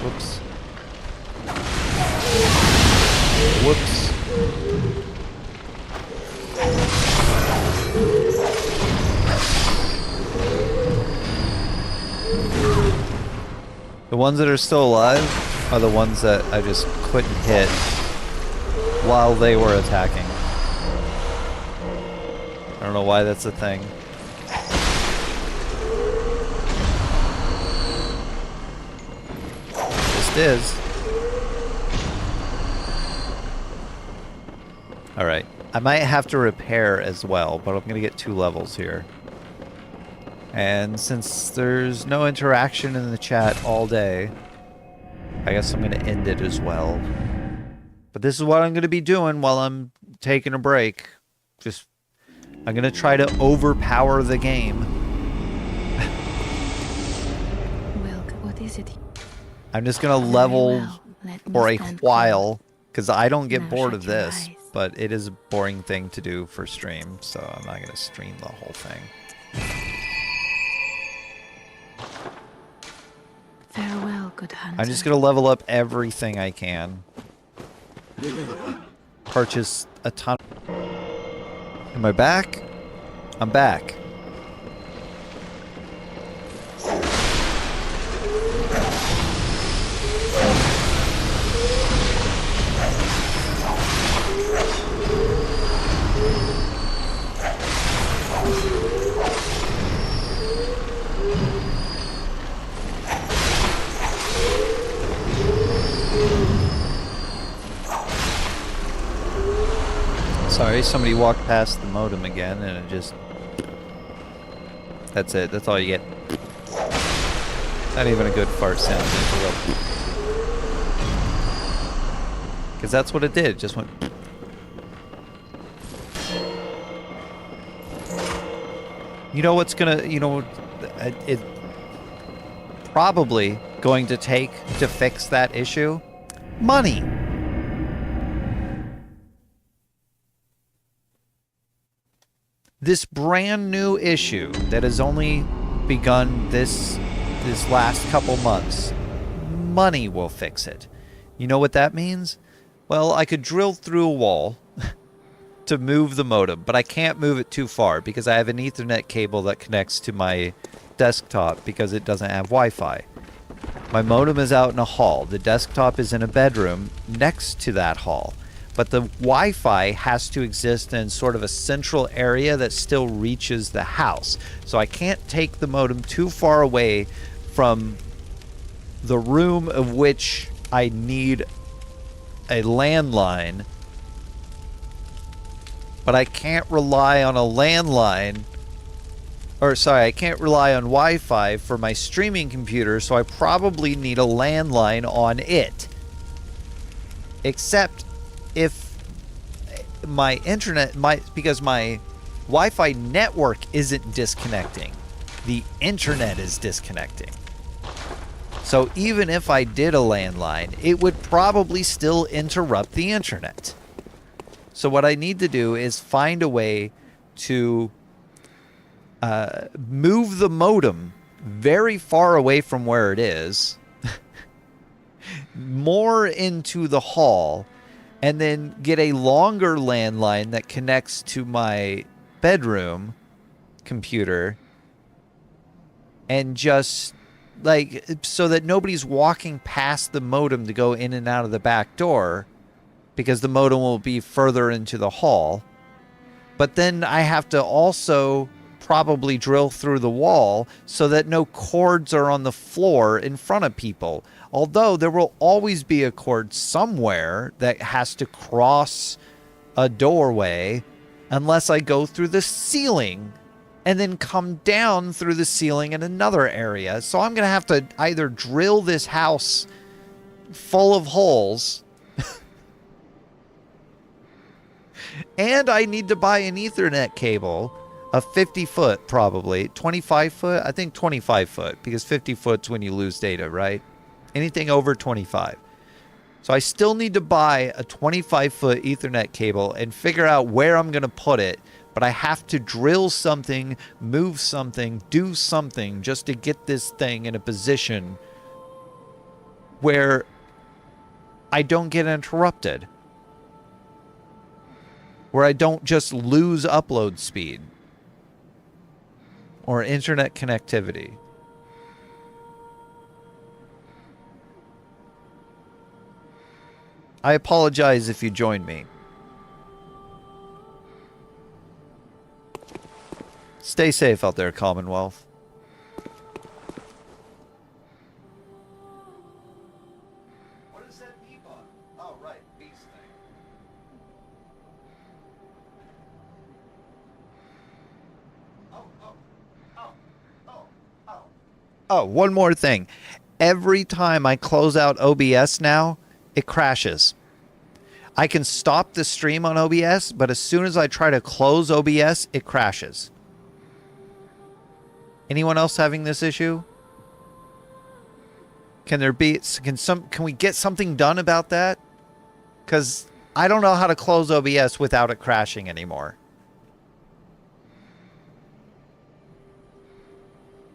Whoops. Whoops. The ones that are still alive are the ones that I just couldn't hit while they were attacking. I don't know why that's a thing. Just is. Alright. I might have to repair as well, but I'm going to get 2 levels here. And since there's no interaction in the chat all day, I guess I'm going to end it as well. But this is what I'm going to be doing while I'm taking a break. I'm going to try to overpower the game. Wilk, what is it? I'm just going to Very level well. Let me for a stand while, because I don't get Now bored shut of your this. eyes. But it is a boring thing to do for stream, so I'm not going to stream the whole thing. Farewell, good hunter. I'm just going to level up everything I can. Purchase a ton. Am I back? I'm back. Sorry, somebody walked past the modem again and it just... That's it, that's all you get. Not even a good fart sound. Because that's what it did, it just went... You know what's gonna... You know, it probably going to take to fix that issue? Money! This brand new issue that has only begun this last couple months, money will fix it. You know what that means? Well, I could drill through a wall to move the modem, but I can't move it too far because I have an Ethernet cable that connects to my desktop because it doesn't have Wi-Fi. My modem is out in a hall. The desktop is in a bedroom next to that hall. But the Wi-Fi has to exist in sort of a central area that still reaches the house. So I can't take the modem too far away from the room of which I need a landline. But I can't rely on a landline. Or sorry, I can't rely on Wi-Fi for my streaming computer, so I probably need a landline on it. Except if my internet because my Wi-Fi network isn't disconnecting. The internet is disconnecting. So even if I did a landline, it would probably still interrupt the internet. So what I need to do is find a way to move the modem very far away from where it is, more into the hall, and then get a longer landline that connects to my bedroom computer, and just like so that nobody's walking past the modem to go in and out of the back door, because the modem will be further into the hall. But then I have to also probably drill through the wall so that no cords are on the floor in front of people. Although there will always be a cord somewhere that has to cross a doorway unless I go through the ceiling and then come down through the ceiling in another area. So I'm going to have to either drill this house full of holes and I need to buy an Ethernet cable, a 50 foot probably, 25 foot, I think 25 foot, because 50 foot's when you lose data, right? Anything over 25. So I still need to buy a 25 foot Ethernet cable and figure out where I'm going to put it, but I have to drill something, move something, do something just to get this thing in a position where I don't get interrupted. Where I don't just lose upload speed or internet connectivity. I apologize if you join me. Stay safe out there, Commonwealth. What is that beep on? Oh, right, beast thing. Oh, one more thing. Every time I close out OBS now, it crashes. I can stop the stream on OBS, but as soon as I try to close OBS, it crashes. Anyone else having this issue? Can we get something done about that? Because I don't know how to close OBS without it crashing anymore.